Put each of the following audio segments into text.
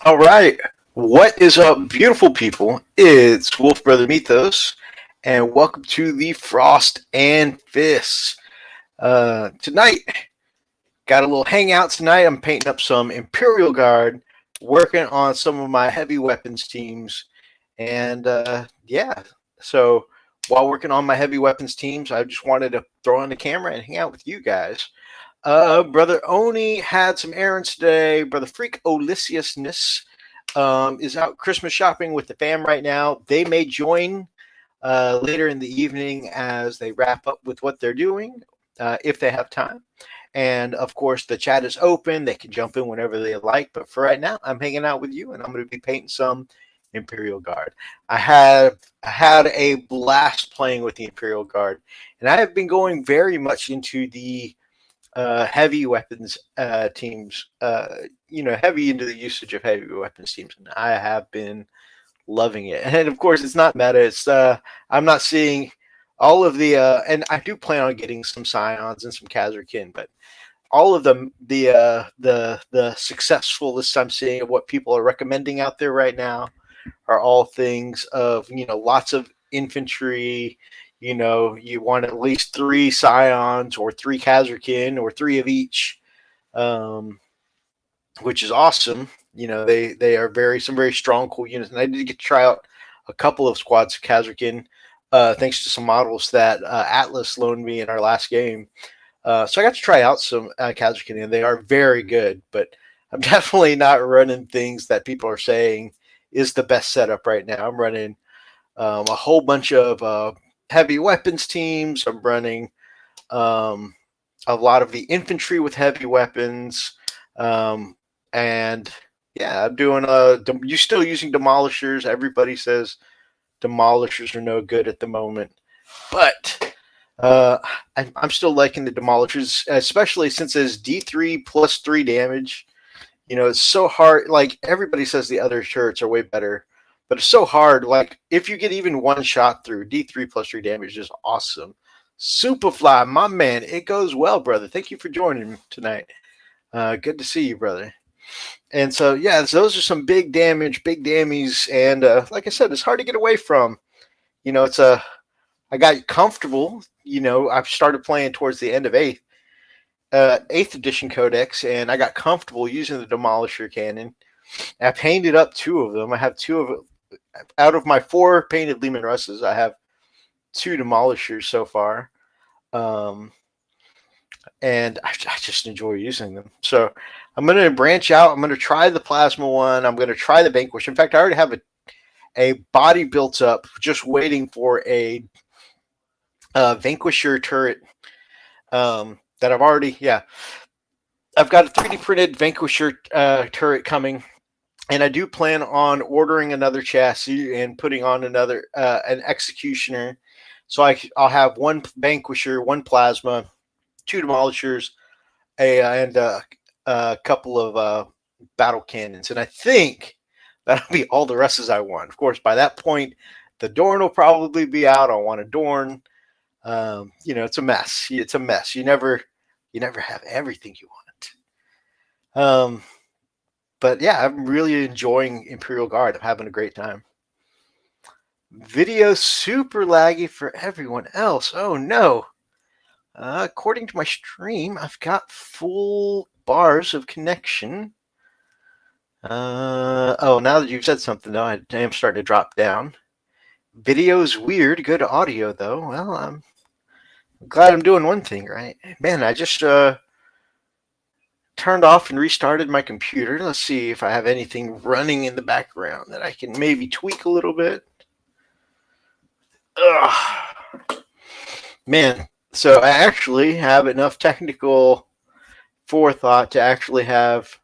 All right. What is up, beautiful people? It's Wolf Brother Mythos, and welcome to the Frost and Fists. Tonight, got a little hangout tonight. I'm painting up some Imperial Guard, working on some of my heavy weapons teams, and yeah. So while working on my heavy weapons teams, I just wanted to throw on the camera and hang out with you guys. Brother Oni had some errands today. Brother Freakolisciousness is out Christmas shopping with the fam right now. They may join later in the evening as they wrap up with what they're doing, if they have time. And of course, the chat is open. They can jump in whenever they like. But for right now, I'm hanging out with you, and I'm going to be painting some Imperial Guard. I had a blast playing with the Imperial Guard, and I have been going very much into the heavy weapons teams, heavy into the usage of heavy weapons teams, and I have been loving it. And of course, it's not meta. It's I'm not seeing all of the, and I do plan on getting some Scions and some Kazarkin, but all of them, the successful list I'm seeing of what people are recommending out there right now are all things of lots of infantry. You want at least three Scions or three Kazarkin or three of each, um, which is awesome. They are some very strong, cool units, and I did get to try out a couple of squads of Kazarkin, thanks to some models that Atlas loaned me in our last game. So I got to try out some Kazarkin, and they are very good. But I'm definitely not running things that people are saying is the best setup right now. I'm running a whole bunch of heavy weapons teams. I'm running um, a lot of the infantry with heavy weapons, and yeah, I'm doing you still using demolishers. Everybody says demolishers are no good at the moment, but I'm still liking the demolishers, especially since it's D3 plus 3 damage. It's so hard. Like, everybody says the other turrets are way better, but it's so hard. Like, if you get even one shot through, D3 plus 3 damage is awesome. Superfly, my man, it goes well, brother. Thank you for joining tonight. Good to see you, brother. And so, yeah, so those are some big damage, big dammies, and like I said, it's hard to get away from. It's I got comfortable. I've started playing towards the end of eighth edition codex, and I got comfortable using the demolisher cannon. I painted up two of them. I have two of out of my four painted Lehman Russes. I have two demolishers so far, and I just enjoy using them. So I'm going to branch out. I'm going to try the plasma one. I'm going to try the vanquish. In fact, I already have a body built up, just waiting for a vanquisher turret. That I've got a 3D printed vanquisher turret coming, and I do plan on ordering another chassis and putting on another an executioner. So I'll have one vanquisher, one plasma, two demolishers, and a couple of battle cannons, and I think that'll be all the Russes I want. Of course, by that point, the Dorn will probably be out. I'll want a Dorn. It's a mess. It's a mess. You never have everything you want. But yeah, I'm really enjoying Imperial Guard. I'm having a great time. Video super laggy for everyone else. Oh no. According to my stream, I've got full bars of connection. Now that you've said something, though, I am starting to drop down. Video's weird. Good audio, though. Well, I'm glad I'm doing one thing right. Man, I just turned off and restarted my computer. Let's see if I have anything running in the background that I can maybe tweak a little bit. Ugh. Man, so I actually have enough technical forethought to actually have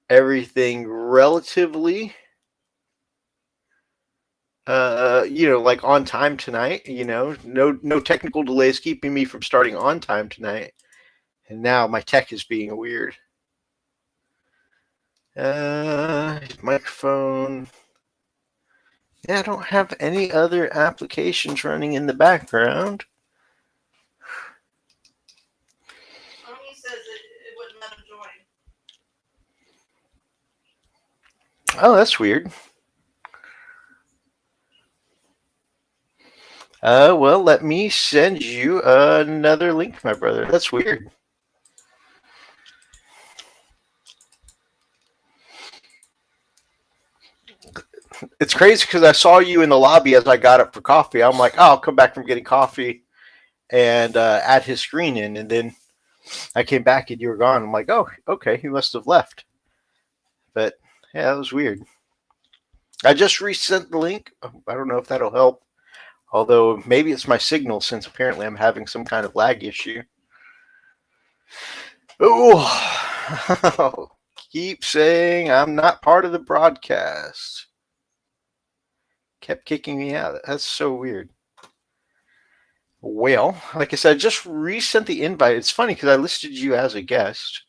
everything relatively like on time tonight. No technical delays keeping me from starting on time tonight. And now my tech is being weird. Microphone. Yeah, I don't have any other applications running in the background. He says it wouldn't let him join. Oh, that's weird. Well, let me send you another link, my brother. That's weird. It's crazy because I saw you in the lobby as I got up for coffee. I'm like, oh, I'll come back from getting coffee and add his screen in. And then I came back and you were gone. I'm like, oh, okay, he must have left. But yeah, that was weird. I just resent the link. I don't know if that'll help. Although maybe it's my signal since apparently I'm having some kind of lag issue. Oh, keep saying I'm not part of the broadcast. Kept kicking me out. That's so weird. Well, like I said, I just resent the invite. It's funny because I listed you as a guest.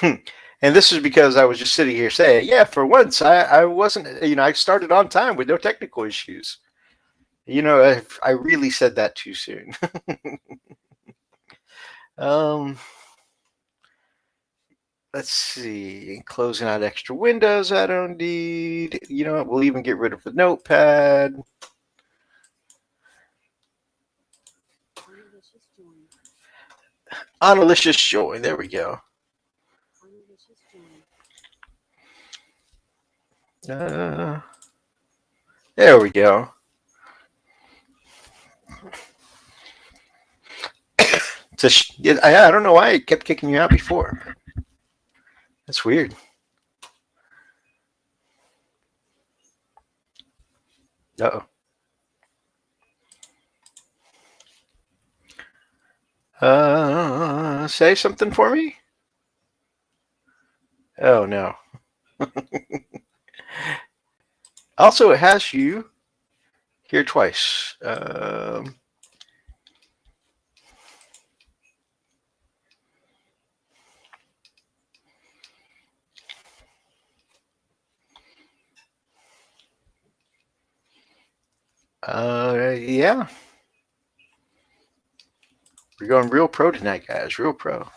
And this is because I was just sitting here saying, yeah, for once I wasn't, I started on time with no technical issues. I really said that too soon. um, let's see. Closing out extra windows I don't need. You know what? We'll even get rid of the notepad. Unalicious joy. There we go. There we go. I don't know why it kept kicking you out before. That's weird. Say something for me? Oh, no. Also, it has you here twice. Yeah. We're going real pro tonight, guys. Real pro.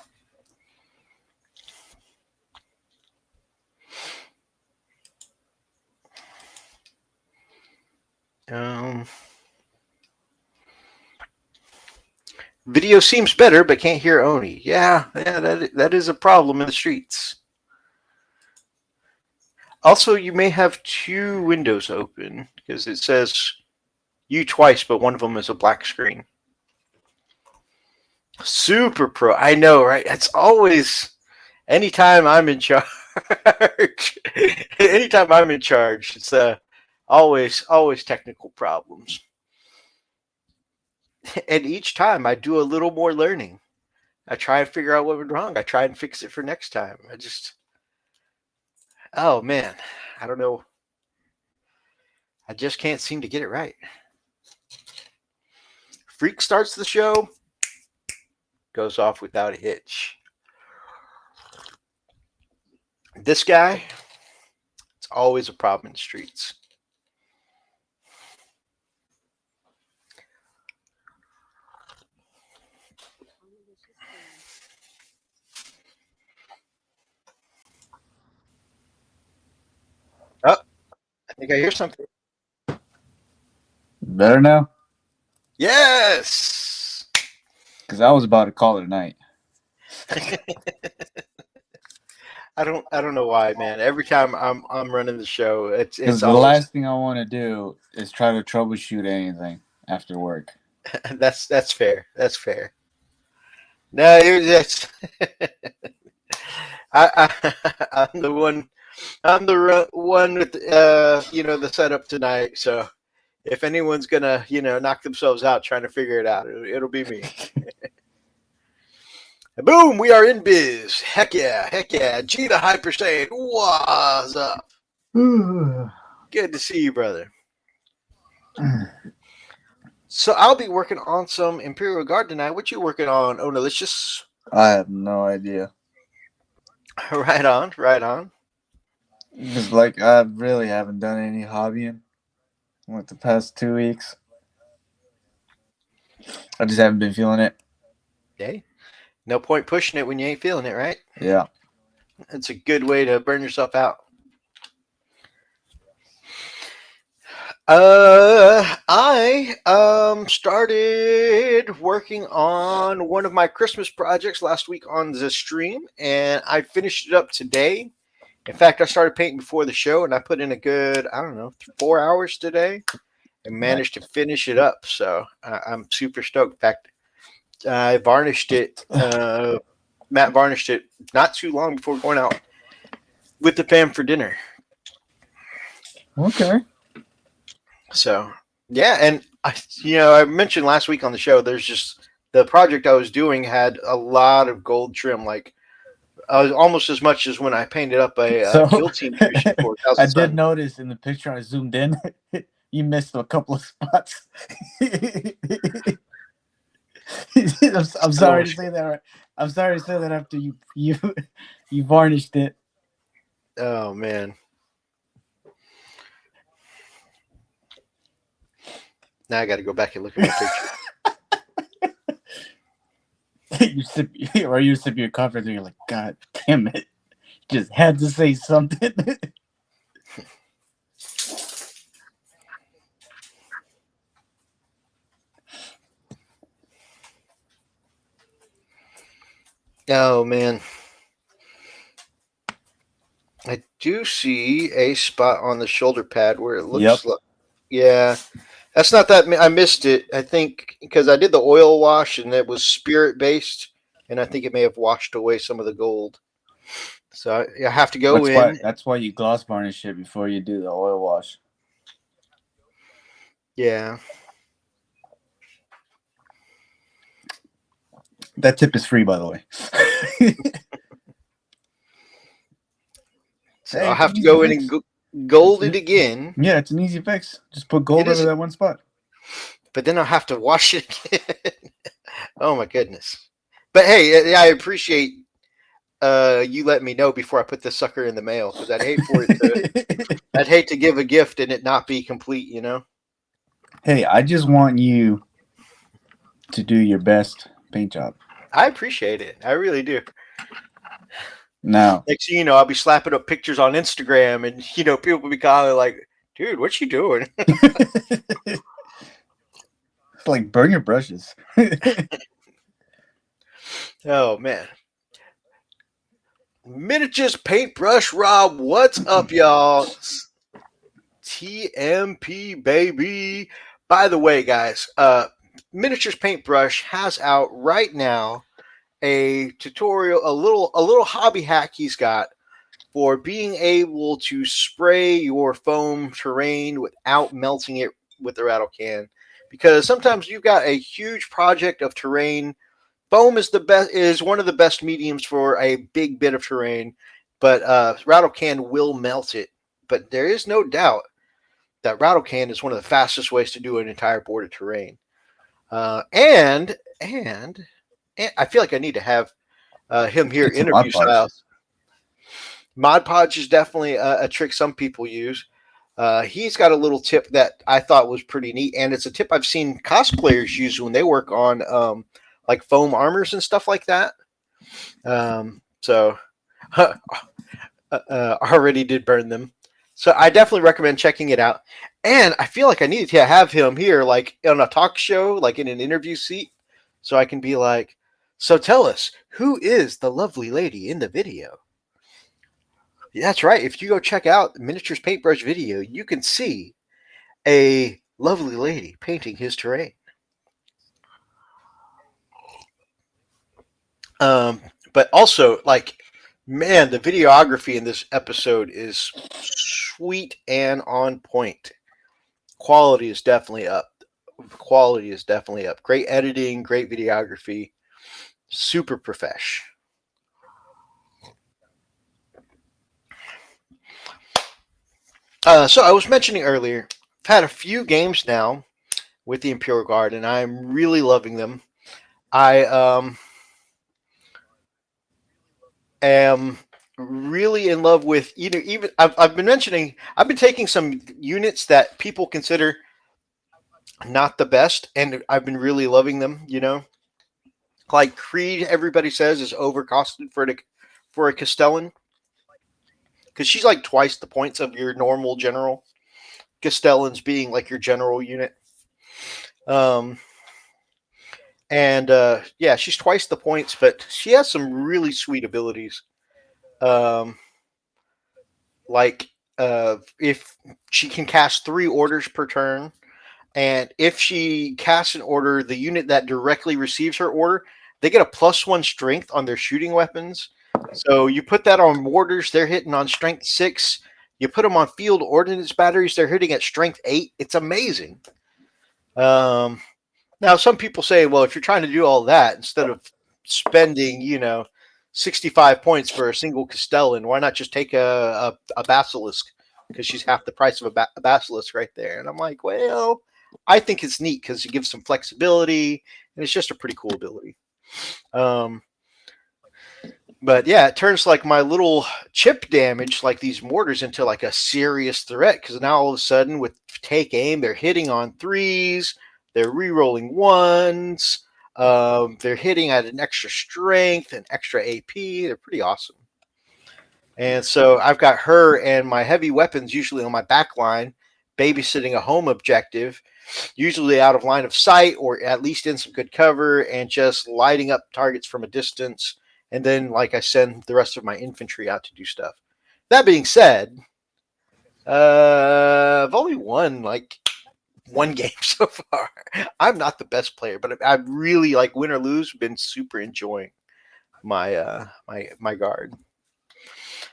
Video seems better, but can't hear Oni. Yeah, that is a problem in the streets. Also, you may have two windows open because it says you twice, but one of them is a black screen. Super pro. I know, right? It's always anytime I'm in charge. Anytime I'm in charge, it's always technical problems. And each time I do a little more learning. I try and figure out what went wrong. I try and fix it for next time. Oh man, I don't know. I just can't seem to get it right. Freak starts the show, goes off without a hitch. This guy, it's always a problem in the streets. Oh, I think I hear something. Better now? Yes. Because I was about to call it a night. I don't know why, man. Every time I'm running the show, it's Because the always last thing I want to do is try to troubleshoot anything after work. that's fair. That's fair. No, that's I'm the one. I'm the one with the setup tonight. So if anyone's gonna knock themselves out trying to figure it out, it'll be me. Boom! We are in biz. Heck yeah! Heck yeah! G the Hyper saying, "What's up? Good to see you, brother." So I'll be working on some Imperial Guard tonight. What you working on, Onalicious? I have no idea. Right on, right on. Because, like, I really haven't done any hobbying with the past 2 weeks. I just haven't been feeling it. Hey, no point pushing it when you ain't feeling it, right? Yeah. It's a good way to burn yourself out. I started working on one of my Christmas projects last week on the stream, and I finished it up today. In fact, I started painting before the show, and I put in a good, I don't know, 4 hours today, and managed to finish it up. So I'm super stoked. In fact, I varnished it. Matt varnished it not too long before going out with the fam for dinner. Okay. So yeah, and I mentioned last week on the show. There's just the project I was doing had a lot of gold trim, like almost as much as when I painted up a kill team mission for I Thousand did Sun. notice in the picture I zoomed in, you missed a couple of spots. I'm sorry to say that. I'm sorry to say that after you varnished it. Oh man. Now I got to go back and look at my picture. you sip your coffee and you're like, God damn it. Just had to say something. Oh man. I do see a spot on the shoulder pad where it looks like, yeah, that's not that. I missed it. I think because I did the oil wash and it was spirit based, and I think it may have washed away some of the gold. So I have to go in. That's why you gloss varnish it before you do the oil wash. Yeah. That tip is free, by the way. So I'll have to go in and gold it again. Yeah, it's an easy fix. Just put gold over that one spot. But then I'll have to wash it again. Oh my goodness. But hey, I appreciate you letting me know before I put this sucker in the mail, because I'd hate for it I'd hate to give a gift and it not be complete, you know? Hey, I just want you to do your best paint job. I appreciate it. I really do. Now, next thing you know, I'll be slapping up pictures on Instagram, and people will be calling like, "Dude, what you doing?" It's like burn your brushes. Oh man, Miniatures Paintbrush Rob, what's up, y'all? TMP baby. By the way, guys, Miniatures Paintbrush has out right now a tutorial, a little hobby hack he's got for being able to spray your foam terrain without melting it with the rattle can. Because sometimes you've got a huge project of terrain. Foam is one of the best mediums for a big bit of terrain, but rattle can will melt it. But there is no doubt that rattle can is one of the fastest ways to do an entire board of terrain. And I feel like I need to have him here interview style. Mod Podge is definitely a trick some people use. He's got a little tip that I thought was pretty neat, and it's a tip I've seen cosplayers use when they work on like foam armors and stuff like that. So already did burn them. So I definitely recommend checking it out. And I feel like I need to have him here, like on a talk show, like in an interview seat, so I can be like, "So tell us, who is the lovely lady in the video?" That's right. If you go check out the Miniatures Paintbrush video, you can see a lovely lady painting his terrain. But also, like, man, the videography in this episode is sweet and on point. Quality is definitely up. Great editing, great videography, super profesh. So I was mentioning earlier, I've had a few games now with the Imperial Guard, and I'm really loving them. I am really in love with even I've been mentioning, I've been taking some units that people consider not the best, and I've been really loving them. Like Creed, everybody says is overcosted for a Castellan. because she's like twice the points of your normal general. Castellan's being like your general unit. Um, and yeah, she's twice the points, but she has some really sweet abilities. Um, like if she can cast 3 orders per turn, and if she casts an order, the unit that directly receives her order, they get a +1 strength on their shooting weapons. So you put that on mortars, they're hitting on strength 6. You put them on field ordnance batteries, they're hitting at strength 8. It's amazing. Now, some people say, well, if you're trying to do all that, instead of spending, 65 points for a single Castellan, why not just take a Basilisk? Because she's half the price of a Basilisk right there. And I'm like, well, I think it's neat because it gives some flexibility, and it's just a pretty cool ability. But yeah, it turns like my little chip damage, like these mortars, into like a serious threat, because now all of a sudden with take aim, they're hitting on 3s, they're re-rolling 1s, they're hitting at an extra strength and extra AP. They're pretty awesome. And so I've got her and my heavy weapons usually on my back line, babysitting a home objective, usually out of line of sight or at least in some good cover, and just lighting up targets from a distance. And then, like, I send the rest of my infantry out to do stuff. That being said, I've only won like 1 game so far. I'm not the best player, but I've really, like, win or lose, been super enjoying my my guard.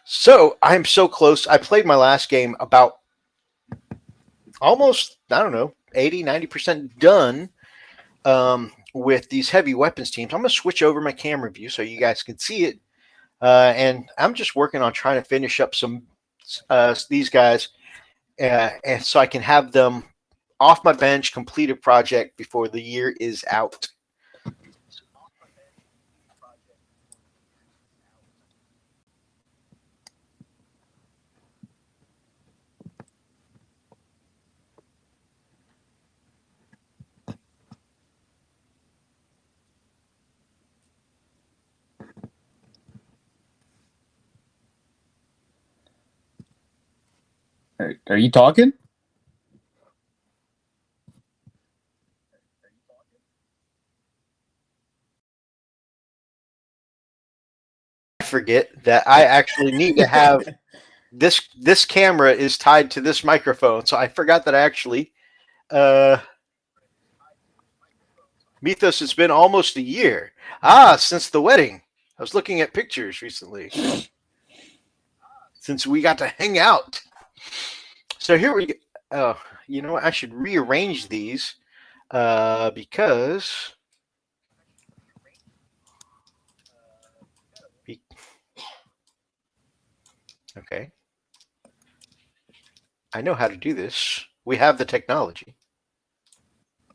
So I'm so close. I played my last game about almost, I don't know, 80-90% done with these heavy weapons teams. I'm going to switch over my camera view so you guys can see it. And I'm just working on trying to finish up some these guys, and so I can have them off my bench, complete a project before the year is out. Are you talking? I forget that I actually need to have this camera is tied to this microphone, so I forgot that I actually Mythos, it's been almost a year. Since the wedding. I was looking at pictures recently. Since we got to hang out. So here we go. Oh, you know what? I should rearrange these because. Okay. I know how to do this. We have the technology.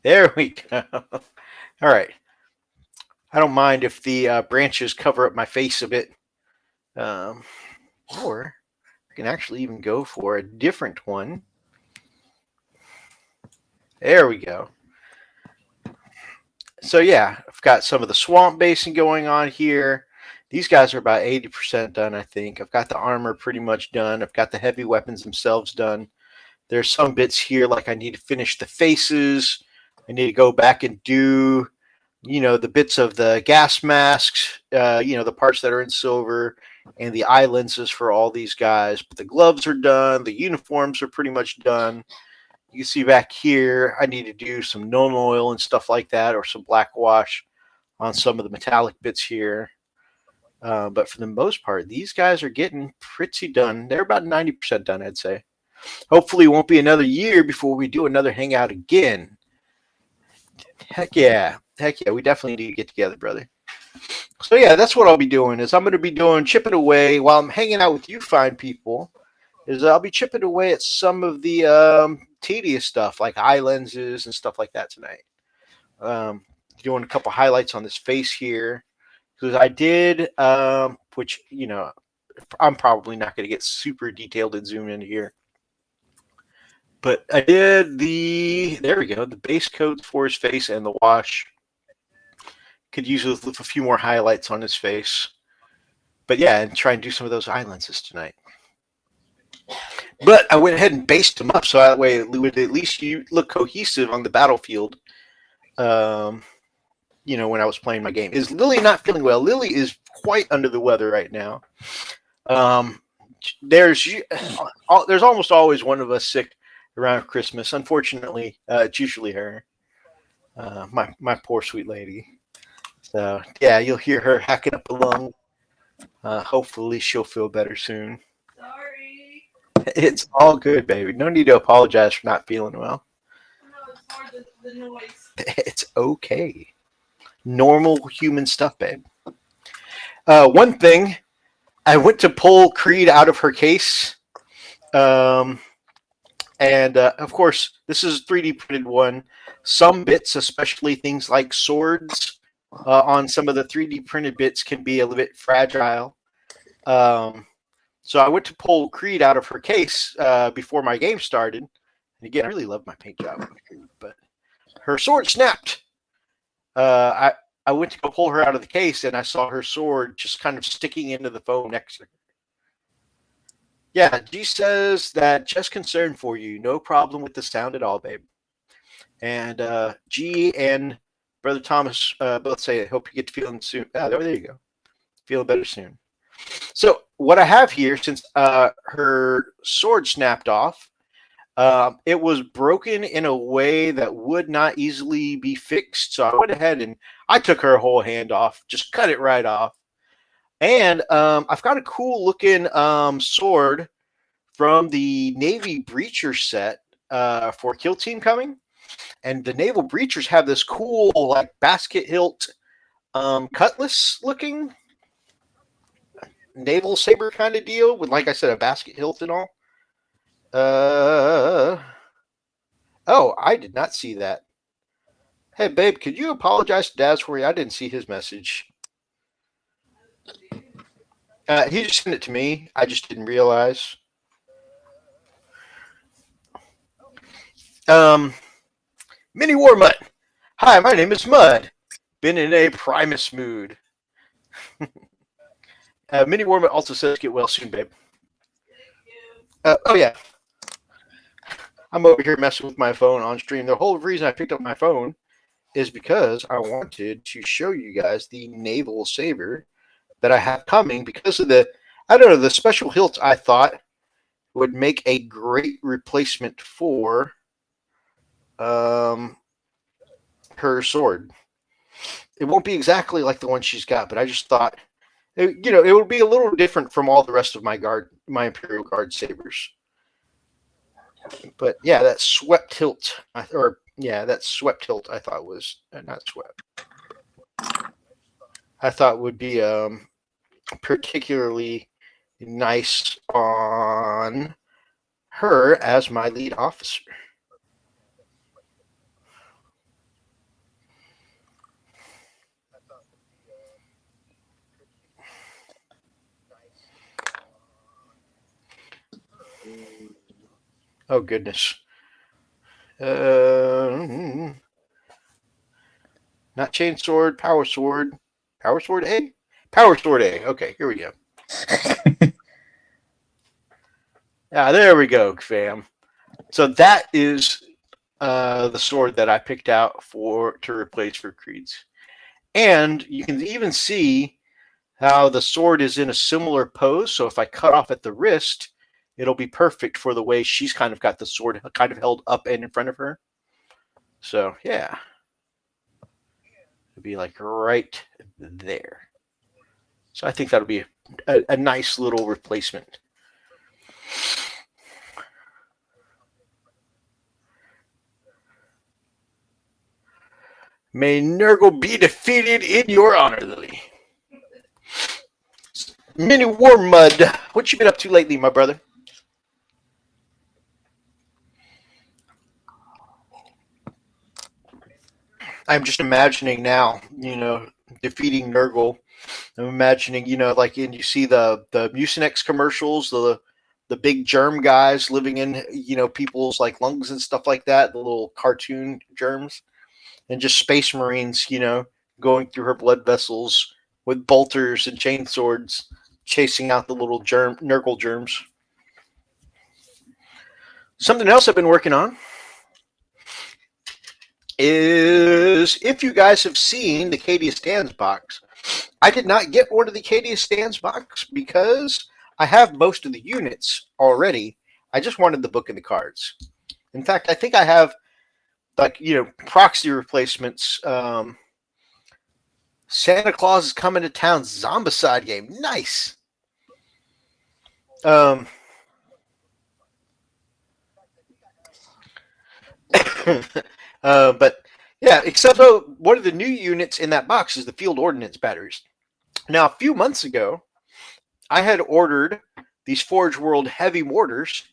There we go. All right. I don't mind if the branches cover up my face a bit. Or I can actually even go for a different one. There we go. So yeah, I've got some of the swamp basin going on here. These guys are about 80% done, I think. I've got the armor pretty much done. I've got the heavy weapons themselves done. There's some bits here like I need to finish the faces. I need to go back and do, the bits of the gas masks, the parts that are in silver, and the eye lenses for all these guys. But the gloves are done. The uniforms are pretty much done. You see back here, I need to do some known oil and stuff like that, or some black wash on some of the metallic bits here. But for the most part, these guys are getting pretty done. They're about 90% done, I'd say. Hopefully, it won't be another year before we do another hangout again. Heck yeah. We definitely need to get together, brother. So yeah, that's what I'll be doing. Is I'm going to be doing chipping away while I'm hanging out with you fine people. Is I'll be chipping away at some of the tedious stuff like eye lenses and stuff like that tonight. Doing a couple highlights on this face here because I did, which I'm probably not going to get super detailed and zoom in here. But I did there we go, the base coats for his face and the wash. Could use with a few more highlights on his face. But yeah, and try and do some of those eye lenses tonight. But I went ahead and based them up so that way it would at least you look cohesive on the battlefield. Um, when I was playing my game. Is Lily not feeling well? Lily is quite under the weather right now. Um, there's almost always one of us sick around Christmas. Unfortunately, it's usually her. My poor sweet lady. So yeah, you'll hear her hacking up a lung. Hopefully, she'll feel better soon. Sorry. It's all good, baby. No need to apologize for not feeling well. No, it's hard the noise. It's okay. Normal human stuff, babe. One thing, I went to pull Creed out of her case. And of course, this is a 3D printed one. Some bits, especially things like swords, on some of the 3D printed bits can be a little bit fragile. So I went to pull Creed out of her case before my game started. And again, I really love my paint job, but her sword snapped. I went to go pull her out of the case, and I saw her sword just kind of sticking into the foam next to her. Yeah, G says that just concerned for you. No problem with the sound at all, babe. And G and Brother Thomas both say, I hope you get to feeling soon. There you go. Feeling better soon. So what I have here, since her sword snapped off, it was broken in a way that would not easily be fixed. So I went ahead and I took her whole hand off, just cut it right off. And I've got a cool looking sword from the Navy Breacher set for Kill Team coming. And the Naval Breachers have this cool, like, basket hilt cutlass looking naval saber kind of deal with, like I said, a basket hilt and all. Oh, I did not see that. Hey, babe, could you apologize to Daz for me? I didn't see his message. He just sent it to me. I just didn't realize. Mini War Mud. Hi, my name is Mud. Been in a Primus mood. Mini War Mud also says get well soon, babe. Oh, yeah. I'm over here messing with my phone on stream. The whole reason I picked up my phone is because I wanted to show you guys the naval saber that I have coming because of the special hilt I thought would make a great replacement for her sword. It won't be exactly like the one she's got, but I just thought, it would be a little different from all the rest of my Imperial Guard sabers. But yeah, that swept hilt, I thought was not swept. I thought would be particularly nice on her as my lead officer. Oh goodness. Not chain sword, power sword. Power sword A? Power sword A. Okay, here we go. There we go, fam. So that is the sword that I picked out to replace for Creed's. And you can even see how the sword is in a similar pose. So if I cut off at the wrist, it'll be perfect for the way she's kind of got the sword kind of held up and in front of her. So, yeah. It'll be like right there. So I think that'll be a nice little replacement. May Nurgle be defeated in your honor, Lily. Mini War Mud, what you been up to lately, my brother? I'm just imagining now, defeating Nurgle. I'm imagining, like you see the Mucinex commercials, the big germ guys living in, people's like lungs and stuff like that, the little cartoon germs, and just Space Marines, going through her blood vessels with bolters and chain swords, chasing out the little Nurgle germs. Something else I've been working on is, if you guys have seen the Cadia Stands box, I did not get one of the Cadia Stands box because I have most of the units already. I just wanted the book and the cards. In fact, I think I have, like, proxy replacements. Santa Claus is Coming to Town Zombicide game. Nice. But yeah, except though one of the new units in that box is the field ordnance batteries. Now, a few months ago, I had ordered these Forge World heavy mortars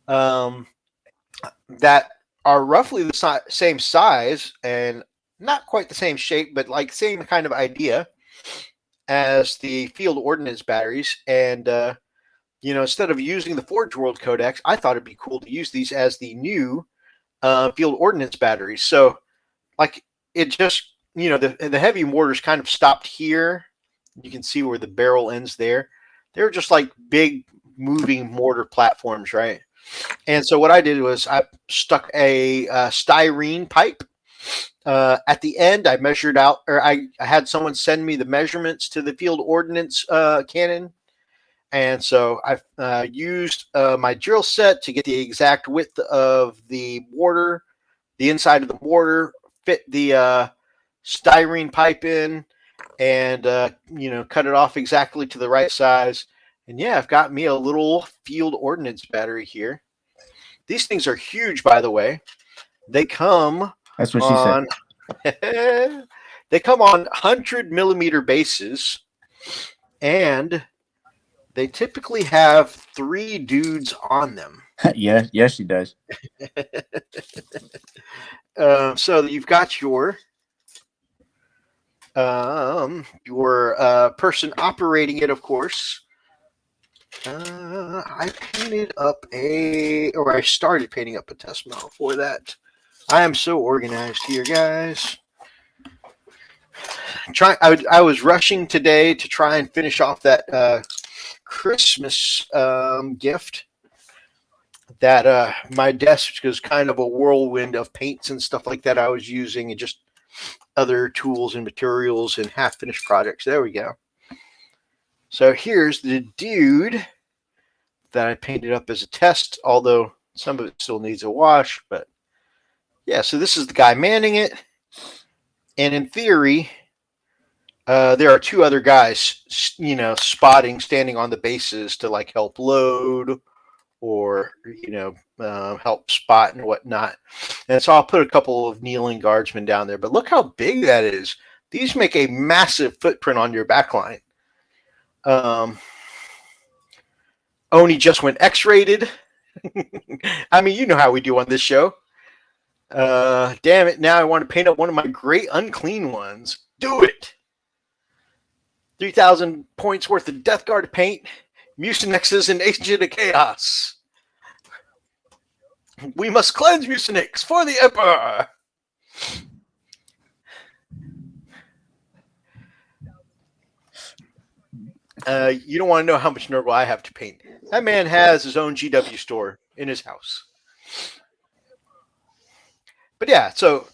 that are roughly the same size and not quite the same shape, but like same kind of idea as the field ordnance batteries. And instead of using the Forge World Codex, I thought it'd be cool to use these as the new field ordnance batteries. So, like, it just, the heavy mortars kind of stopped here. You can see where the barrel ends there. They're just like big moving mortar platforms, right? And so what I did was I stuck a styrene pipe. At the end, I measured out, or I had someone send me the measurements to the field ordnance cannon. And so I used my drill set to get the exact width of the mortar, the inside of the mortar, fit the styrene pipe in, and cut it off exactly to the right size. And yeah, I've got me a little field ordnance battery here. These things are huge, by the way. They come That's what she said. They come on 100-millimeter bases, and they typically have 3 dudes on them. Yeah, yes, she does. So you've got your person operating it, of course. I started painting up a test model for that. I am so organized here, guys. I was rushing today to try and finish off that Christmas gift. That my desk was kind of a whirlwind of paints and stuff like that I was using, and just other tools and materials and half-finished projects. There we go. So here's the dude that I painted up as a test, although some of it still needs a wash. But yeah, so this is the guy manning it. And in theory, there are 2 other guys, standing on the bases to like help load or, help spot and whatnot. And so I'll put a couple of kneeling guardsmen down there. But look how big that is. These make a massive footprint on your backline. Oni just went X-rated. I mean, you know how we do on this show. Damn it, now I want to paint up one of my great unclean ones. Do it! 3,000 points worth of Death Guard paint. Mucinexes and Agent of Chaos. We must cleanse Mucinex for the Emperor! You don't want to know how much Nurgle I have to paint. That man has his own GW store in his house. But yeah, so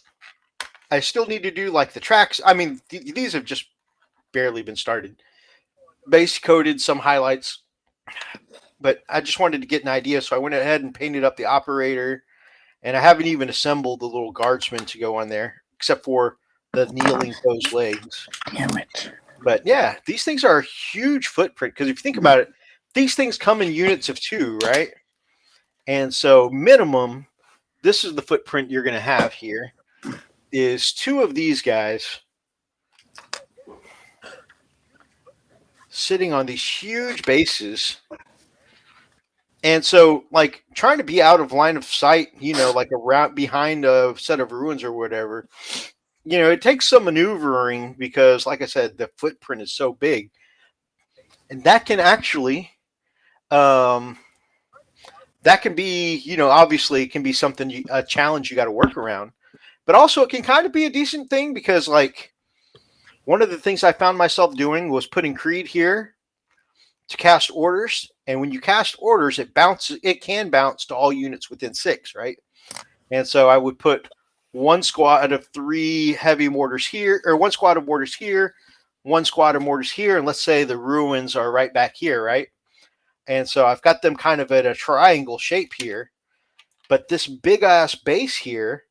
I still need to do like the tracks. I mean, these have just barely been started. Base coded some highlights. But I just wanted to get an idea, so I went ahead and painted up the operator. And I haven't even assembled the little guardsman to go on there, except for the kneeling pose legs. Damn it. But yeah, these things are a huge footprint, because if you think about it, these things come in units of 2, right? And so minimum, this is the footprint you're going to have here, is 2 of these guys sitting on these huge bases. And so, like, trying to be out of line of sight, like around behind a set of ruins or whatever, it takes some maneuvering because, like I said, the footprint is so big. And that can actually, that can be, obviously it can be something, a challenge you got to work around. But also it can kind of be a decent thing because, like, one of the things I found myself doing was putting Creed here to cast orders. And when you cast orders, it can bounce to all units within 6, right? And so I would put one squad of 3 heavy mortars here, or one squad of mortars here, one squad of mortars here, and let's say the ruins are right back here, right? And so I've got them kind of at a triangle shape here. But this big ass base here,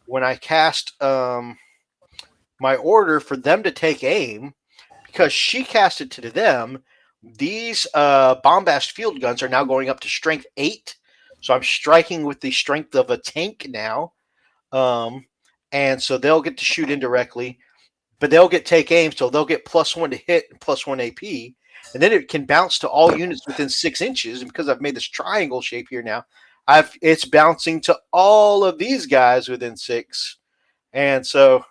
when I cast my order for them to take aim, because she casted to them, these bombast field guns are now going up to strength 8. So I'm striking with the strength of a tank now. And so they'll get to shoot indirectly, but they'll get take aim, so they'll get +1 to hit and +1 AP. And then it can bounce to all units within 6 inches. And because I've made this triangle shape here now, it's bouncing to all of these guys within 6. And so,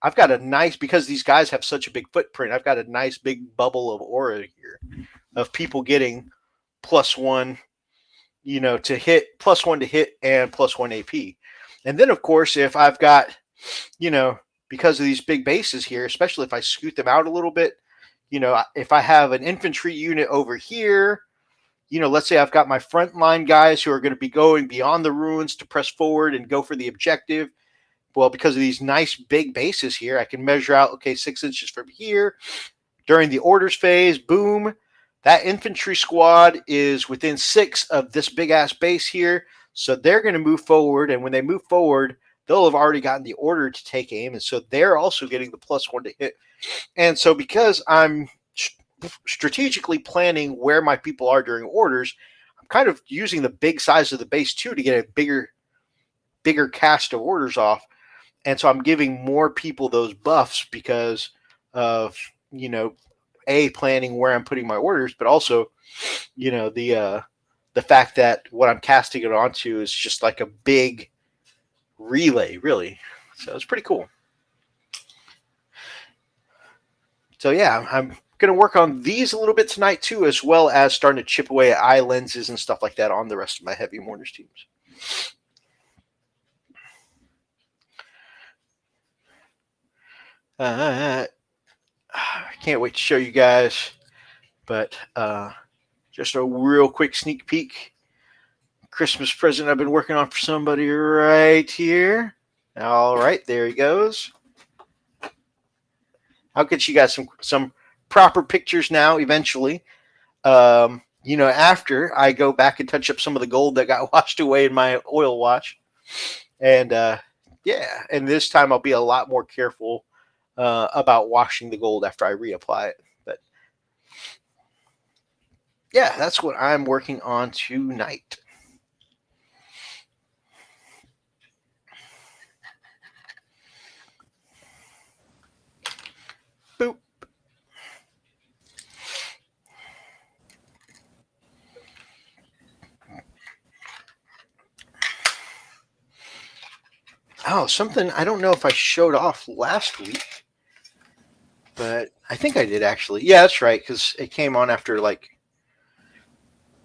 I've got a nice, because these guys have such a big footprint, I've got a nice big bubble of aura here of people getting +1, to hit, +1 to hit and +1 AP. And then, of course, if I've got, because of these big bases here, especially if I scoot them out a little bit, if I have an infantry unit over here, let's say I've got my frontline guys who are going to be going beyond the ruins to press forward and go for the objective. Well, because of these nice big bases here, I can measure out, okay, 6 inches from here. During the orders phase, boom, that infantry squad is within 6 of this big-ass base here. So they're going to move forward, and when they move forward, they'll have already gotten the order to take aim, and so they're also getting the +1 to hit. And so because I'm strategically planning where my people are during orders, I'm kind of using the big size of the base too to get a bigger cast of orders off. And so I'm giving more people those buffs because of, planning where I'm putting my orders, but also, the fact that what I'm casting it onto is just like a big relay, really. So it's pretty cool. So yeah, I'm going to work on these a little bit tonight too, as well as starting to chip away at eye lenses and stuff like that on the rest of my heavy mortars teams. I can't wait to show you guys, but just a real quick sneak peek. Christmas present I've been working on for somebody right here. All right, there he goes. I'll get you guys some proper pictures now eventually. After I go back and touch up some of the gold that got washed away in my oil wash. And and this time I'll be a lot more careful about washing the gold after I reapply it. But yeah, that's what I'm working on tonight. Boop. Oh, something I don't know if I showed off last week, but I think I did actually. Yeah, that's right, because it came on after it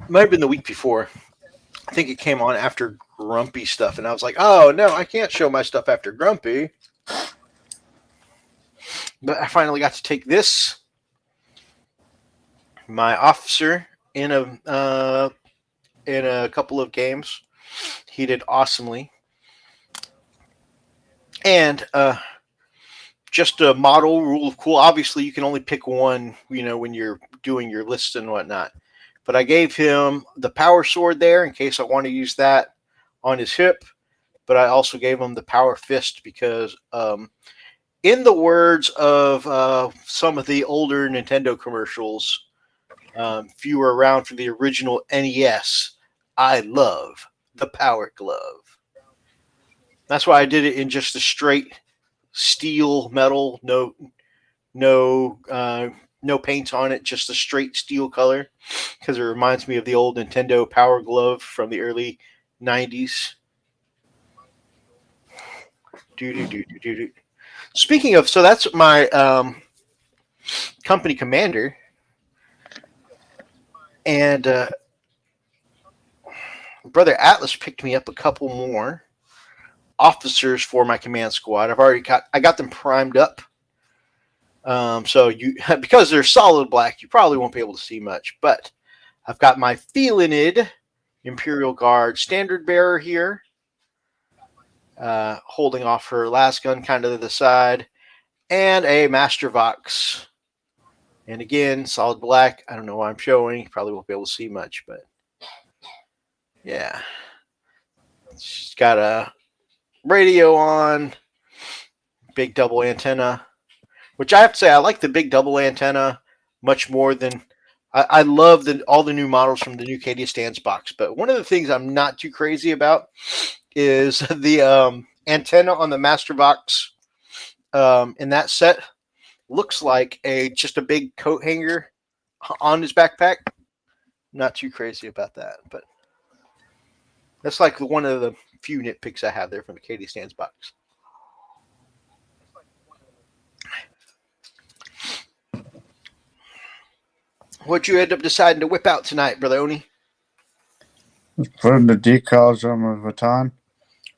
might have been the week before. I think it came on after Grumpy stuff, and I was like, oh no, I can't show my stuff after Grumpy. But I finally got to take this, my officer, in a couple of games. He did awesomely. And just a model rule of cool. Obviously, you can only pick one, when you're doing your lists and whatnot. But I gave him the power sword there in case I want to use that on his hip. But I also gave him the power fist because, in the words of some of the older Nintendo commercials, if you were around for the original NES, I love the power glove. That's why I did it in just a straight steel metal, no paint on it, just a straight steel color, because it reminds me of the old Nintendo Power Glove from the early 90s. Speaking of, so that's my company commander, and Brother Atlas picked me up a couple more officers for my command squad. I got them primed up. So because they're solid black, you probably won't be able to see much, but I've got my Felinid Imperial Guard standard bearer here, holding off her last gun kind of to the side, and a Master Vox. And again, solid black. I don't know why I'm showing. You probably won't be able to see much, but yeah. She's got a radio on, big double antenna, which I have to say, I like the big double antenna much more than I love all the new models from the new Cadia Stands box. But one of the things I'm not too crazy about is the antenna on the Master Box in that set looks like just a big coat hanger on his backpack. Not too crazy about that, but that's like one of the few nitpicks I have there from the Cadia Stands box. What'd you end up deciding to whip out tonight, Brother Oni? Putting the decals on my baton.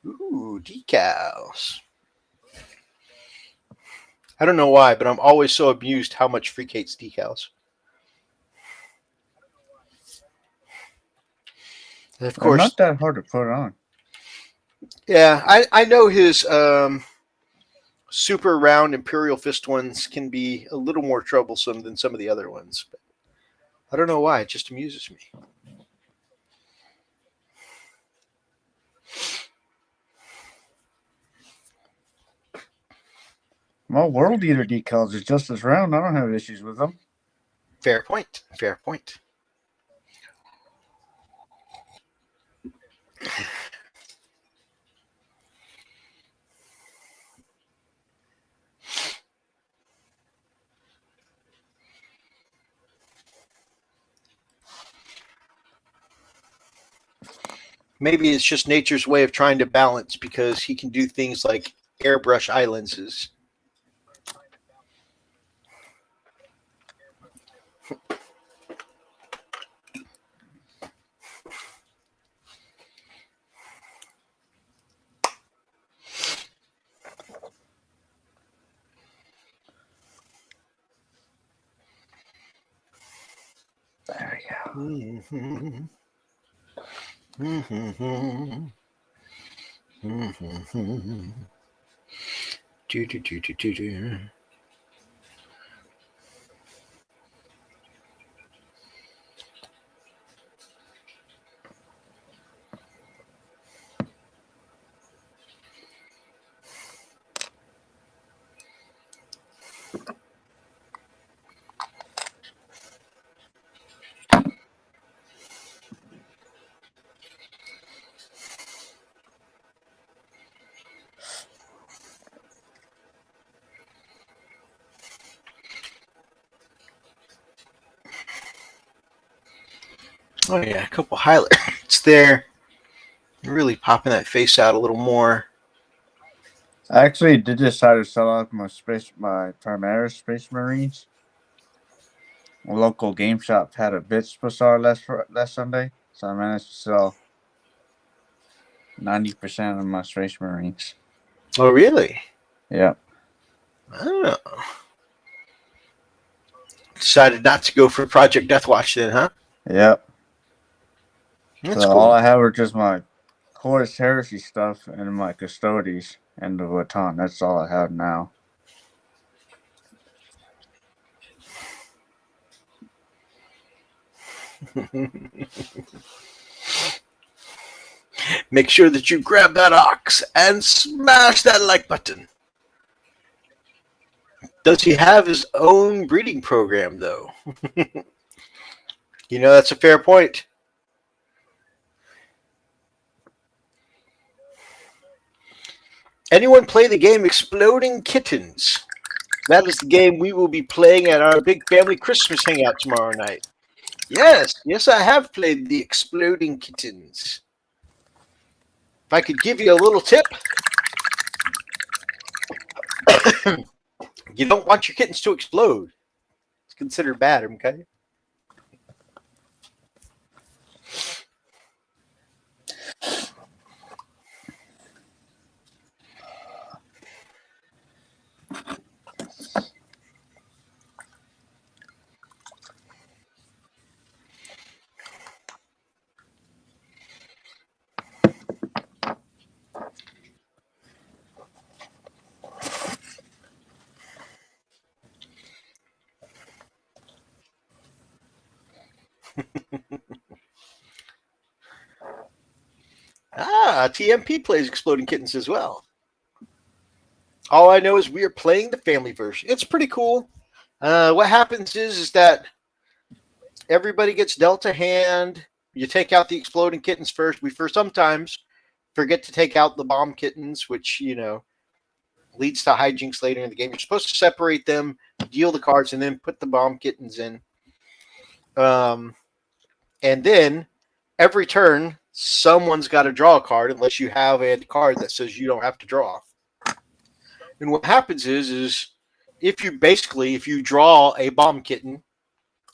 Ooh, decals. I don't know why, but I'm always so amused how much Freak hates decals. And of course, They're not that hard to put on. Yeah, I know his super round Imperial Fist ones can be a little more troublesome than some of the other ones. But I don't know why. It just amuses me. My World Eater decals is just as round. I don't have issues with them. Fair point. Fair point. Maybe it's just nature's way of trying to balance because he can do things like airbrush eye lenses. There we go. Mm-hmm. Mm-hmm. Mm-hmm. Do, do, do, do, do, do. Oh yeah, a couple highlights there. Really popping that face out a little more. I actually did decide to sell out my Primaris Space Marines. A local game shop had a bitch bazaar last Sunday, so I managed to sell 90% of my Space Marines. Oh really? Yeah. I don't know. Decided not to go for Project Deathwatch then, huh? Yep. That's So cool. all I have are just my Horus Heresy stuff and my Custodes and the baton. That's all I have now. Make sure that you grab that ox and smash that like button. Does he have his own breeding program, though? You know, that's a fair point. Anyone play the game Exploding Kittens? That is the game we will be playing at our big family Christmas hangout tomorrow night. Yes, I have played the Exploding Kittens. If I could give you a little tip, you don't want your kittens to explode. It's considered bad, okay? TMP plays Exploding Kittens as well. All I know is we are playing the family version. It's pretty cool. What happens is that everybody gets dealt a hand. You take out the exploding kittens first. We first sometimes forget to take out the bomb kittens, which leads to hijinks later in the game. You're supposed to separate them, deal the cards, and then put the bomb kittens in. And then every turn, someone's got to draw a card unless you have a card that says you don't have to draw. And what happens is if you draw a bomb kitten,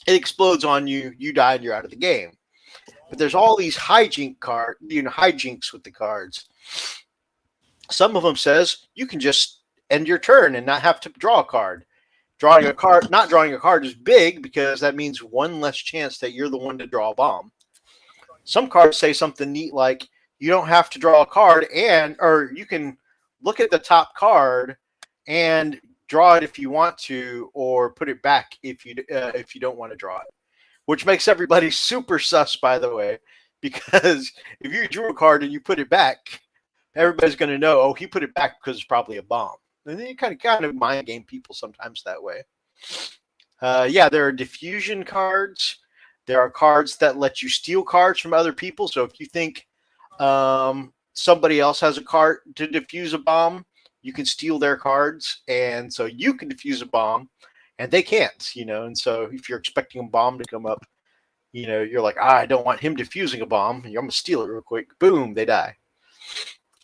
it explodes on you, you die, and you're out of the game. But there's all these hijinks with the cards. Some of them says you can just end your turn and not have to draw a card. Not drawing a card is big because that means one less chance that you're the one to draw a bomb. Some cards say something neat like you don't have to draw a card or you can look at the top card and draw it if you want to, or put it back if you don't want to draw it, which makes everybody super sus, by the way, because if you drew a card and you put it back, everybody's going to know, oh, he put it back because it's probably a bomb. And then you kind of mind game people sometimes that way. There are diffusion cards. There are cards that let you steal cards from other people. So if you think somebody else has a card to defuse a bomb, you can steal their cards, and so you can defuse a bomb, and they can't. And so if you're expecting a bomb to come up, you're like, I don't want him defusing a bomb. I'm going to steal it real quick. Boom, they die.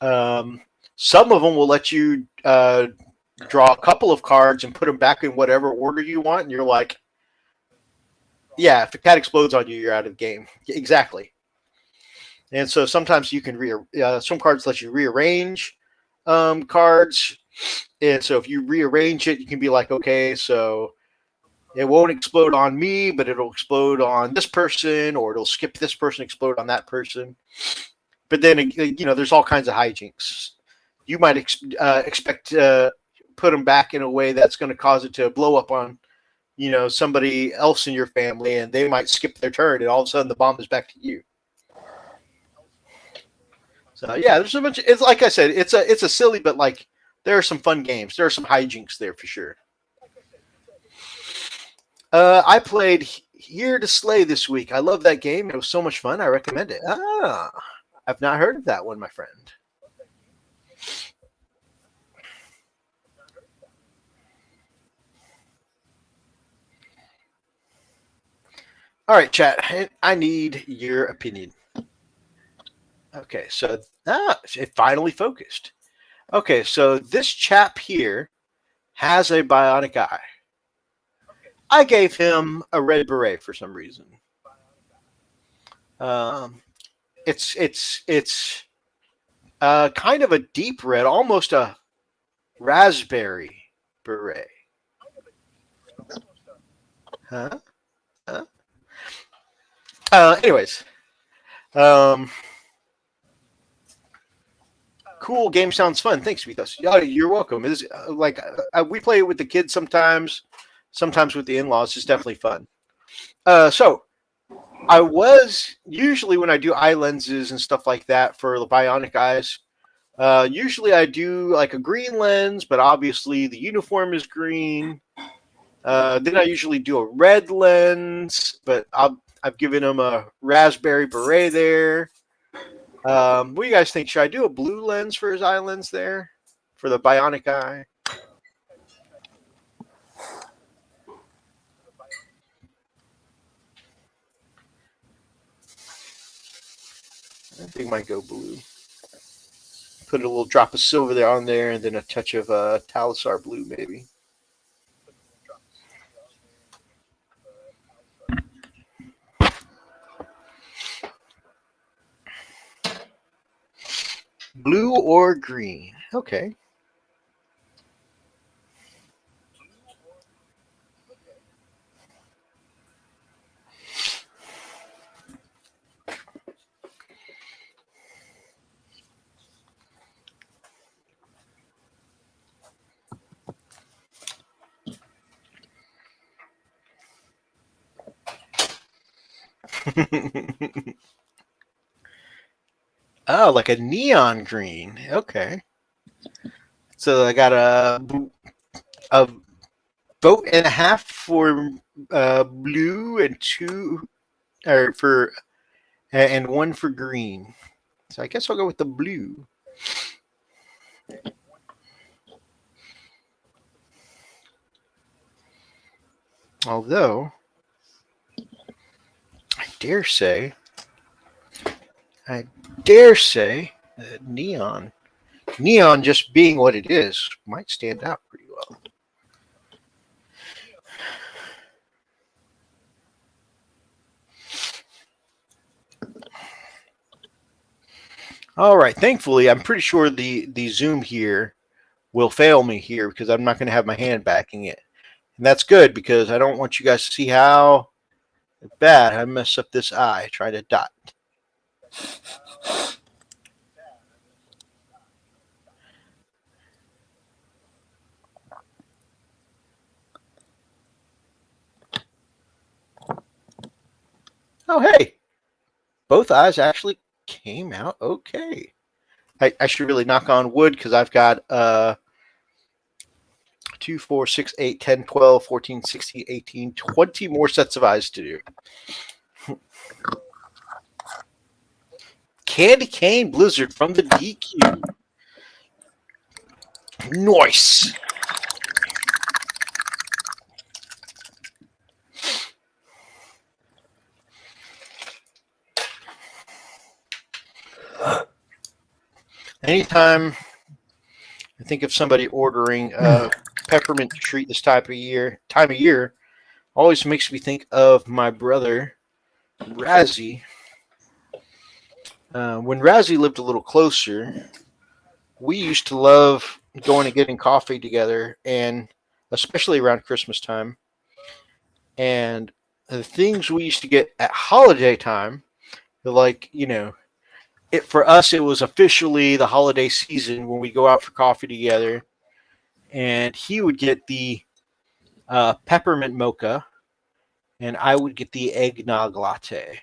Some of them will let you draw a couple of cards and put them back in whatever order you want, and you're like, yeah, if a cat explodes on you, you're out of the game. Exactly. And so sometimes you can some cards let you rearrange cards, and so if you rearrange it, you can be like, okay, so it won't explode on me, but it'll explode on this person, or it'll skip this person, explode on that person. But then there's all kinds of hijinks. You might expect to put them back in a way that's going to cause it to blow up on somebody else in your family, and they might skip their turn, and all of a sudden the bomb is back to you. So yeah, there's a bunch. It's like I said, it's a silly, but like there are some fun games. There are some hijinks there for sure. I played Here to Slay this week. I love that game. It was so much fun. I recommend it. I've not heard of that one, my friend. All right, chat. I need your opinion. Okay, so it finally focused. Okay, so this chap here has a bionic eye. I gave him a red beret for some reason. It's kind of a deep red, almost a raspberry beret. Huh? Anyways, cool game, sounds fun. Thanks, Vitas. You're welcome. It is we play it with the kids sometimes with the in-laws. It's definitely fun. So I was usually when I do eye lenses and stuff like that for the bionic eyes. Usually I do like a green lens, but obviously the uniform is green. Then I usually do a red lens, but I've given him a raspberry beret there. What do you guys think? Should I do a blue lens for his eye lens there for the bionic eye? I think I might go blue. Put a little drop of silver there on there, and then a touch of Talisar blue, maybe. Blue or green? Okay. Oh, like a neon green. Okay. So I got a vote and a half for blue and two or for and one for green. So I guess I'll go with the blue. Although I dare say that neon just being what it is might stand out pretty well. All right. Thankfully, I'm pretty sure the zoom here will fail me here because I'm not going to have my hand backing it. And that's good because I don't want you guys to see how bad I mess up this eye trying to dot. Oh, hey. Both eyes actually came out okay. I should really knock on wood because I've got 2, 4, 6, 8, 10, 12, 14, 16, 18, 20 more sets of eyes to do. Candy Cane Blizzard from the DQ. Nice. Anytime I think of somebody ordering a peppermint treat this time of year, always makes me think of my brother Razzie. When Razzie lived a little closer, we used to love going and getting coffee together, and especially around Christmas time. And the things we used to get at holiday time, like, it for us it was officially the holiday season when we go out for coffee together, and he would get the peppermint mocha, and I would get the eggnog latte.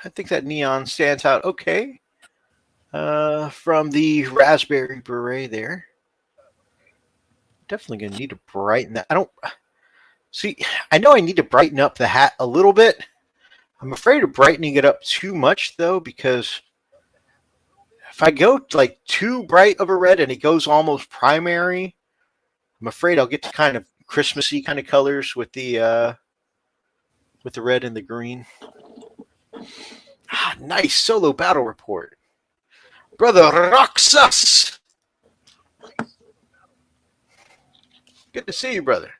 I think that neon stands out okay from the raspberry beret there. Definitely going to need to brighten that. I know I need to brighten up the hat a little bit. I'm afraid of brightening it up too much, though, because if I go like too bright of a red and it goes almost primary, I'm afraid I'll get to kind of Christmassy kind of colors with the red and the green. Nice solo battle report. Brother Roxas! Good to see you, brother.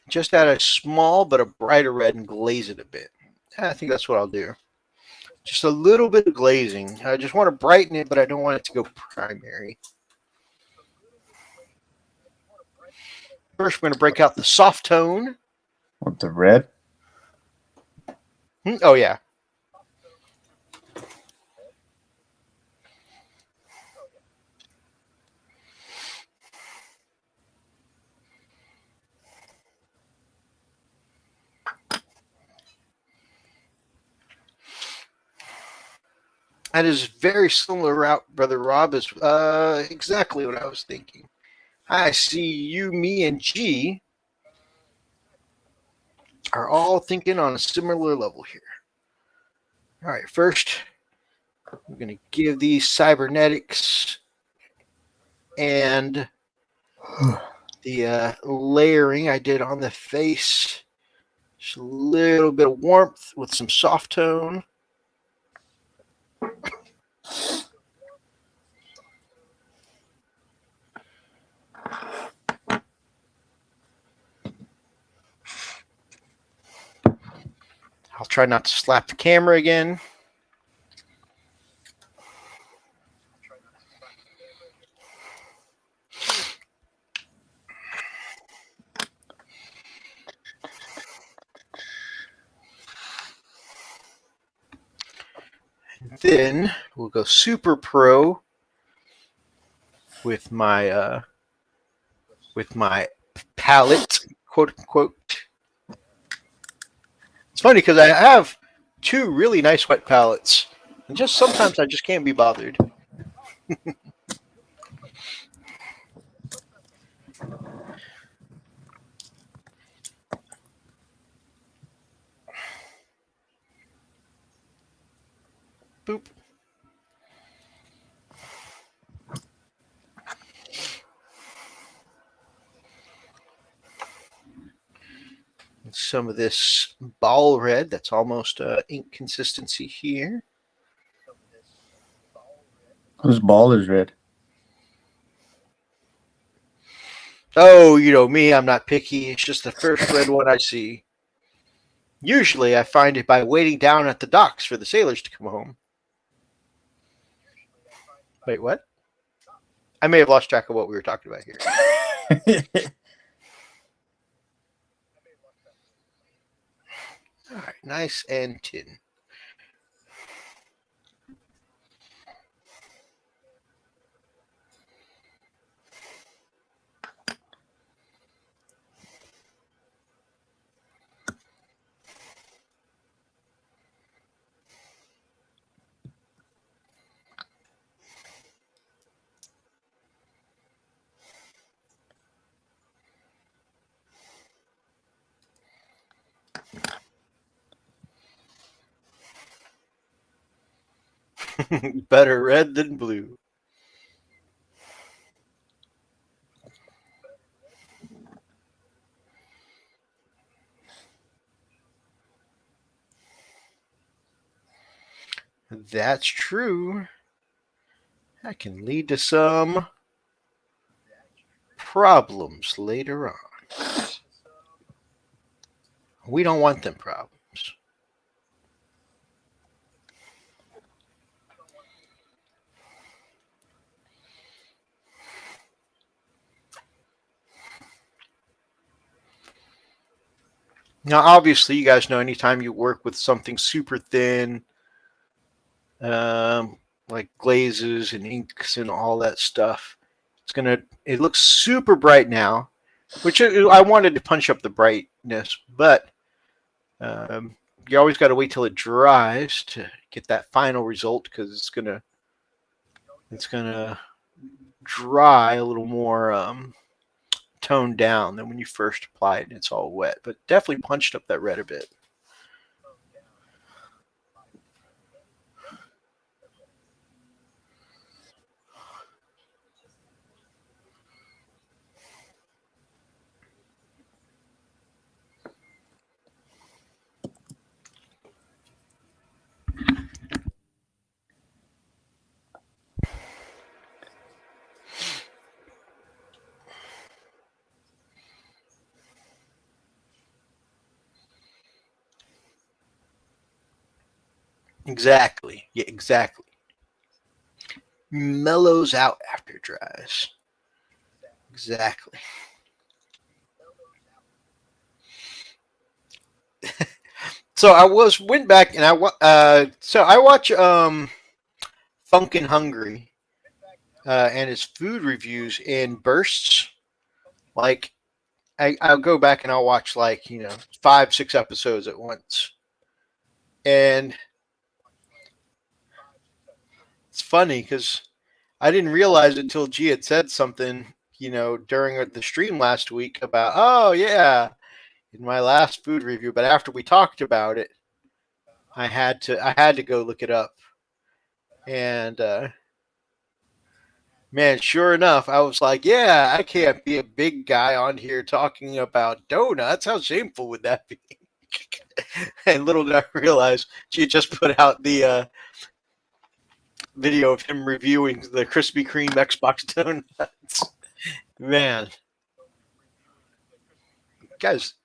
Just add a small but a brighter red and glaze it a bit. I think that's what I'll do. Just a little bit of glazing. I just want to brighten it, but I don't want it to go primary. First, we're going to break out the soft tone. With the red? Oh, yeah. That is very similar route, Brother Rob, is exactly what I was thinking. I see you, me, and G are all thinking on a similar level here. All right, first, we're going to give these cybernetics and the layering I did on the face Just a little bit of warmth with some soft tone. I'll try not to slap the camera again. Then we'll go super pro with my palette, quote unquote. It's funny because I have two really nice wet palettes, and just sometimes I just can't be bothered. Boop. Some of this ball red that's almost ink consistency here. Whose ball is red? Oh, you know me, I'm not picky. It's just the first red one I see. Usually I find it by waiting down at the docks for the sailors to come home. Wait, what? I may have lost track of what we were talking about here. All right, nice and tin. Better red than blue. That's true. That can lead to some problems later on. We don't want them problems. Now, obviously, you guys know anytime you work with something super thin, like glazes and inks and all that stuff, it looks super bright now, which I wanted to punch up the brightness, but you always got to wait till it dries to get that final result because it's gonna dry a little more toned down than when you first apply it and it's all wet, but definitely punched up that red a bit. Exactly. Yeah, exactly. Mellows out after it dries. Exactly. So I went back and I watch Funkin' Hungry and his food reviews in bursts. Like I'll go back and I'll watch 5-6 episodes at once. And it's funny because I didn't realize it until G had said something, during the stream last week about, oh yeah, in my last food review. But after we talked about it, I had to go look it up. And man, sure enough, I was like, yeah, I can't be a big guy on here talking about donuts. How shameful would that be? And little did I realize she had just put out the video of him reviewing the Krispy Kreme Xbox donuts. Man, guys,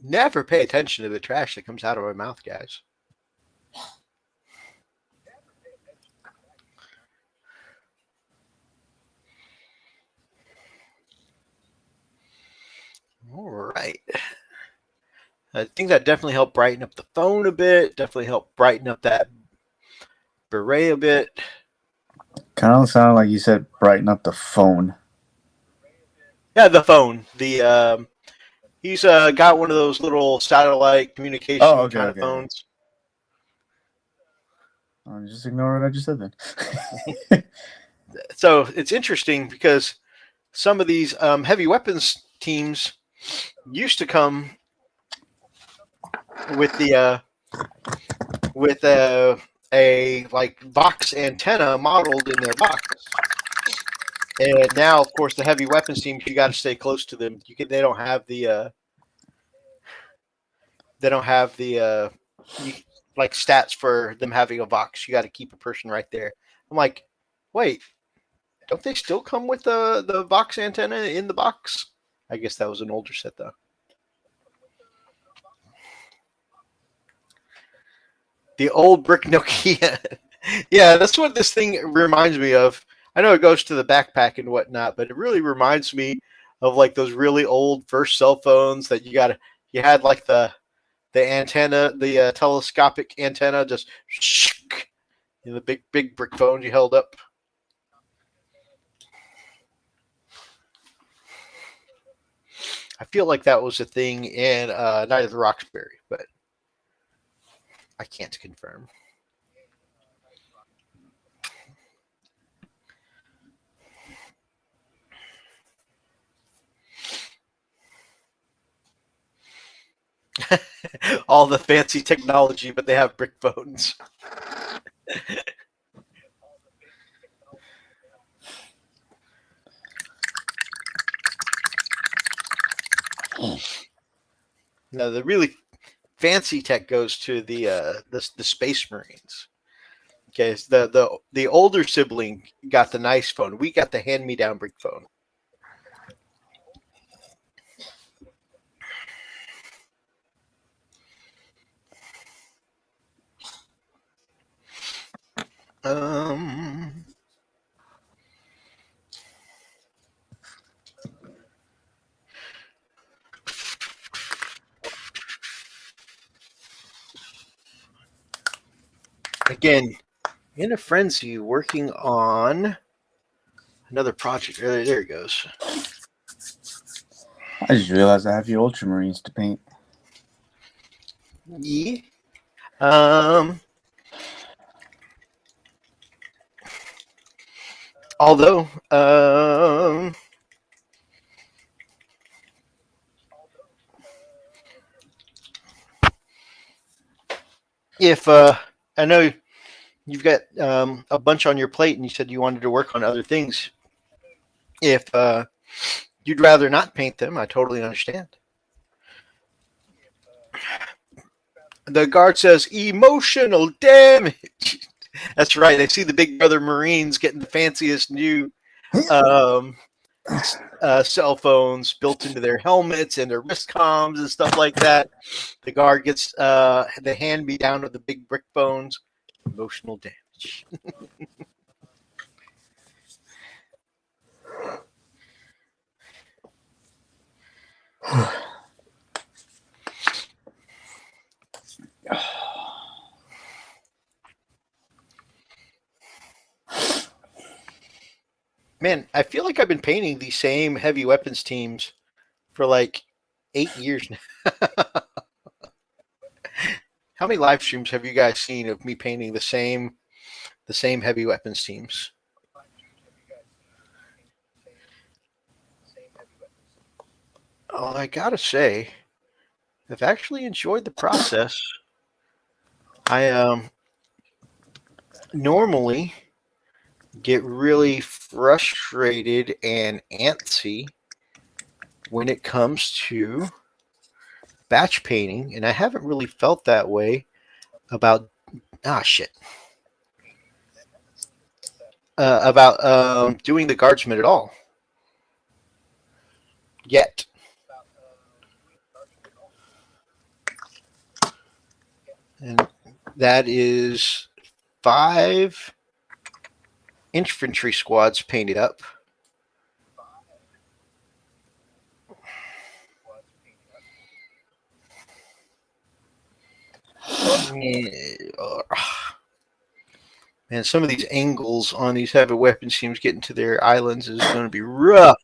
never pay attention to the trash that comes out of my mouth, guys. All right. I think that definitely helped brighten up the phone a bit. Definitely helped brighten up that beret a bit. Kind of sounded like you said brighten up the phone. Yeah, the phone. He's got one of those little satellite communication kind of phones. Just ignore what I just said then. So it's interesting because some of these heavy weapons teams used to come with a like Vox antenna modeled in their box. And now, of course, the heavy weapons teams, you got to stay close to them. They don't have the like stats for them having a Vox. You got to keep a person right there. I'm like, wait, don't they still come with the Vox antenna in the box? I guess that was an older set though. The old brick Nokia. Yeah, that's what this thing reminds me of. I know it goes to the backpack and whatnot, but it really reminds me of like those really old first cell phones that you had like the antenna, the telescopic antenna, just the big brick phones you held up. I feel like that was a thing in Night of the Roxbury, but I can't confirm. All the fancy technology, but they have brick phones. Now the really fancy tech goes to the Space Marines. Okay, so the older sibling got the nice phone. We got the hand-me-down brick phone. Again, in a frenzy, working on another project. There it goes. I just realized I have your Ultramarines to paint. Yeah. Although, if I know you've got a bunch on your plate, and you said you wanted to work on other things. If you'd rather not paint them, I totally understand. The guard says emotional damage. That's right. I see the Big Brother Marines getting the fanciest new cell phones built into their helmets and their wrist comms and stuff like that. The guard gets the hand-me-down of the big brick phones. Emotional damage. Man, I feel like I've been painting these same heavy weapons teams for like 8 years now. How many live streams have you guys seen of me painting the same heavy weapons teams? Oh, I gotta say, I've actually enjoyed the process. I normally get really frustrated and antsy when it comes to batch painting, and I haven't really felt that way about about doing the guardsman at all yet. And that is 5 infantry squads painted up. Man, some of these angles on these heavy weapon teams getting to their islands is going to be rough.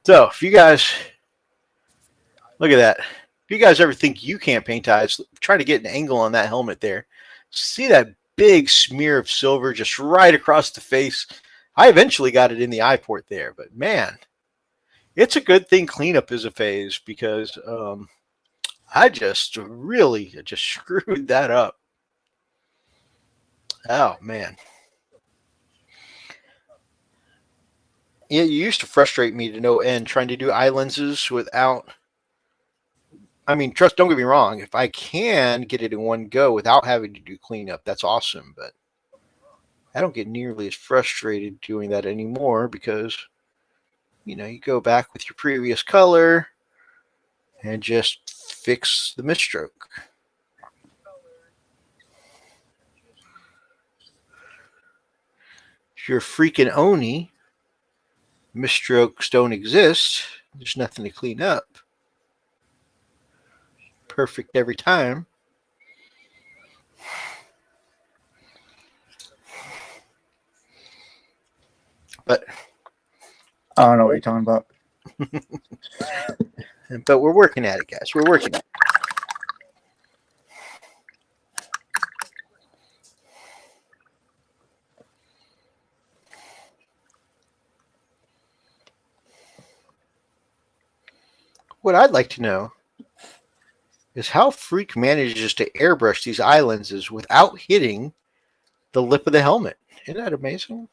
So, if you guys look at that, if you guys ever think you can't paint eyes, try to get an angle on that helmet there. See that big smear of silver just right across the face? I eventually got it in the eye port there, but man, it's a good thing cleanup is a phase because I just really just screwed that up. Oh man. It used to frustrate me to no end trying to do eye lenses without. I mean, don't get me wrong. If I can get it in one go without having to do cleanup, that's awesome. But I don't get nearly as frustrated doing that anymore because, you go back with your previous color and just fix the misstroke. If you're freaking Oni, misstrokes don't exist. There's nothing to clean up. Perfect every time. But I don't know what you're talking about. but we're working at it, guys. We're working at it. What I'd like to know is how Freak manages to airbrush these eye lenses without hitting the lip of the helmet. Isn't that amazing?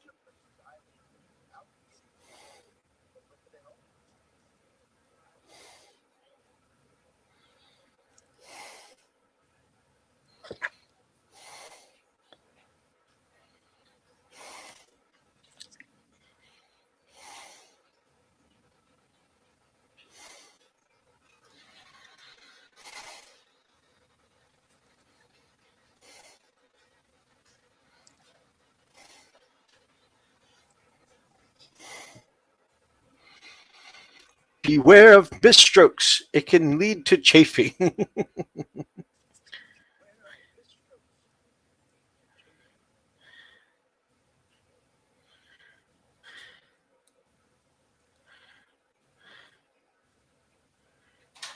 Beware of misstrokes. It can lead to chafing.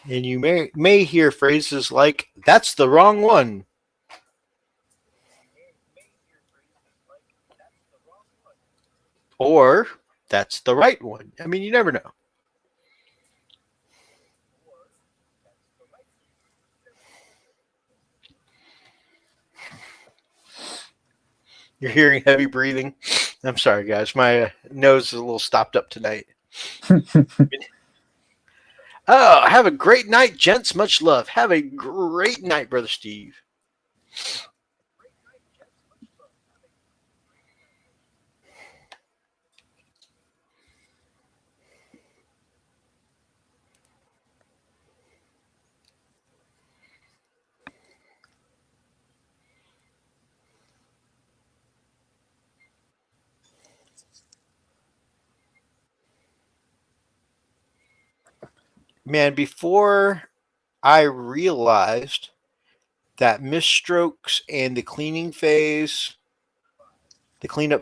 And you may hear phrases like, "That's the wrong one." Or, "That's the right one." I mean, you never know. You're hearing heavy breathing. I'm sorry, guys. My nose is a little stopped up tonight. Oh, have a great night, gents. Much love. Have a great night, Brother Steve. Man, before I realized that misstrokes and the cleanup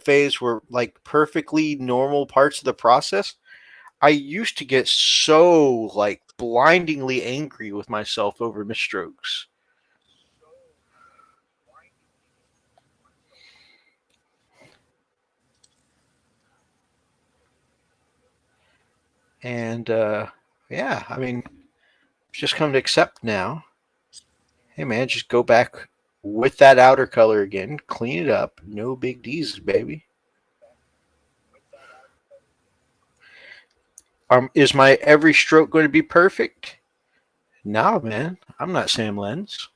phase were like perfectly normal parts of the process, I used to get so like blindingly angry with myself over misstrokes. And yeah, I mean, just come to accept now. Hey man, just go back with that outer color again, clean it up, no big D's, baby. Is my every stroke going to be perfect? Nah, man, I'm not Sam Lenz.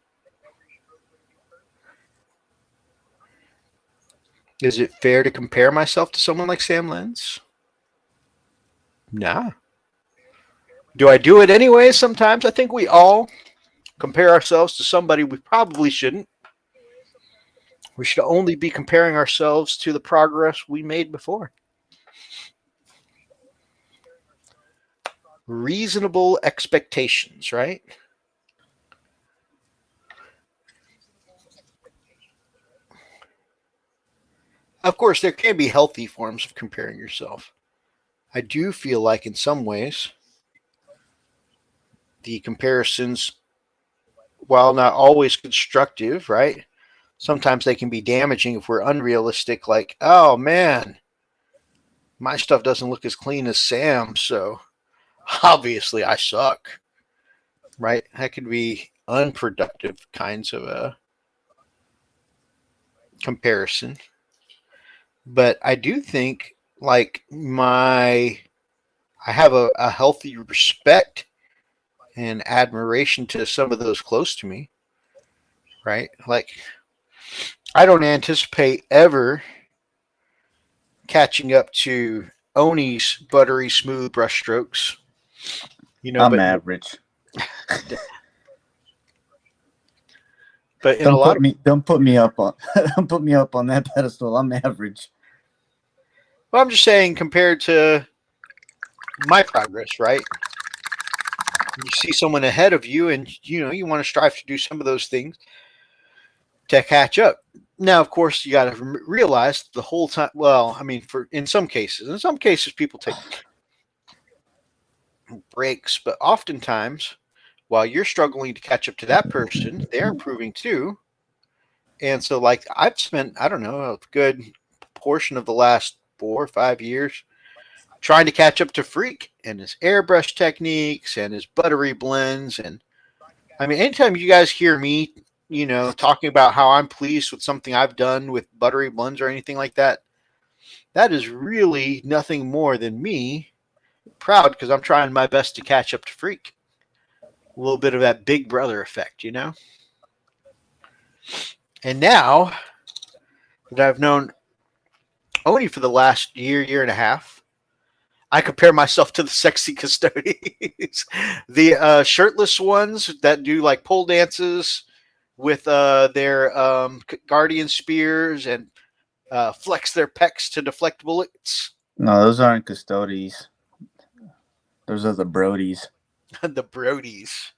Is it fair to compare myself to someone like Sam Lenz? Nah. Do I do it anyway? Sometimes I think we all compare ourselves to somebody we probably shouldn't. We should only be comparing ourselves to the progress we made before. Reasonable expectations, right? Of course, there can be healthy forms of comparing yourself. I do feel like in some ways, the comparisons, while not always constructive, right? Sometimes they can be damaging if we're unrealistic, like, oh man, my stuff doesn't look as clean as Sam, so obviously I suck, right? That could be unproductive kinds of a comparison. But I do think, like, I have a healthy respect and admiration to some of those close to me, right? Like, I don't anticipate ever catching up to Oni's buttery smooth brushstrokes, I'm but average. in a lot of Don't put me up on don't put me up on that pedestal. I'm average. well, I'm just saying compared to my progress, right? You see someone ahead of you, and you want to strive to do some of those things to catch up. Now, of course, you got to realize the whole time. Well, I mean, in some cases, people take breaks, but oftentimes, while you're struggling to catch up to that person, they're improving too. And so, like, I've spent, I don't know, a good portion of the last 4 or 5 years trying to catch up to Freak and his airbrush techniques and his buttery blends. And I mean, anytime you guys hear me, talking about how I'm pleased with something I've done with buttery blends or anything like that, that is really nothing more than me proud because I'm trying my best to catch up to Freak. A little bit of that big brother effect. And now that I've known Oni for the last year and a half, I compare myself to the sexy custodies, the shirtless ones that do like pole dances with their guardian spears and flex their pecs to deflect bullets. No, those aren't custodies. Those are the Brodies. The Brodies.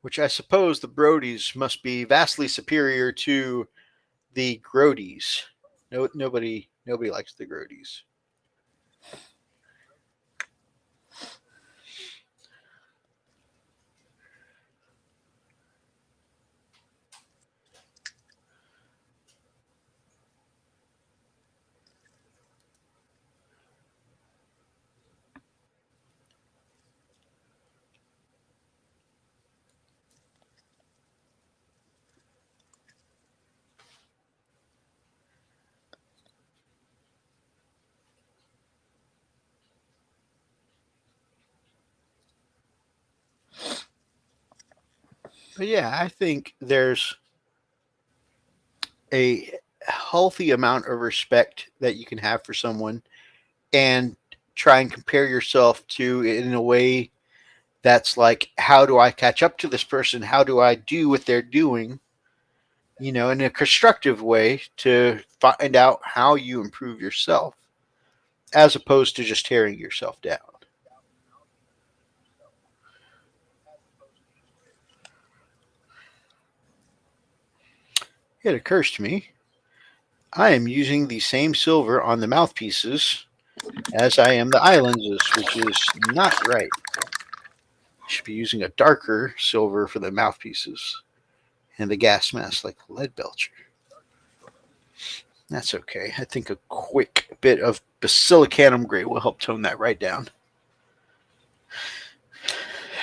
Which I suppose the Brodies must be vastly superior to the Grodies. No, nobody likes the Grodies. But yeah, I think there's a healthy amount of respect that you can have for someone and try and compare yourself to in a way that's like, how do I catch up to this person? How do I do what they're doing? In a constructive way to find out how you improve yourself as opposed to just tearing yourself down. It occurs to me I am using the same silver on the mouthpieces as I am the eye lenses, which is not right. I should be using a darker silver for the mouthpieces and the gas mask like lead belcher. That's okay. I think a quick bit of basilicanum gray will help tone that right down.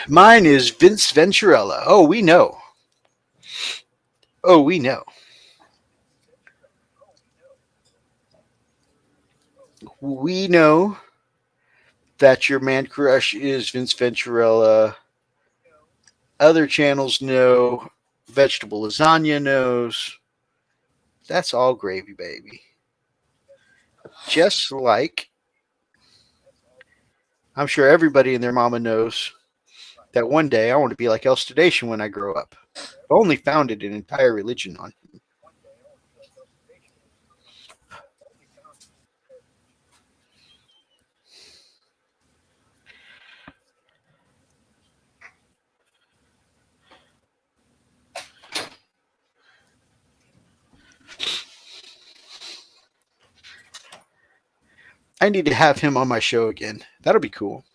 Mine is Vince Venturella. Oh, we know. We know that your man crush is Vince Venturella. Other channels know. Vegetable Lasagna knows. That's all gravy, baby. Just like I'm sure everybody and their mama knows that one day I want to be like El Stradation when I grow up. I only founded an entire religion on him. I need to have him on my show again. That'll be cool.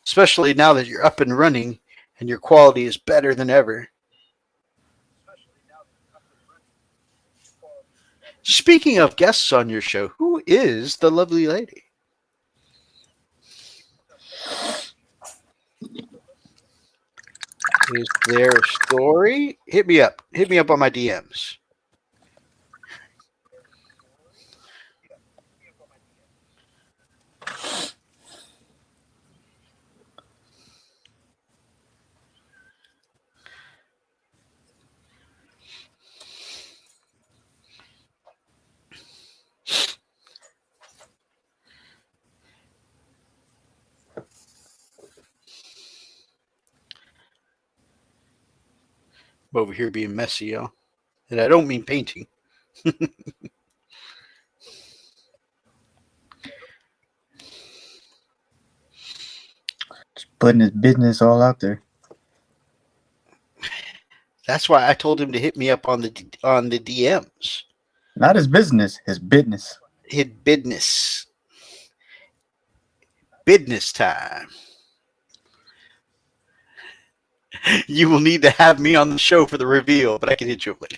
Especially now that you're up and running and your quality is better than ever. Speaking of guests on your show, who is the lovely lady? Is there a story? Hit me up. Hit me up on my DMs. I'm over here being messy, y'all. And I don't mean painting. Just putting his business all out there. That's why I told him to hit me up on the DMs. Not his business, his business. His business. Business time. You will need to have me on the show for the reveal, but I can hit you up later.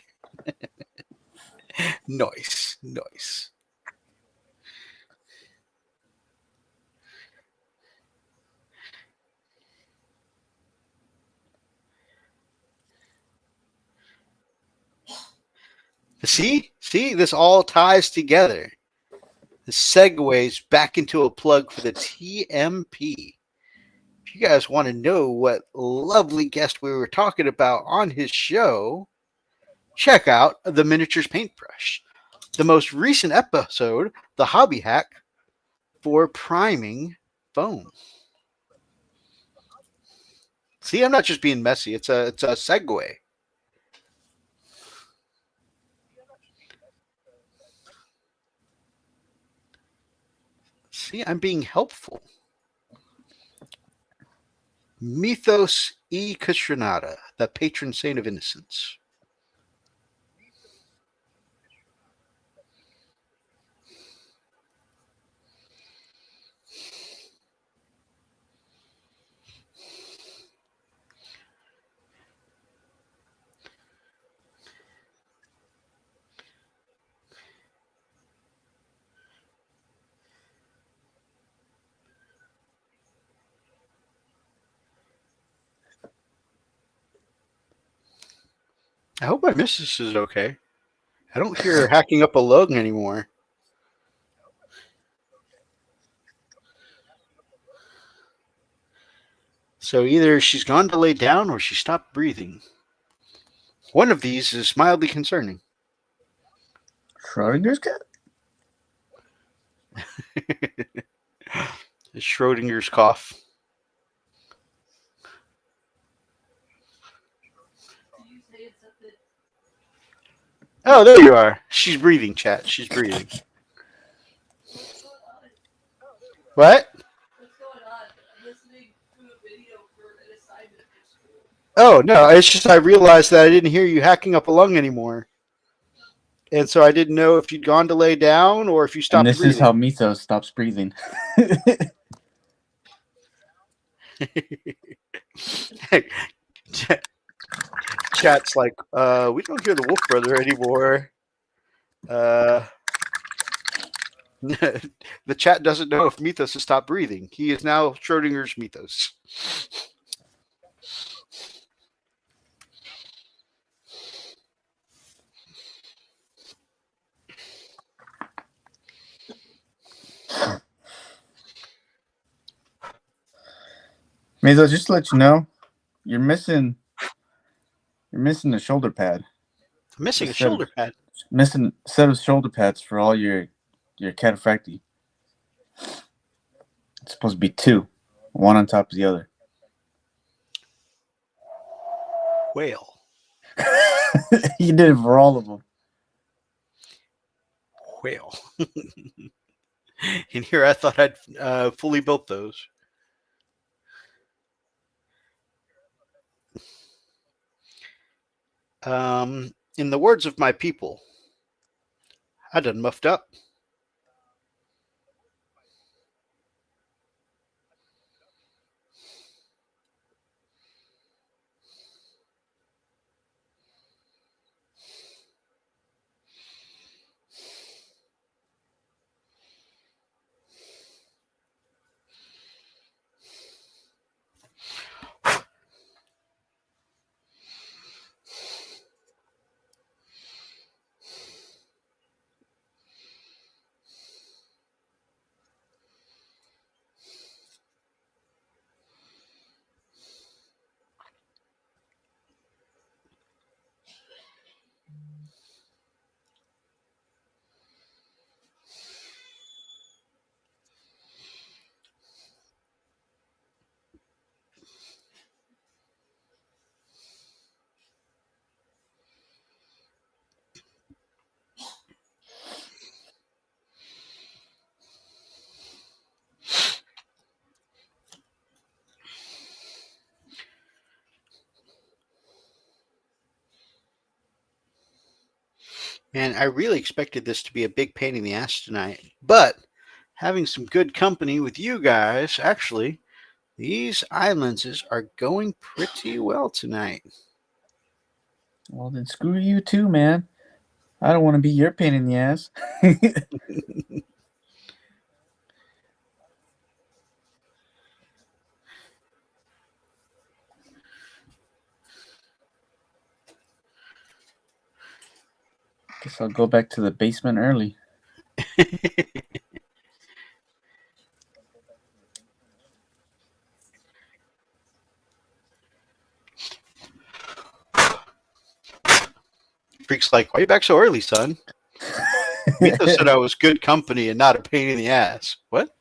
Nice. Nice. See, this all ties together. This segues back into a plug for the TMP. If you guys want to know what lovely guest we were talking about on his show, check out the Miniatures Paintbrush. The most recent episode, the hobby hack for priming foam. See, I'm not just being messy. It's a segue. See, I'm being helpful. Mythos e Castronata, the patron saint of innocence. I hope my missus is okay. I don't hear her hacking up a lung anymore. So either she's gone to lay down or she stopped breathing. One of these is mildly concerning. Schrodinger's cat? It's Schrodinger's cough. Oh, there you are. She's breathing, chat. She's breathing. What? What's going on? I'm listening to a video for an assignment for school. Oh, no. It's just I realized that I didn't hear you hacking up a lung anymore. And so I didn't know if you'd gone to lay down or if you stopped And this breathing. is how Mythos stops breathing. Chat's like, we don't hear the Wolf Brother anymore. The chat doesn't know if Mythos has stopped breathing. He is now Schrodinger's Mythos. Mazo, just to let you know, you're missing the shoulder pad. I'm missing The a set of- shoulder pad. Missing a set of shoulder pads for all your cataphracti. It's supposed to be 2, one on top of the other. Whale. You did it for all of them. Whale. And here I thought I'd fully built those. In the words of my people, I done muffed up. Man, I really expected this to be a big pain in the ass tonight. But having some good company with you guys, actually, these eye lenses are going pretty well tonight. Well, then screw you too, man. I don't want to be your pain in the ass. Guess I'll go back to the basement early. Freak's like, why are you back so early, son? Mito said I was good company and not a pain in the ass. What?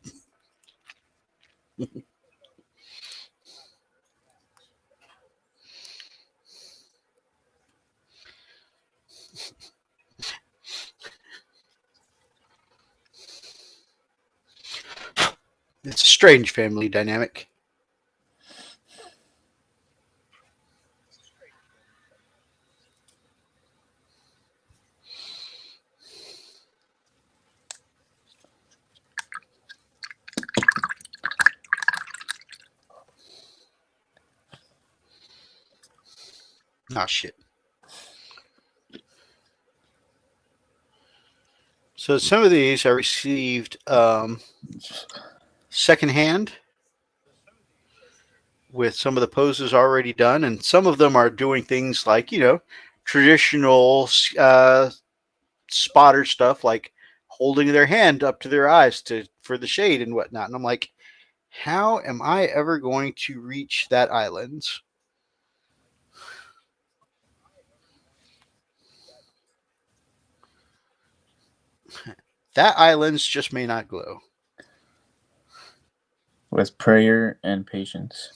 It's a strange family dynamic. Oh, shit. So some of these I received secondhand with some of the poses already done, and some of them are doing things like, traditional spotter stuff, like holding their hand up to their eyes for the shade and whatnot. And I'm like, how am I ever going to reach that island? That islands just may not glow. With prayer and patience.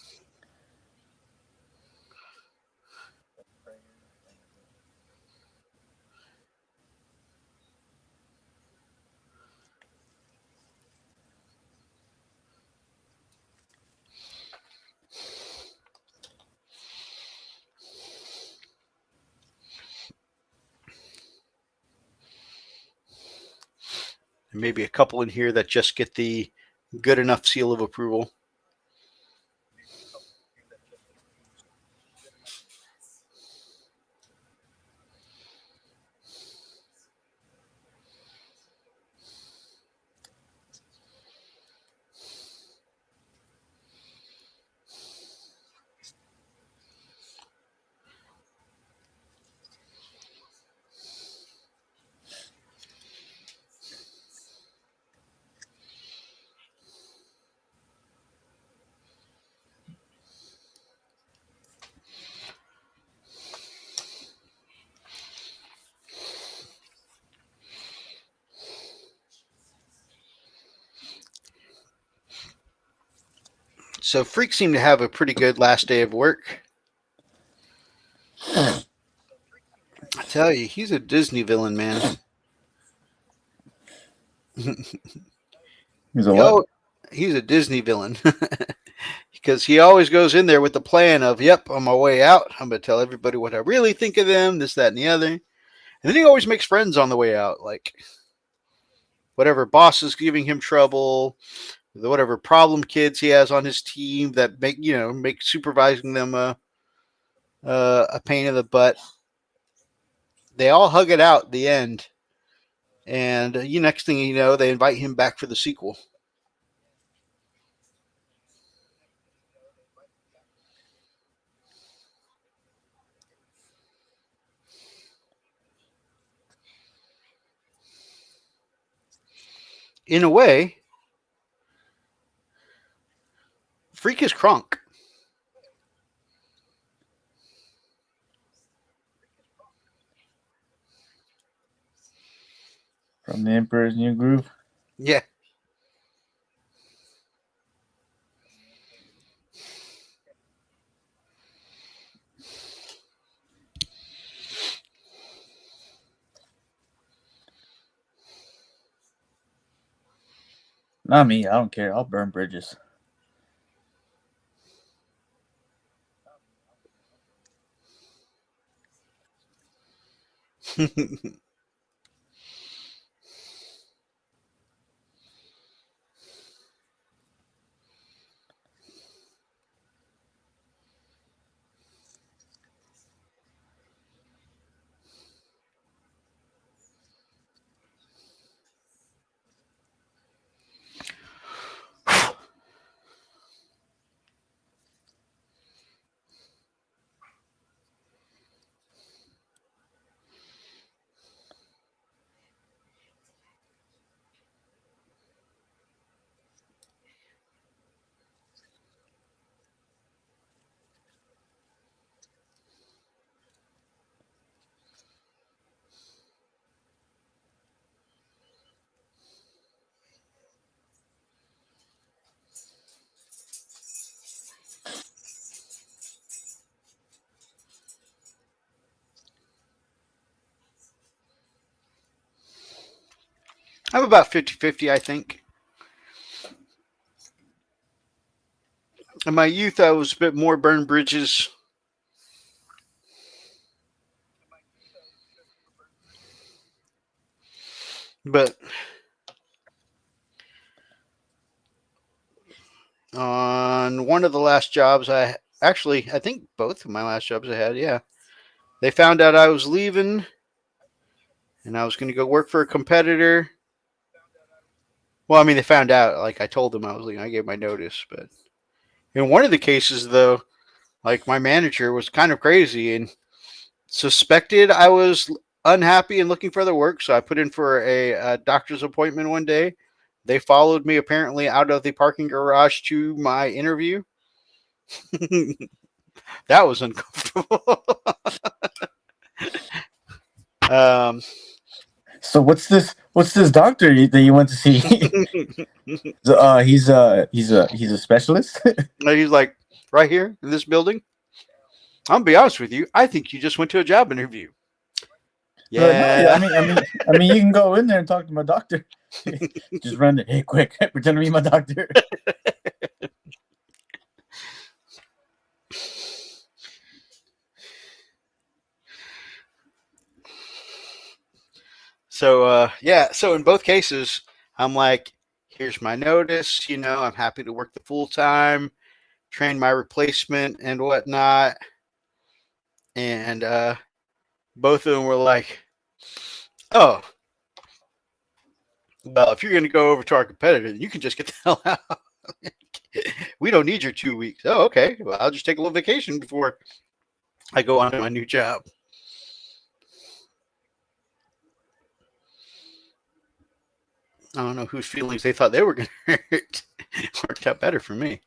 And maybe a couple in here that just get the good enough seal of approval. So Freak seemed to have a pretty good last day of work. I tell you, he's a Disney villain, man. He's a what? Oh, he's a Disney villain. Because he always goes in there with the plan of, yep, on my way out, I'm going to tell everybody what I really think of them, this, that, and the other. And then he always makes friends on the way out. Like, whatever boss is giving him trouble, whatever problem kids he has on his team that make supervising them a pain in the butt. They all hug it out at the end, and next thing you know, they invite him back for the sequel. In a way, Freak is Kronk. From the Emperor's New Groove. Yeah. Not me. I don't care. I'll burn bridges. I'm about 50-50, I think. In my youth, I was a bit more burn bridges. But on one of the last jobs, I think both of my last jobs I had, yeah, they found out I was leaving and I was going to go work for a competitor. Well, I mean, they found out. Like, I told them I was leaving. I gave my notice. But in one of the cases, though, like, my manager was kind of crazy and suspected I was unhappy and looking for other work. So I put in for a doctor's appointment one day. They followed me apparently out of the parking garage to my interview. That was uncomfortable. um, So what's this? What's this doctor that you went to see? He's a specialist. he's like, right here in this building. I'm gonna be honest with you. I think you just went to a job interview. No, Yeah. I mean, you can go in there and talk to my doctor. Just run it. Hey, quick! Pretend to be my doctor. So yeah. So in both cases, I'm like, here's my notice. I'm happy to work the full time, train my replacement and whatnot. And both of them were like, oh, well, if you're going to go over to our competitor, you can just get the hell out. We don't need your 2 weeks. Oh, okay. Well, I'll just take a little vacation before I go on to my new job. I don't know whose feelings they thought they were going to hurt. Worked out better for me.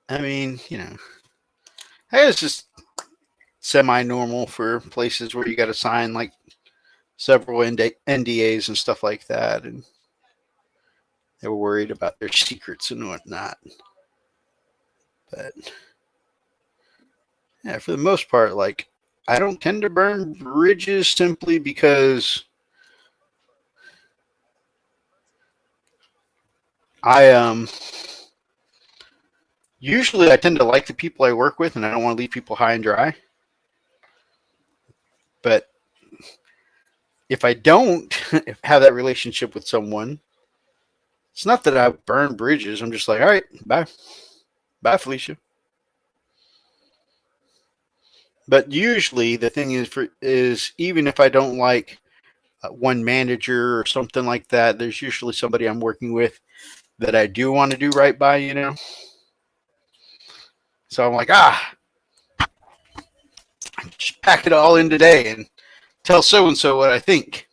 I mean, it's just semi-normal for places where you got to sign like several NDAs and stuff like that, and they were worried about their secrets and whatnot. But yeah, for the most part, like I don't tend to burn bridges simply because I usually I tend to like the people I work with, and I don't want to leave people high and dry. But if I don't have that relationship with someone, it's not that I burn bridges. I'm just like, all right, bye, bye, Felicia. But usually the thing is even if I don't like one manager or something like that, there's usually somebody I'm working with that I do want to do right by. So I'm like, just pack it all in today and tell so and so what I think.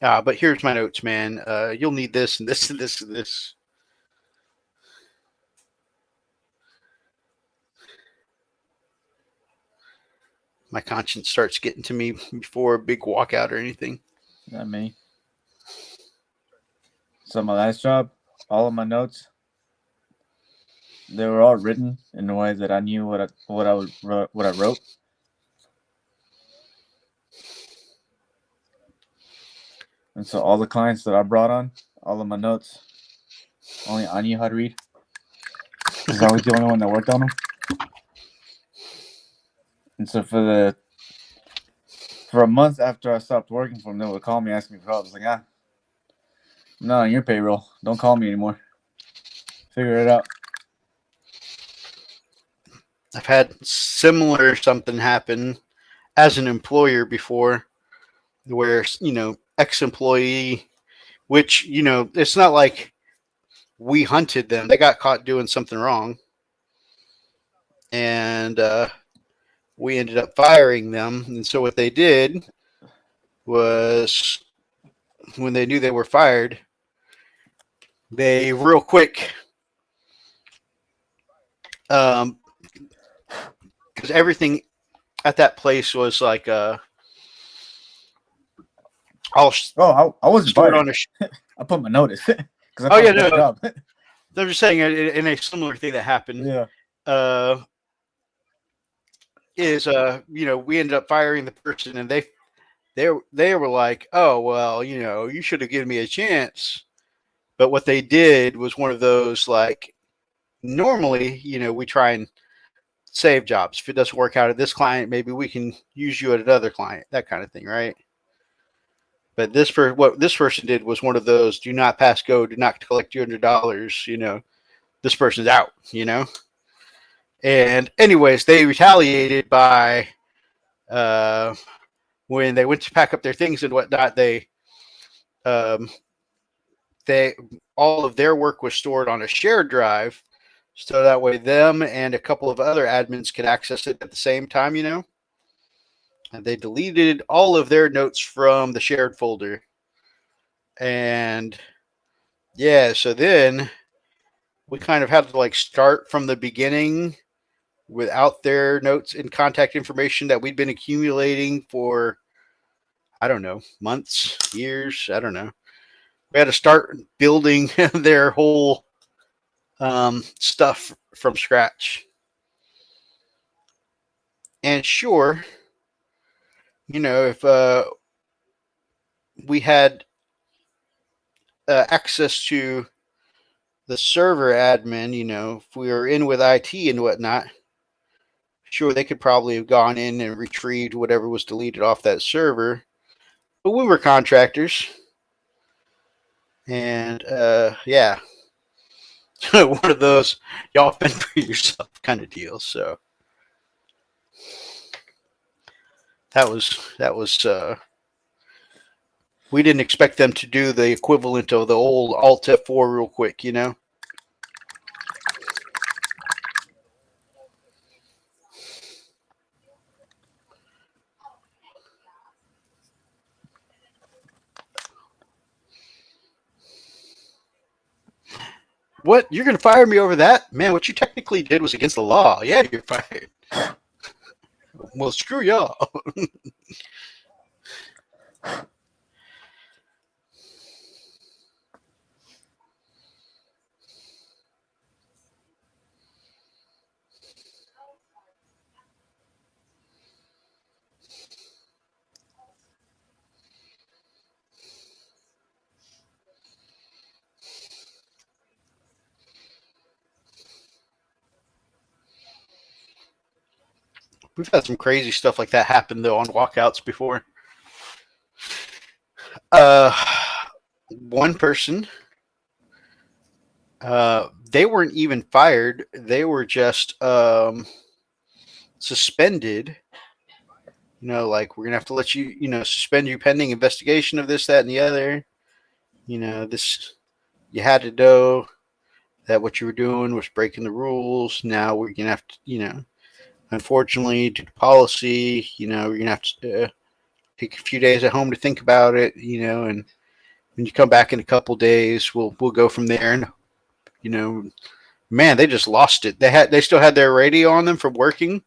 But here's my notes, man. You'll need this and this and this and this. My conscience starts getting to me before a big walkout or anything. Not me. So my last job, all of my notes, they were all written in a way that I knew what I wrote. And so all the clients that I brought on, all of my notes, only I knew how to read. Because I was the only one that worked on them. And so for a month after I stopped working for them, they would call me asking for help. I was like, I'm not on your payroll. Don't call me anymore. Figure it out. I've had similar something happen as an employer before where, ex-employee, which, it's not like we hunted them. They got caught doing something wrong. And we ended up firing them. And so what they did was when they knew they were fired, they real quick, because everything at that place was like all I wasn't stored fired. on I put my notice. Oh yeah, no. Job. I'm just saying, in a similar thing that happened, yeah. Is we ended up firing the person, and they were like, oh well, you should have given me a chance. But what they did was one of those like, normally, we try and save jobs. If it doesn't work out at this client, maybe we can use you at another client, that kind of thing, right? But what this person did was one of those: do not pass go, do not collect $200. This person's out. And anyways, they retaliated by when they went to pack up their things and whatnot. Um, they all of their work was stored on a shared drive, so that way them and a couple of other admins could access it at the same time. And they deleted all of their notes from the shared folder. And yeah, so then we kind of had to like start from the beginning without their notes and contact information that we'd been accumulating for, I don't know, months, years, I don't know. We had to start building their whole stuff from scratch. And sure, if we had access to the server admin, if we were in with IT and whatnot, sure, they could probably have gone in and retrieved whatever was deleted off that server. But we were contractors. And yeah, one of those y'all fend for yourself kind of deals. So that was we didn't expect them to do the equivalent of the old Alt F4 real quick. What? You're going to fire me over that? Man, what you technically did was against the law. Yeah, you're fired. Well, screw y'all. We've had some crazy stuff like that happen, though, on walkouts before. Uh, one person, they weren't even fired. They were just suspended. You know, like, we're going to have to let you, suspend you pending investigation of this, that, and the other. You know, this, you had to know that what you were doing was breaking the rules. Now we're going to have to, unfortunately, due to policy, we're going to have to take a few days at home to think about it, and when you come back in a couple days, we'll go from there. And man, they just lost it. They still had their radio on them from working.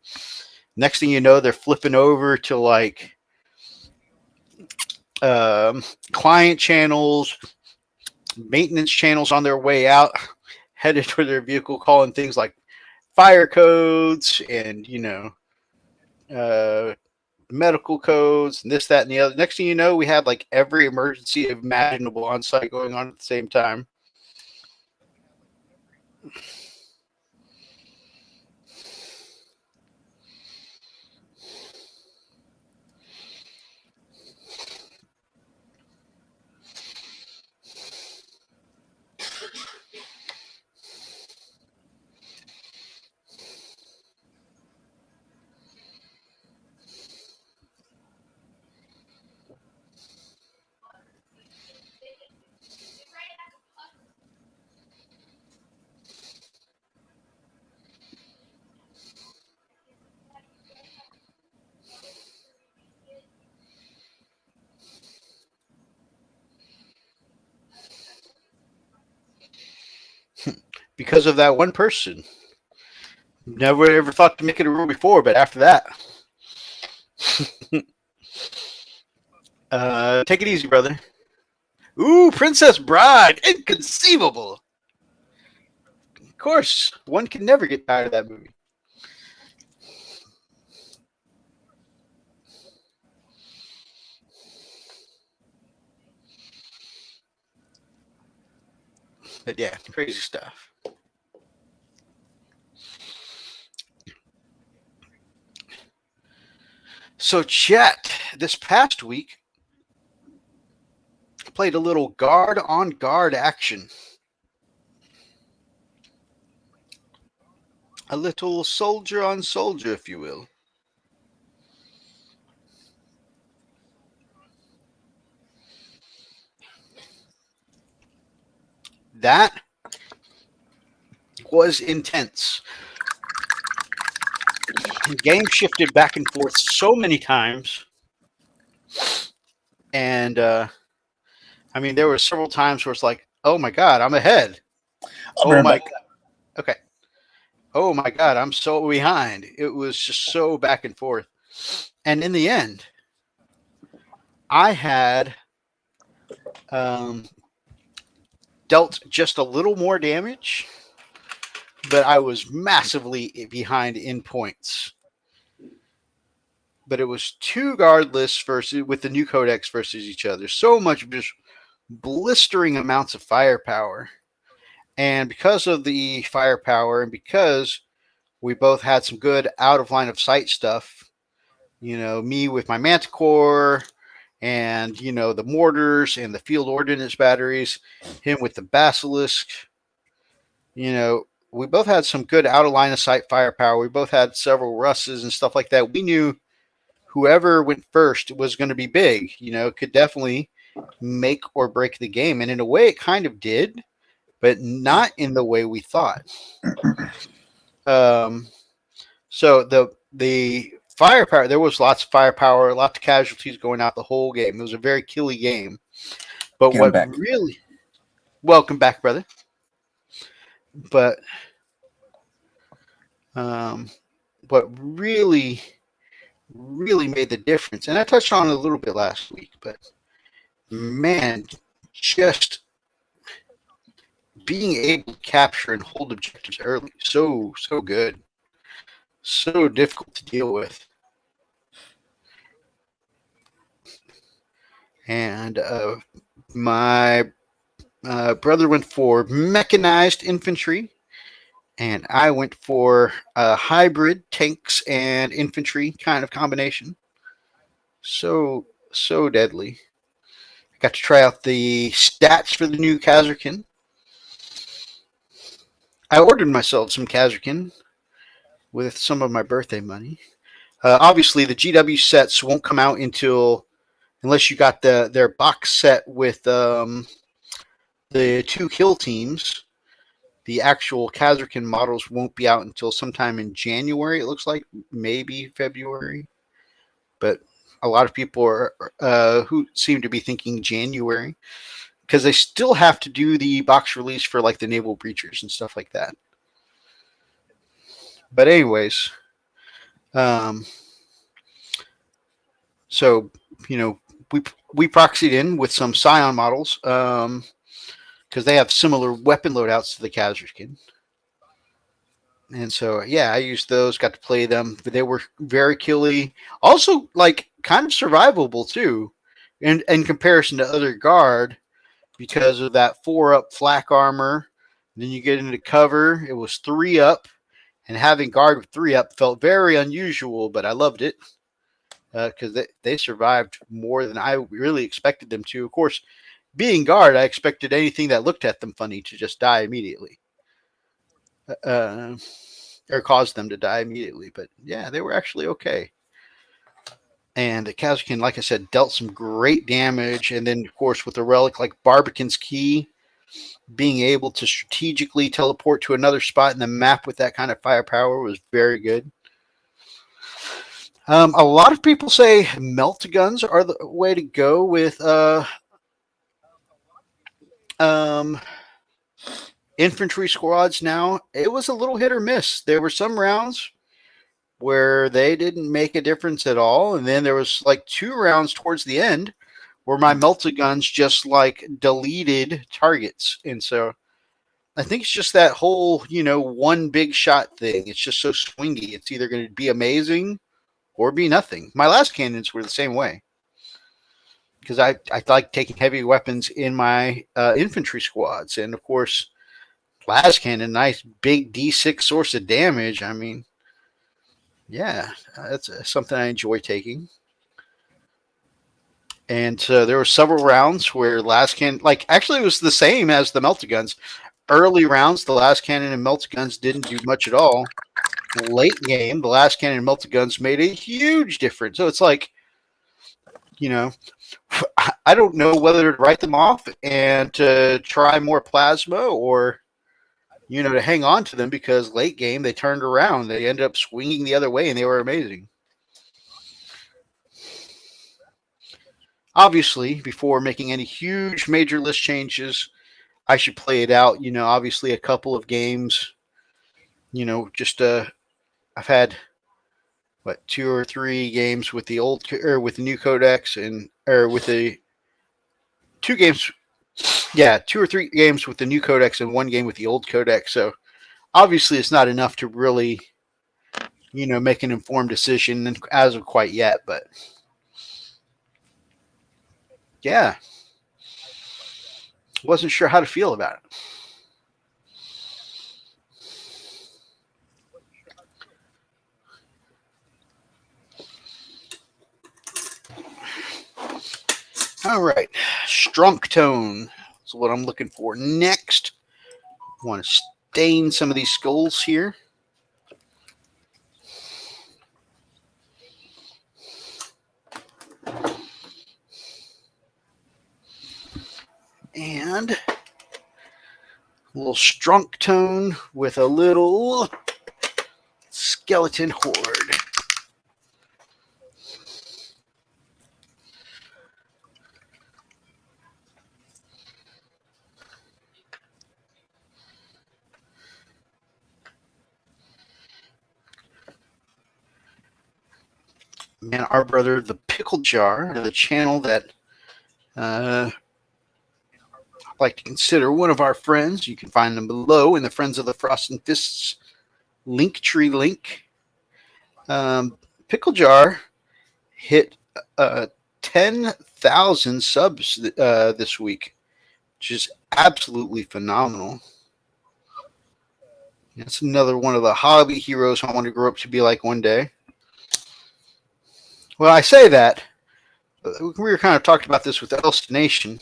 Next thing you know, they're flipping over to like client channels, maintenance channels on their way out, headed for their vehicle, calling things like fire codes and medical codes and this, that, and the other. Next thing you know, we had like every emergency imaginable on site going on at the same time. Because of that one person. Never ever thought to make it a rule before, but after that. Take it easy, brother. Ooh, Princess Bride. Inconceivable. Of course, one can never get tired of that movie. But yeah, crazy stuff. So, Chet, this past week, played a little guard on guard action. A little soldier on soldier, if you will. That was intense. The game shifted back and forth so many times. And, I mean, there were several times where it's like, oh my God, I'm ahead. Oh my God. Okay. Oh my God, I'm so behind. It was just so back and forth. And in the end, I had dealt just a little more damage, but I was massively behind in points. But it was two guard lists versus with the new codex versus each other. So much just blistering amounts of firepower. And because of the firepower and because we both had some good out of line of sight stuff, me with my Manticore and, the mortars and the field ordnance batteries, him with the Basilisk, we both had some good out of line of sight firepower. We both had several Russes and stuff like that. We knew whoever went first was going to be big, could definitely make or break the game. And in a way, it kind of did, but not in the way we thought. So the firepower, there was lots of firepower, lots of casualties going out the whole game. It was a very killy game. But welcome back, brother. But what really, really made the difference, and I touched on it a little bit last week, but man, just being able to capture and hold objectives early, so good, so difficult to deal with. And my brother went for mechanized infantry, and I went for a hybrid tanks and infantry kind of combination. So deadly. I got to try out the stats for the new Kazarkin. I ordered myself some Kazarkin with some of my birthday money. Obviously, the GW sets won't come out until unless you got their box set with the 2 kill teams. The actual Kazarkin models won't be out until sometime in January. It looks like maybe February, but a lot of people are who seem to be thinking January because they still have to do the box release for like the naval breachers and stuff like that. But anyways, um, so we proxied in with some Scion models because they have similar weapon loadouts to the Kazarkin. And so, yeah, I used those, got to play them. But they were very killy. Also, like, kind of survivable, too, in comparison to other guard because of that 4-up flak armor. Then you get into cover. It was 3-up. And having guard with 3-up felt very unusual, but I loved it because they survived more than I really expected them to. Of course, being guard, I expected anything that looked at them funny to just die immediately. Or caused them to die immediately. But yeah, they were actually okay. And Kazarkin, like I said, dealt some great damage. And then, of course, with a relic like Barbican's Key, being able to strategically teleport to another spot in the map with that kind of firepower was very good. A lot of people say melt guns are the way to go with infantry squads now. It was a little hit or miss. There were some rounds where they didn't make a difference at all. And then there was like 2 rounds towards the end where my melted guns just like deleted targets. And so I think it's just that whole, one big shot thing. It's just so swingy. It's either going to be amazing or be nothing. My last cannons were the same way because I like taking heavy weapons in my infantry squads. And of course, las cannon, nice big D6 source of damage. I mean, yeah, that's something I enjoy taking. And there were several rounds where las cannon, like actually it was the same as the melted guns. Early rounds, the las cannon and melted guns didn't do much at all. Late game, the las cannon and melted guns made a huge difference. So it's like, I don't know whether to write them off and to try more plasma or, to hang on to them because late game they turned around. They ended up swinging the other way and they were amazing. Obviously, before making any huge major list changes, I should play it out. Obviously a couple of games. Just I've had 2 or 3 games with the old or with the new codex or with the 2 games. Yeah, 2 or 3 games with the new codex and 1 game with the old codex. So obviously it's not enough to really, make an informed decision as of quite yet. But yeah, wasn't sure how to feel about it. All right, strong tone is what I'm looking for next. I want to stain some of these skulls here. And a little strunk tone with a little skeleton horde. and our brother, the Pickle Jar, the channel that I'd like to consider one of our friends. You can find them below in the Friends of the Frost and Fists Linktree link. Pickle Jar hit 10,000 subs this week, which is absolutely phenomenal. That's another one of the hobby heroes I want to grow up to be like one day. Well, I say that. We were kind of talking about this with Elston Nation.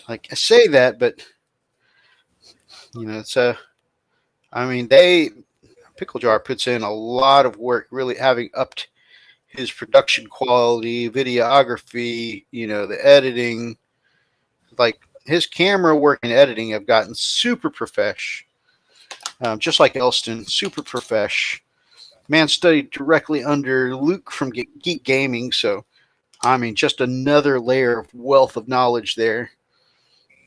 Like, I say that, but, it's Pickle Jar puts in a lot of work, really having upped his production quality, videography, the editing. Like, his camera work and editing have gotten super profesh. Just like Elston, super profesh. Man studied directly under Luke from Geek Gaming, so just another layer of wealth of knowledge there.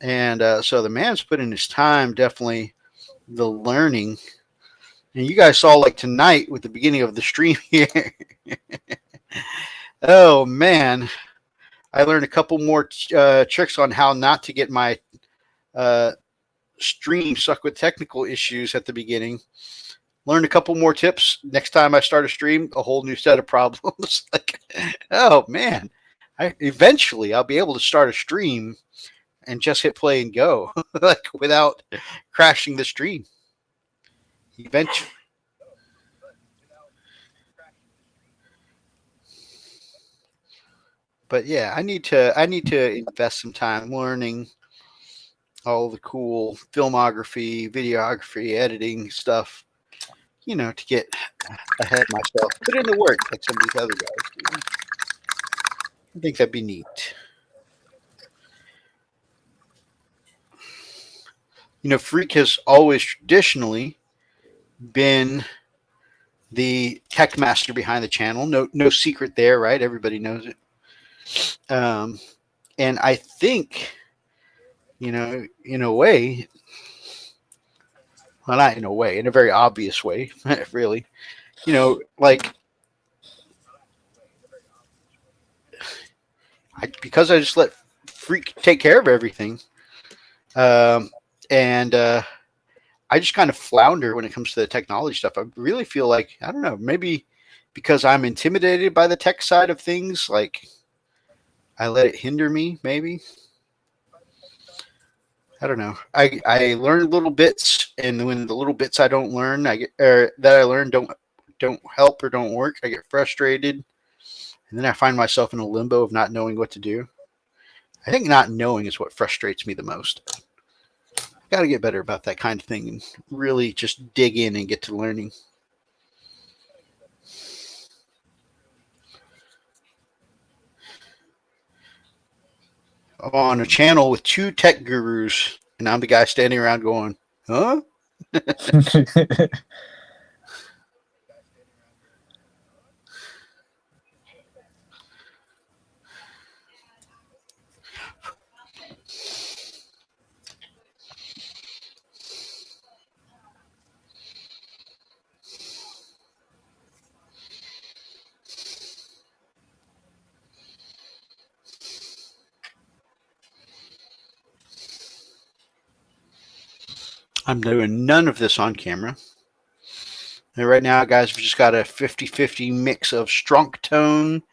And so the man's put in his time, definitely the learning. And you guys saw like tonight with the beginning of the stream here. Oh man, I learned a couple more tricks on how not to get my stream stuck with technical issues at the beginning. Learned a couple more tips. Next time I start a stream, a whole new set of problems. Like, oh man, eventually I'll be able to start a stream and just hit play and go, like without crashing the stream. Eventually. But yeah, I need to invest some time learning all the cool filmography, videography, editing stuff, to get ahead of myself. Put in the work like some of these other guys do. I think that'd be neat. Freak has always traditionally been the tech master behind the channel. No secret there, right? Everybody knows it. And I think, in a way, well, not in a way, in a very obvious way, really, like, because I just let Freak take care of everything. And I just kind of flounder when it comes to the technology stuff. I really feel like, I don't know, maybe because I'm intimidated by the tech side of things, like I let it hinder me, maybe. I don't know. I learn little bits, and when the little bits I don't learn, that I learn don't help or don't work, I get frustrated, and then I find myself in a limbo of not knowing what to do. I think not knowing is what frustrates me the most. Got to get better about that kind of thing and really just dig in and get to learning. I'm on a channel with two tech gurus, and I'm the guy standing around going, huh? I'm doing none of this on camera. And right now, guys, we've just got a 50-50 mix of strong tone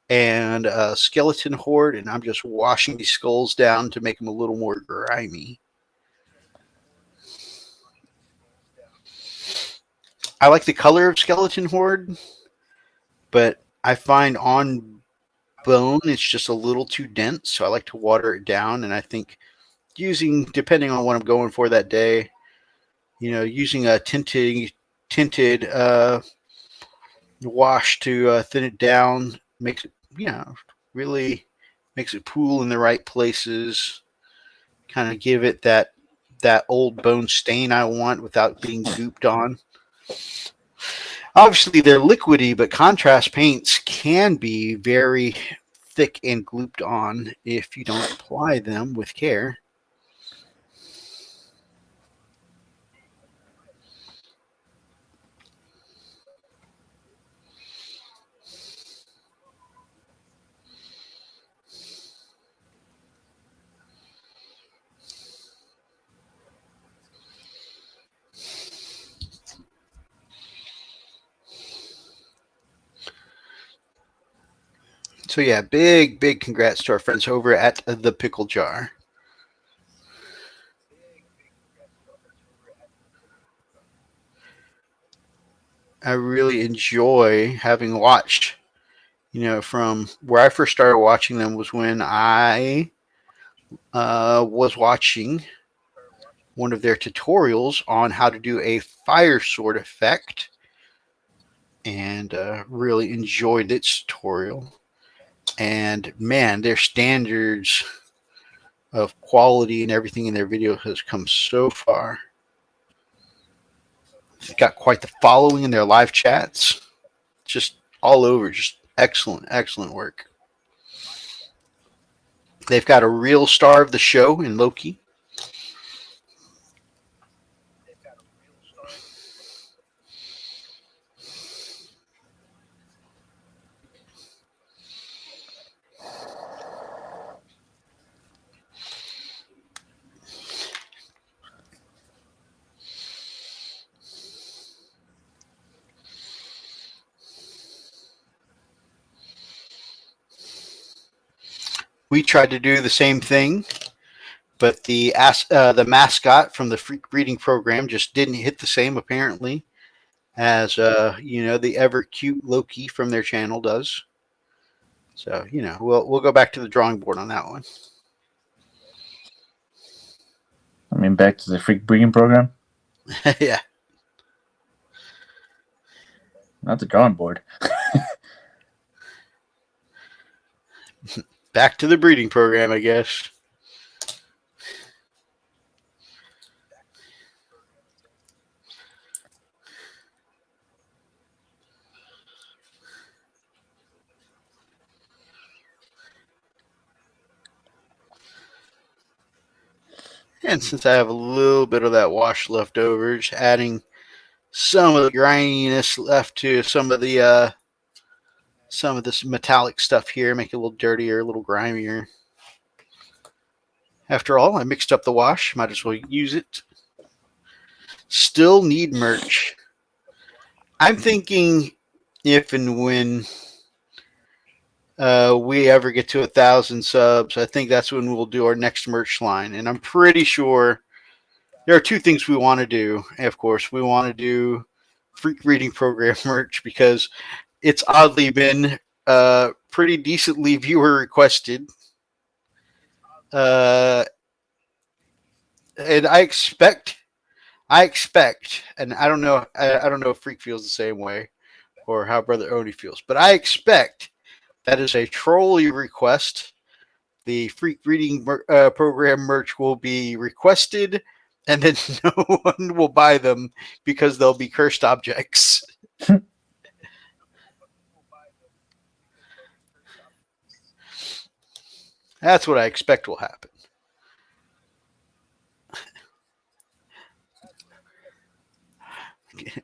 and skeleton horde, and I'm just washing these skulls down to make them a little more grimy. I like the color of skeleton horde, but I find on bone it's just a little too dense, so I like to water it down. And I think depending on what I'm going for that day, using a tinted wash to thin it down makes it, really makes it pool in the right places, kind of give it that old bone stain I want without being gooped on. Obviously, they're liquidy, but contrast paints can be very thick and glooped on if you don't apply them with care. So yeah, big congrats to our friends over at the Pickle Jar. I really enjoy having watched, from where I first started watching them was when I was watching one of their tutorials on how to do a fire sword effect, and really enjoyed its tutorial. And man, their standards of quality and everything in their video has come so far. They've got quite the following in their live chats. Just all over, just excellent work. They've got a real star of the show in Loki. We tried to do the same thing, but the mascot from the Freak Breeding program just didn't hit the same apparently as the ever cute Loki from their channel does. So we'll go back to the drawing board on that one. I mean, back to the Freak Breeding program. Yeah. Not the drawing board. Back to the breeding program, I guess. And since I have a little bit of that wash left over, just adding some of the grininess left to some of this metallic stuff here, make it a little dirtier, a little grimier. After all, I mixed up the wash. Might as well use it. Still need merch. I'm thinking if and when we ever get to 1,000 subs, I think that's when we'll do our next merch line. And I'm pretty sure there are two things we want to do. Of course, we want to do Freak Reading Program merch because it's oddly been pretty decently viewer requested. And I expect, and I don't know if Freak feels the same way or how Brother Oni feels, but I expect that is a trolley request. The Freak Reading Program merch will be requested, and then no one will buy them because they'll be cursed objects. That's what I expect will happen.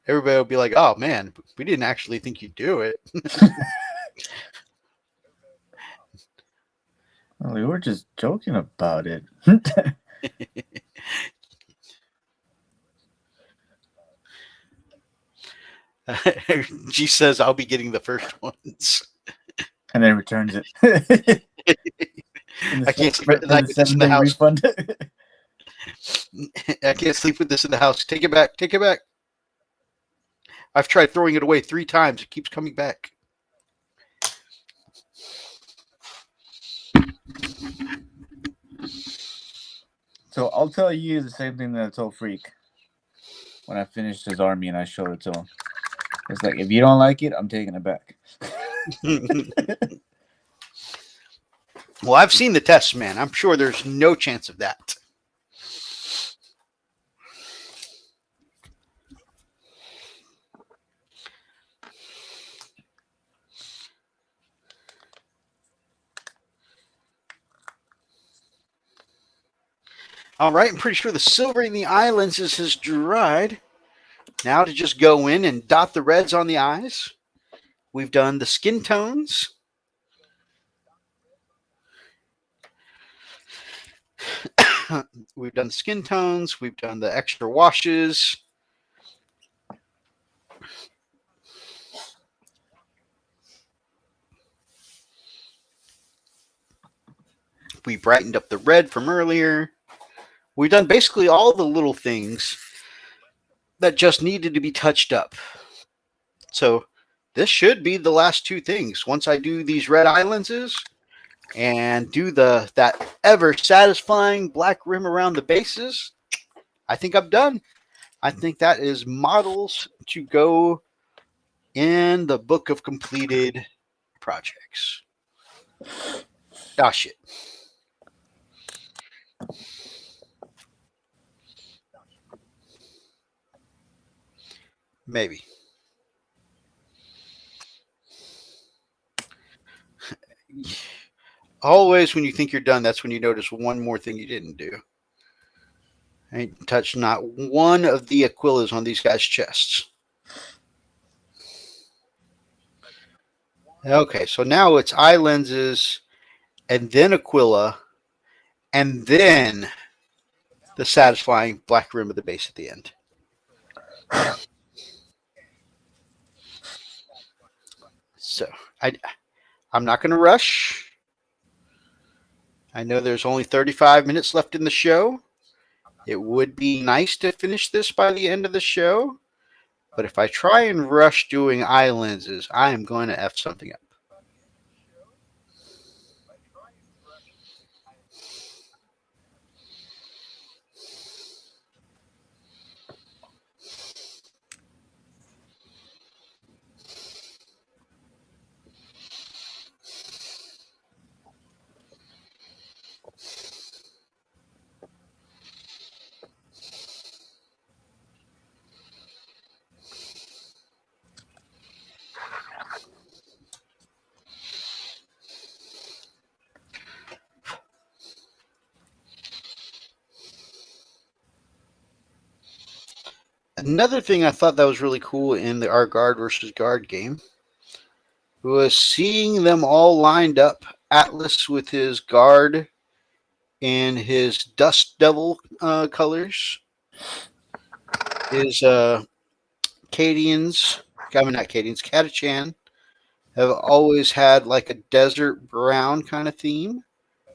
Everybody will be like, "Oh man, we didn't actually think you'd do it." We were just joking about it. G says, "I'll be getting the first ones." And then returns it. I can't sleep with this in the house. Refund. I can't sleep with this in the house. Take it back. Take it back. I've tried throwing it away 3 times. It keeps coming back. So I'll tell you the same thing that I told Freak when I finished his army and I showed it to him. It's like, if you don't like it, I'm taking it back. Well, I've seen the tests, man. I'm sure there's no chance of that. All right, I'm pretty sure the silver in the eye lenses has dried. Now to just go in and dot the reds on the eyes. We've done the skin tones. We've done skin tones. We've done the extra washes. We brightened up the red from earlier. We've done basically all the little things that just needed to be touched up. So this should be the last two things. Once I do these red eye lenses and do that ever satisfying black rim around the bases, I think I'm done. I think that is models to go in the book of completed projects. Ah, shit. Maybe. Always when you think you're done, that's when you notice one more thing you didn't do. I ain't touched not one of the Aquilas on these guys' chests. Okay, so now it's eye lenses and then Aquila and then the satisfying black rim of the base at the end. So I'm not going to rush. I know there's only 35 minutes left in the show. It would be nice to finish this by the end of the show. But if I try and rush doing eye lenses, I am going to F something up. Another thing I thought that was really cool in our guard versus guard game was seeing them all lined up. Atlas with his guard and his Dust Devil colors. His Cadians, I mean not Cadians, Catachan have always had like a desert brown kind of theme.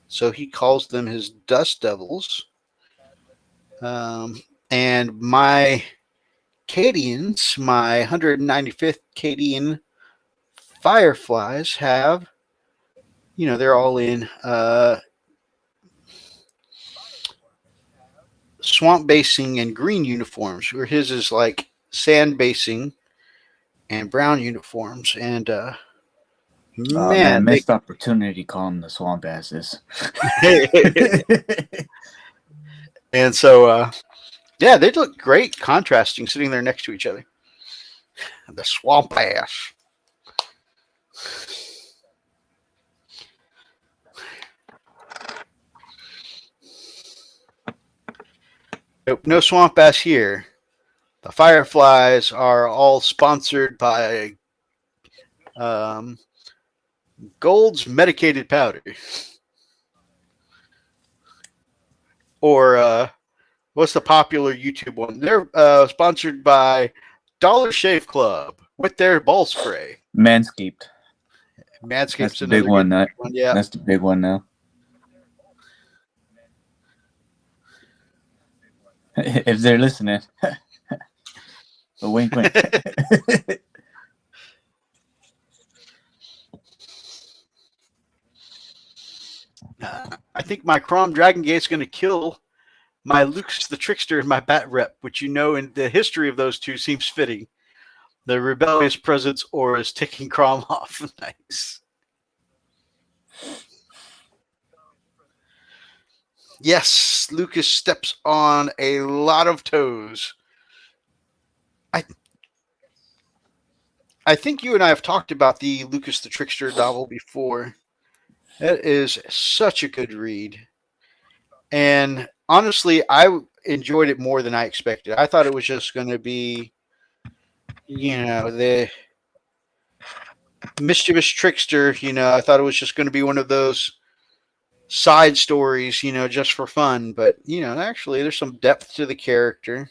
So he calls them his Dust Devils. And my Cadians, my 195th Cadian Fireflies have, they're all in swamp basing and green uniforms, where his is like sand basing and brown uniforms. And man, missed opportunity calling the swamp asses. And so yeah, they look great contrasting sitting there next to each other. The swamp ass. Nope, no swamp ass here. The Fireflies are all sponsored by Gold's Medicated Powder. Or what's the popular YouTube one? They're sponsored by Dollar Shave Club with their ball spray. Manscaped. Manscaped's That's the another big one. one. Yeah, that's the big one now. If they're listening, a wink, wink. I think my Crom Dragon Gate's going to kill my Lucas the Trickster and my Bat Rep, which in the history of those two seems fitting. The rebellious presence or is ticking Crom off. Nice. Yes, Lucas steps on a lot of toes. I think you and I have talked about the Lucas the Trickster novel before. That is such a good read. And honestly, I enjoyed it more than I expected. I thought it was just going to be, the mischievous trickster. I thought it was just going to be one of those side stories, just for fun. But, actually, there's some depth to the character.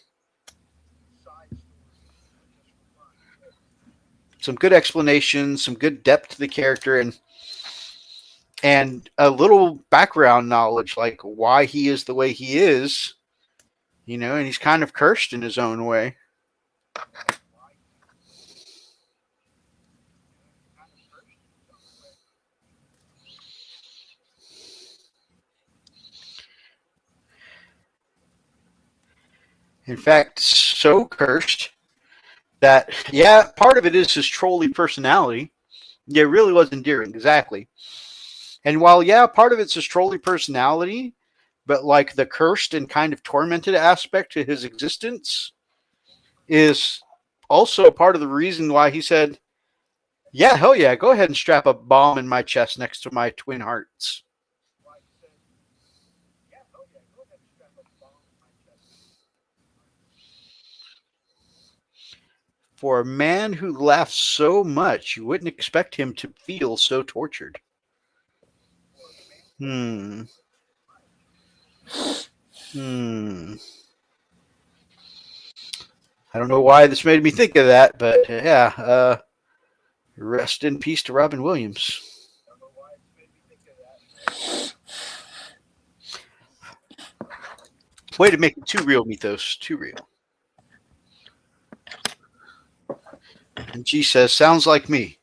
Some good explanations, some good depth to the character. And and a little background knowledge, like why he is the way he is, and he's kind of cursed in his own way. In fact, so cursed that, yeah, part of it is his trolly personality. Yeah, it really was endearing, exactly. And while, yeah, part of it's his trolly personality, but like the cursed and kind of tormented aspect to his existence is also part of the reason why he said, yeah, hell yeah, go ahead and strap a bomb in my chest next to my twin hearts. For a man who laughs so much, you wouldn't expect him to feel so tortured. Hmm. I don't know why this made me think of that, but yeah. Rest in peace to Robin Williams. Way to make it too real, Mythos. Too real. And G says, sounds like me.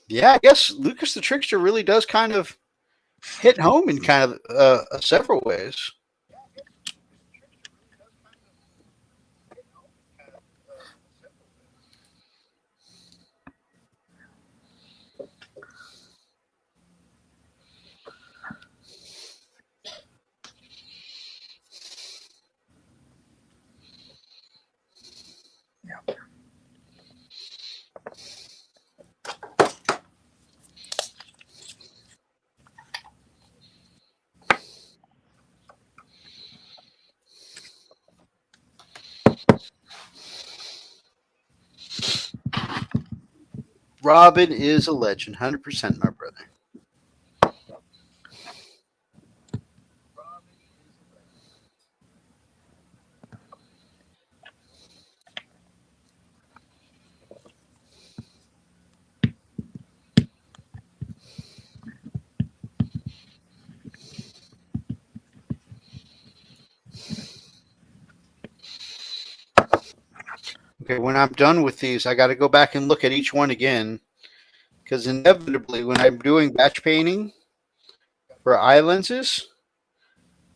Yeah, I guess Lucas the Trickster really does kind of hit home in kind of several ways. Robin is a legend, 100%, my brother. Okay, when I'm done with these, I got to go back and look at each one again. Because inevitably, when I'm doing batch painting for eye lenses,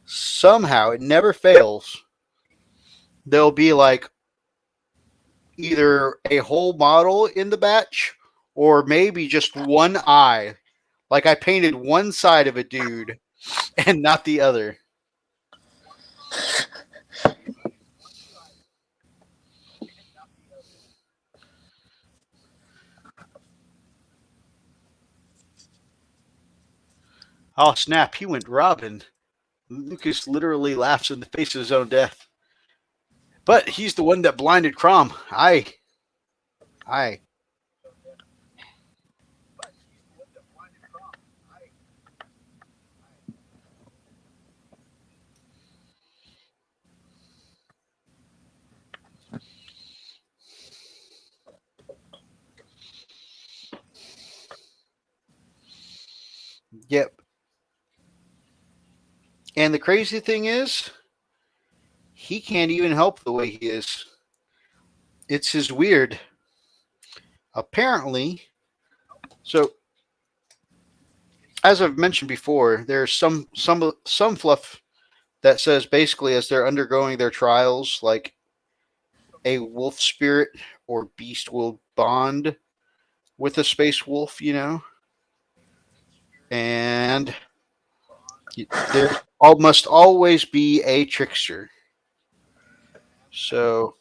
somehow it never fails. There'll be like either a whole model in the batch or maybe just one eye. Like I painted one side of a dude and not the other. Oh, snap. He went Robin. Lucas literally laughs in the face of his own death. But he's the one that blinded Crom. Aye. Yep. And the crazy thing is, he can't even help the way he is. It's his weird. Apparently, so as I've mentioned before, there's some fluff that says basically as they're undergoing their trials, like a wolf spirit or beast will bond with a space wolf, and there must always be a trickster. So,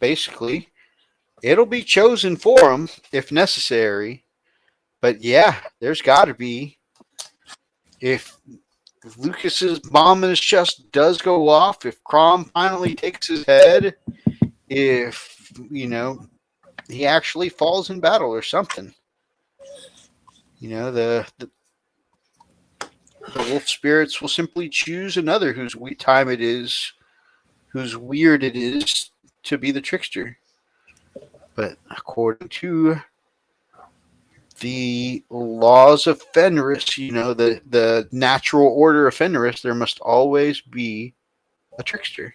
basically, it'll be chosen for them if necessary. But yeah, there's got to be. If Lucas's bomb in his chest does go off, if Crom finally takes his head, if, he actually falls in battle or something. The wolf spirits will simply choose another whose time it is, whose weird it is to be the trickster. But according to the laws of Fenris, the natural order of Fenris, there must always be a trickster.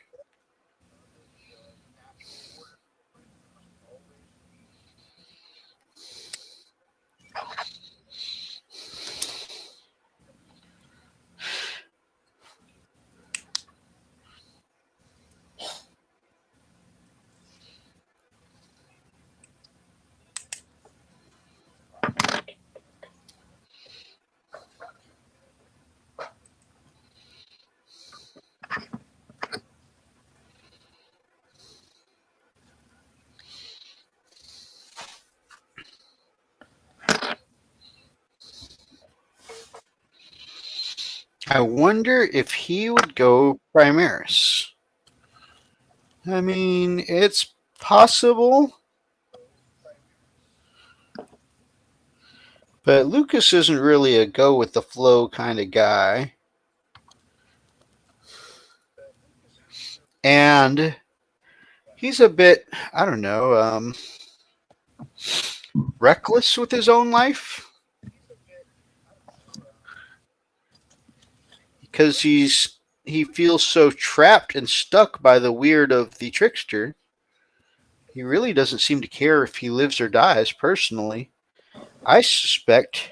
I wonder if he would go Primaris. I mean, it's possible. But Lucas isn't really a go with the flow kind of guy. And he's a bit, I don't know, reckless with his own life. Because he feels so trapped and stuck by the weird of the trickster. He really doesn't seem to care if he lives or dies, personally. I suspect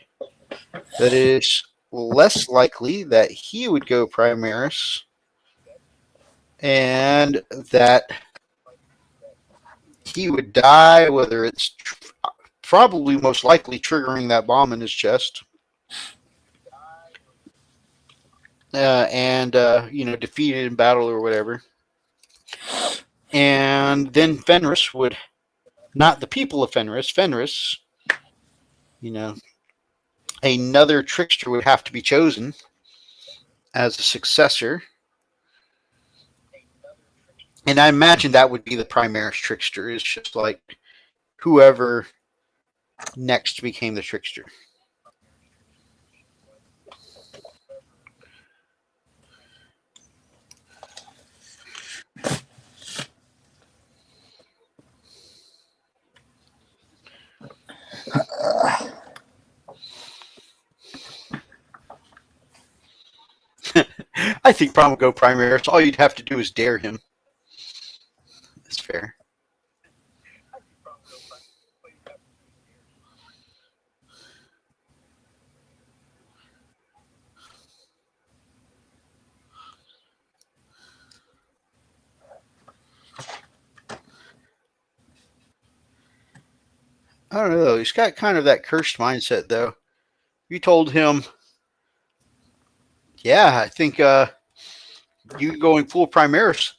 that it is less likely that he would go Primaris and that he would die, whether it's probably most likely triggering that bomb in his chest. And defeated in battle or whatever. And then Fenris would, not the people of Fenris, another trickster would have to be chosen as a successor. And I imagine that would be the Primaris trickster, is just like whoever next became the trickster. I think Prom would go Primaris. All you'd have to do is dare him. That's fair. I don't know. He's got kind of that cursed mindset, though. You told him, yeah, I think you going full Primaris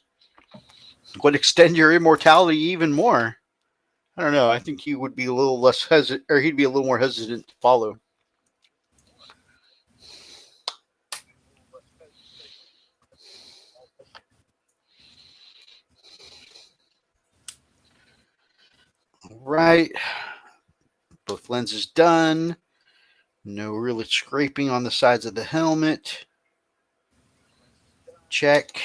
would extend your immortality even more. I don't know. I think he would be a little less hesitant, or he'd be a little more hesitant to follow. All right. Both lenses done. No real scraping on the sides of the helmet. Check.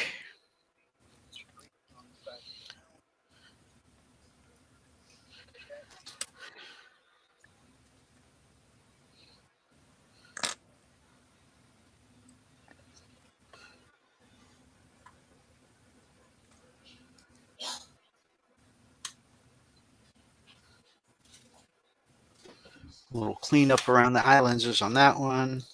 A little cleanup around the eye lenses on that one.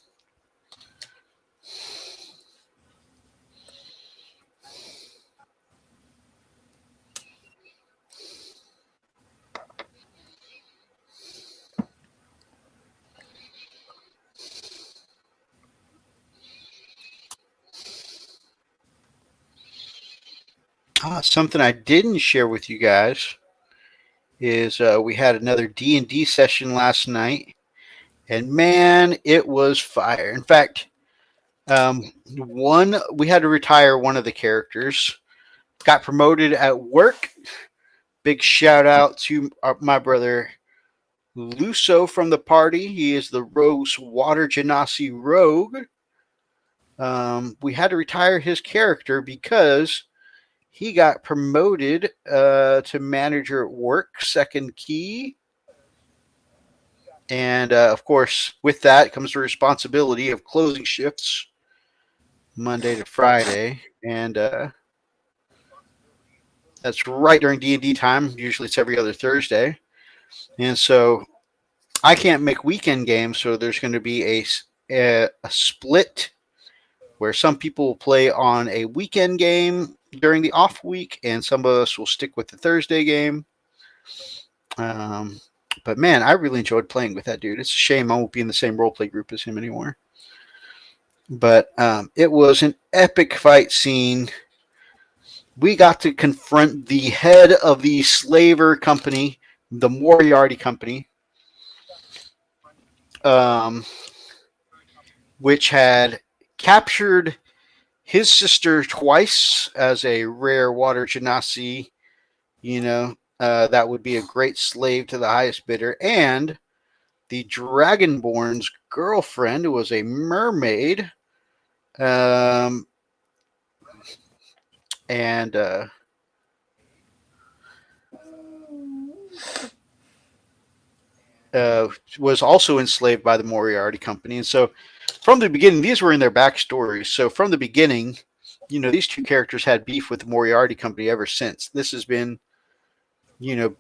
Something I didn't share with you guys is we had another D&D session last night, and man, it was fire. In fact, we had to retire one of the characters. Got promoted at work. Big shout out to my brother Luso from the party. He is the Rose Water Genasi Rogue. We had to retire his character because he got promoted to manager at work, second key. And of course, with that comes the responsibility of closing shifts Monday to Friday. And that's right during D&D time. Usually it's every other Thursday. And so I can't make weekend games, so there's going to be a split where some people will play on a weekend game during the off week, and some of us will stick with the Thursday game. But man, I really enjoyed playing with that dude. It's a shame I won't be in the same roleplay group as him anymore. But it was an epic fight scene. We got to confront the head of the slaver company, the Moriarty Company, which had captured his sister twice as a rare water genasi. That would be a great slave to the highest bidder. And the Dragonborn's girlfriend, who was a mermaid, and was also enslaved by the Moriarty Company. And so from the beginning, these were in their backstories. So from the beginning, these two characters had beef with the Moriarty Company ever since. This has been,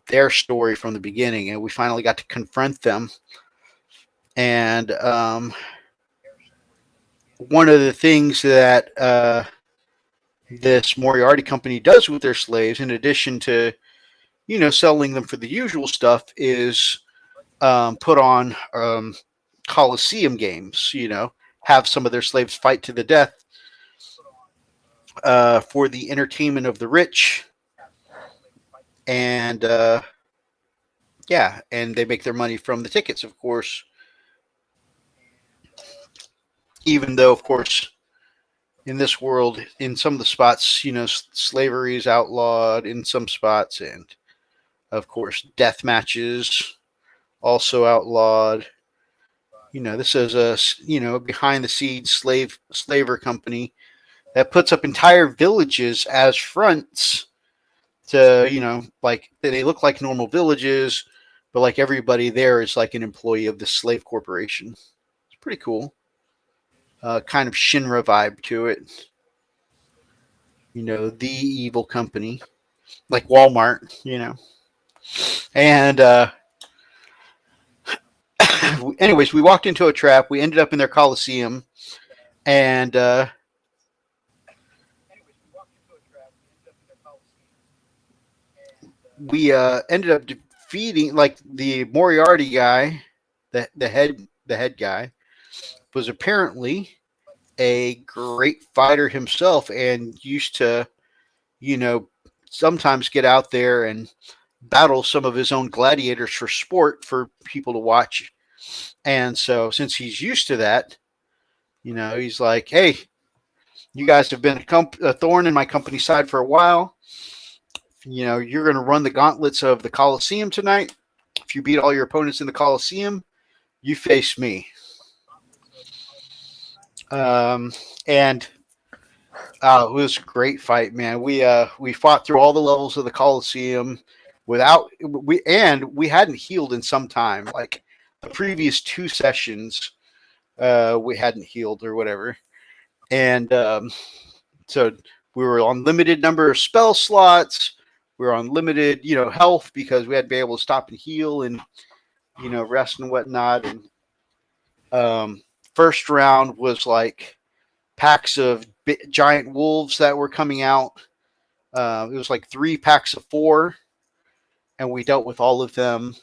their story from the beginning, and we finally got to confront them. And one of the things that this Moriarty Company does with their slaves, in addition to, selling them for the usual stuff, is put on Coliseum games, have some of their slaves fight to the death for the entertainment of the rich. And and they make their money from the tickets, of course. Even though, of course, in this world, in some of the spots, slavery is outlawed in some spots, and of course, death matches also outlawed. This is a behind the scenes slaver company that puts up entire villages as fronts to like they look like normal villages, but like everybody there is like an employee of the slave corporation. It's pretty cool. Kind of Shinra vibe to it. The evil company, like Walmart. And anyways, we walked into a trap. We ended up in their Coliseum, and we ended up defeating like the Moriarty guy, the head guy, was apparently a great fighter himself and used to, sometimes get out there and battle some of his own gladiators for sport for people to watch. And so since he's used to that, he's like, hey, you guys have been a thorn in my company's side for a while. You're going to run the gauntlets of the Coliseum tonight. If you beat all your opponents in the Coliseum, you face me. And it was a great fight, man. We fought through all the levels of the Coliseum we hadn't healed in some time. Like the previous 2 sessions, we hadn't healed or whatever. And so we were on limited number of spell slots. We were on limited, health because we had to be able to stop and heal and, rest and whatnot. And first round was like packs of giant wolves that were coming out. It was like 3 packs of 4, and we dealt with all of them.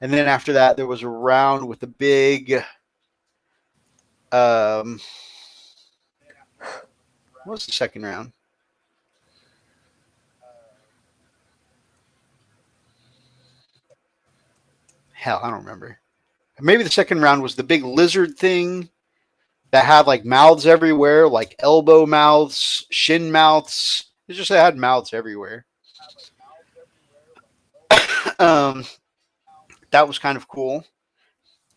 And then after that, there was a round with a big. What was the second round? Hell, I don't remember. Maybe the second round was the big lizard thing that had like mouths everywhere, like elbow mouths, shin mouths. It just had mouths everywhere. That was kind of cool.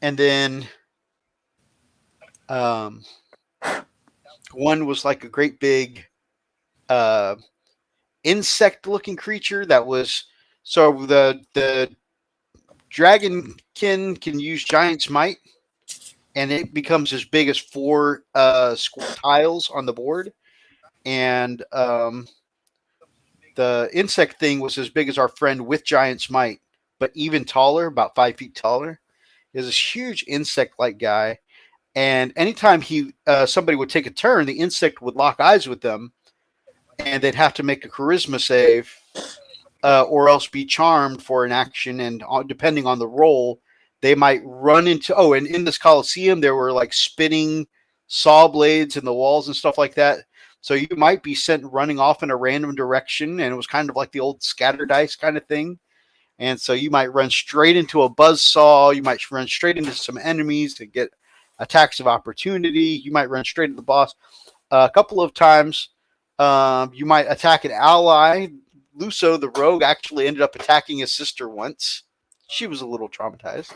And then one was like a great big insect-looking creature that was so the dragonkin can use giant's might, and it becomes as big as 4 tiles on the board, and the insect thing was as big as our friend with giant's might, but even taller, about 5 feet taller. Is this huge insect-like guy, and anytime somebody would take a turn, the insect would lock eyes with them, and they'd have to make a charisma save, or else be charmed for an action. And depending on the roll, they might run into. Oh, and in this Coliseum, there were like spinning saw blades in the walls and stuff like that. So you might be sent running off in a random direction, and it was kind of like the old scatter dice kind of thing. And so you might run straight into a buzzsaw. You might run straight into some enemies to get attacks of opportunity. You might run straight into the boss. A couple of times, you might attack an ally. Luso, the rogue, actually ended up attacking his sister once. She was a little traumatized.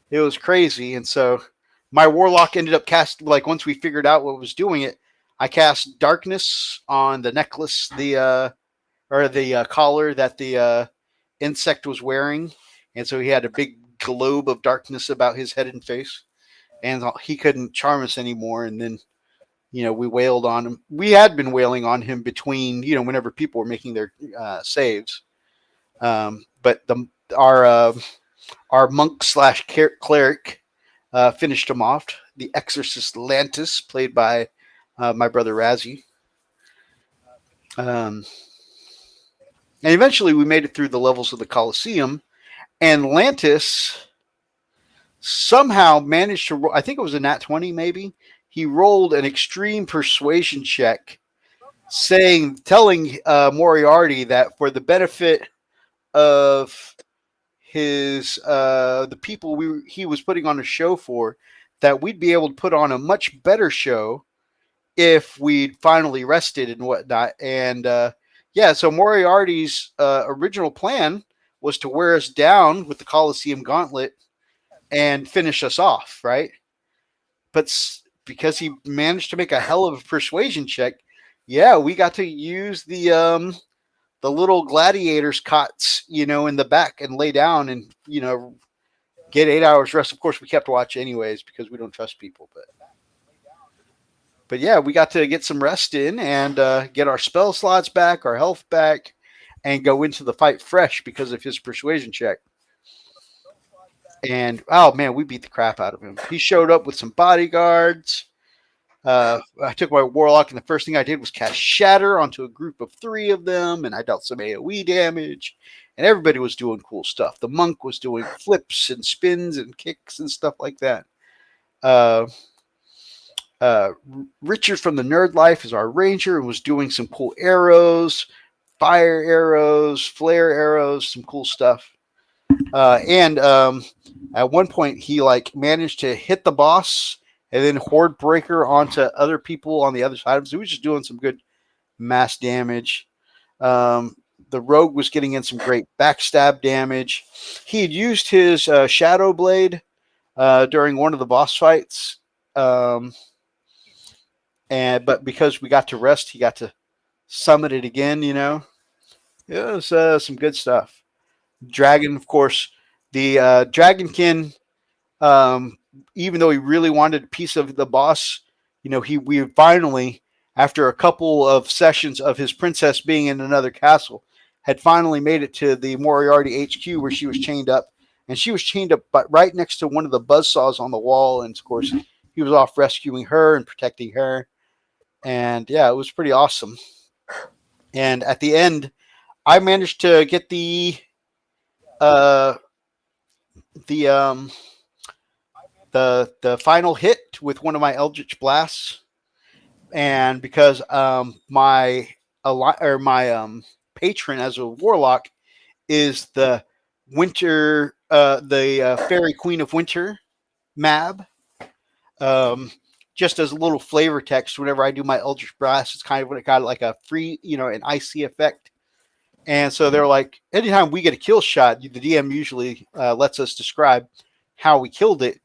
It was crazy. And so my warlock ended up casting, like once we figured out what was doing it, I cast darkness on the necklace, the collar that the insect was wearing. And so he had a big globe of darkness about his head and face. And he couldn't charm us anymore. And then, we wailed on him. We had been wailing on him between, whenever people were making their saves. But our monk / cleric finished him off. The exorcist Lantis, played by my brother Razzie. And eventually we made it through the levels of the Coliseum, and Lantis somehow managed to, I think it was a nat 20 maybe, he rolled an extreme persuasion check telling Moriarty that for the benefit of the people he was putting on a show for, that we'd be able to put on a much better show if we'd finally rested and whatnot. And so Moriarty's original plan was to wear us down with the Coliseum Gauntlet and finish us off, right? But because he managed to make a hell of a persuasion check, we got to use the little gladiators cots, in the back and lay down and, get 8 hours rest. Of course, we kept watch anyways because we don't trust people. But we got to get some rest in and get our spell slots back, our health back, and go into the fight fresh because of his persuasion check. And, oh, man, we beat the crap out of him. He showed up with some bodyguards. I took my warlock, and the first thing I did was cast Shatter onto a group of 3 of them, and I dealt some AoE damage, and everybody was doing cool stuff. The monk was doing flips and spins and kicks and stuff like that. Richard from the Nerd Life is our ranger and was doing some cool arrows, fire arrows, flare arrows, some cool stuff. And at one point, he managed to hit the boss and then horde breaker onto other people on the other side of him. So he was just doing some good mass damage. The rogue was getting in some great backstab damage. He had used his shadow blade during one of the boss fights. But because we got to rest, he got to summon it again, It was some good stuff. Dragon, of course, the Dragonkin, even though he really wanted a piece of the boss, we finally, after a couple of sessions of his princess being in another castle, had finally made it to the Moriarty HQ where she was chained up. And she was chained up right next to one of the buzzsaws on the wall. And, of course, he was off rescuing her and protecting her. And, it was pretty awesome. And at the end, I managed to get the final hit with one of my Eldritch Blasts, and because my patron as a warlock is the winter, the Fairy Queen of Winter, Mab. Just as a little flavor text, whenever I do my Eldritch Blast, it's kind of what it got like a free, an icy effect. And so they're like, anytime we get a kill shot, the DM usually lets us describe how we killed it.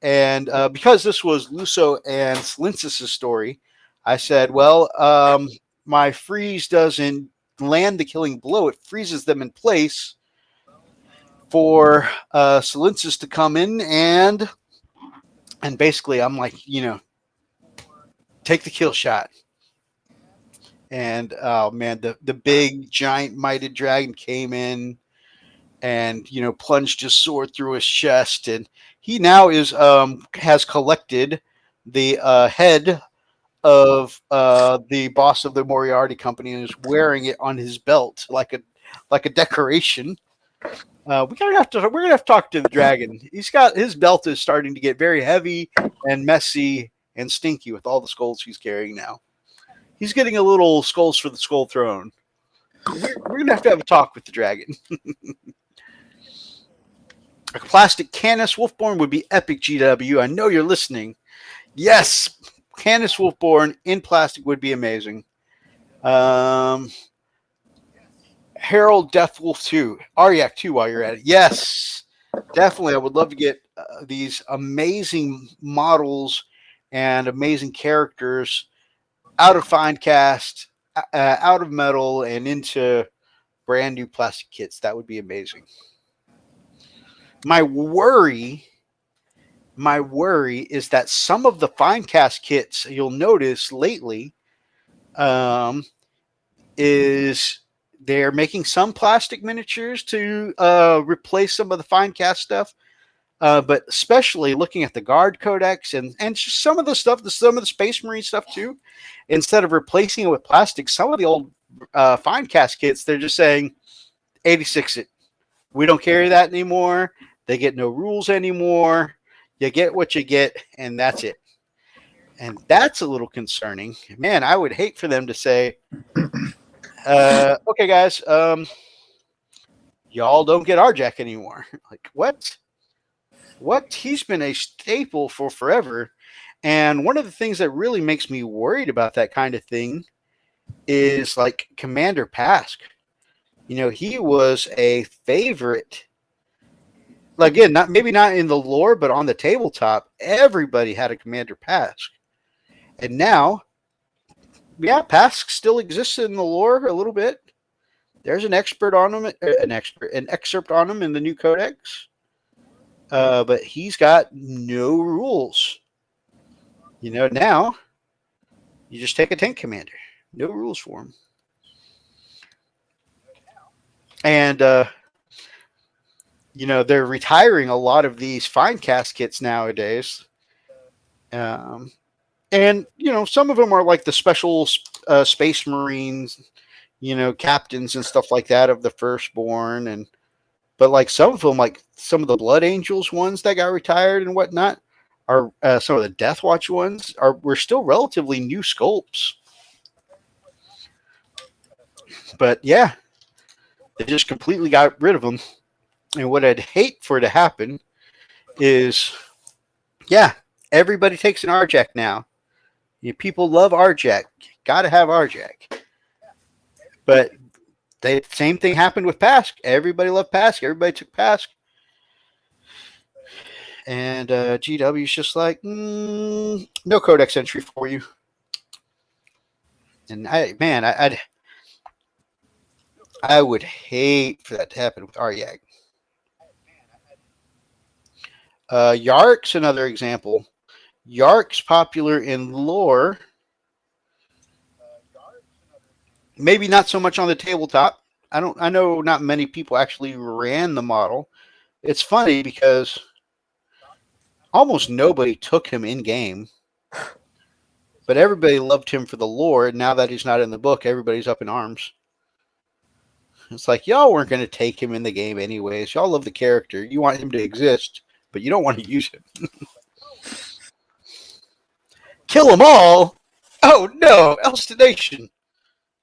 And because this was Luso and Slinsis' story, I said, well, my freeze doesn't land the killing blow. It freezes them in place for Silensis to come in and basically I'm like, take the kill shot. And oh man, the big giant mighted dragon came in and plunged his sword through his chest, and he now is has collected the head of the boss of the Moriarty Company and is wearing it on his belt like a decoration. We're gonna have to talk to the dragon. His belt is starting to get very heavy and messy and stinky with all the skulls he's carrying now. He's getting a little skulls for the skull throne. We're gonna have a talk with the dragon. A plastic Canis Wolfborn would be epic, GW. I know you're listening. Yes, Canis Wolfborn in plastic would be amazing. Harold Deathwolf 2. Aryak 2 while you're at it. Yes, definitely. I would love to get these amazing models and amazing characters out of fine cast, out of metal, and into brand new plastic kits. That would be amazing. My worry is that some of the fine cast kits you'll notice lately is they're making some plastic miniatures to replace some of the fine cast stuff. But especially looking at the Guard Codex and just some of the stuff, some of the Space Marine stuff too, instead of replacing it with plastic, some of the old fine cast kits, they're just saying 86 it. We don't carry that anymore. They get no rules anymore. You get what you get, and that's it. And that's a little concerning. Man, I would hate for them to say, okay, guys, y'all don't get RJack anymore. Like, what? What? He's been a staple for forever. And one of the things that really makes me worried about that kind of thing is like Commander Pask. He was a favorite. Again, maybe not in the lore, but on the tabletop, everybody had a Commander Pask. And now, yeah, Pask still exists in the lore a little bit. There's an excerpt on him in the new codex. But he's got no rules. Now you just take a tank commander. No rules for him. And they're retiring a lot of these fine cast kits nowadays. And some of them are like the special Space Marines, captains and stuff like that of the Firstborn, but like some of them, like some of the Blood Angels ones that got retired and whatnot, are some of the Death Watch ones were still relatively new sculpts. But yeah, they just completely got rid of them. And what I'd hate for it to happen is, yeah, everybody takes an RJack now. People love RJack. Got to have RJack. But the same thing happened with Pask. Everybody loved Pask. Everybody took Pask. And GW's just like, no codex entry for you. And I would hate for that to happen with Aryak. Yark's another example. Yark's popular in lore. Maybe not so much on the tabletop. I know not many people actually ran the model. It's funny because almost nobody took him in game, but everybody loved him for the lore. And now that he's not in the book, everybody's up in arms. It's like, y'all weren't going to take him in the game anyways. Y'all love the character. You want him to exist, but you don't want to use him. Kill them all? Oh no, Elstonation.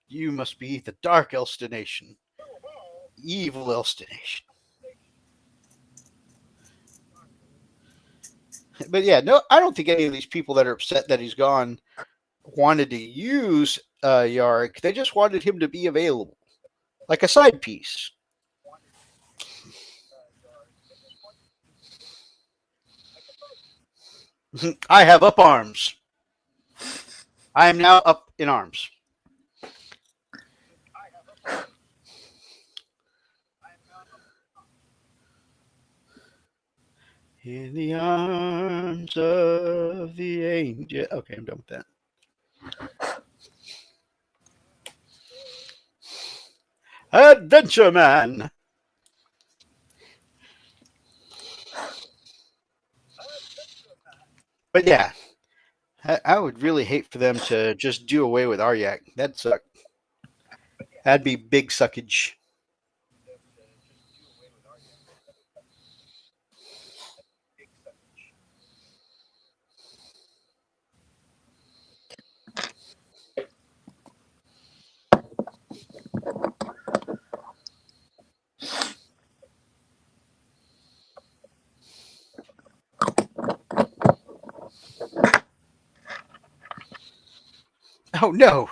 You must be the Dark Elstonation. Evil Elstonation. But yeah, no, I don't think any of these people that are upset that he's gone wanted to use Yark. They just wanted him to be available, like a side piece. I have up arms. I am now up in arms. In the arms of the angel. Okay, I'm done with that. Adventure Man. But yeah, I would really hate for them to just do away with Aryak. That'd suck. That'd be big suckage. Oh no!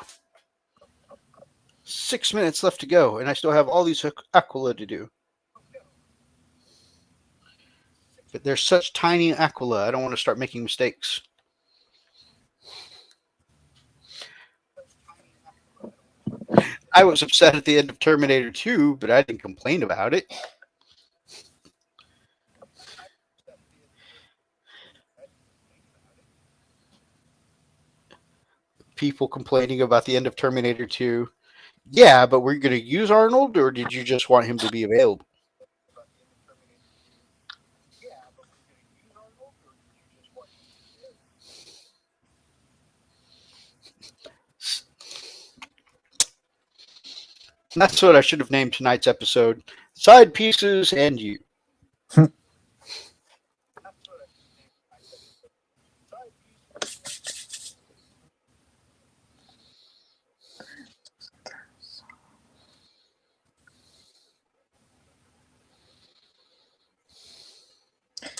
6 minutes left to go, and I still have all these Aquila to do. But they're such tiny Aquila, I don't want to start making mistakes. I was upset at the end of Terminator 2, but I didn't complain about it. People complaining about the end of Terminator 2. Yeah, but we're going to use Arnold, or did you just want him to be available? That's what I should have named tonight's episode. Side pieces and you.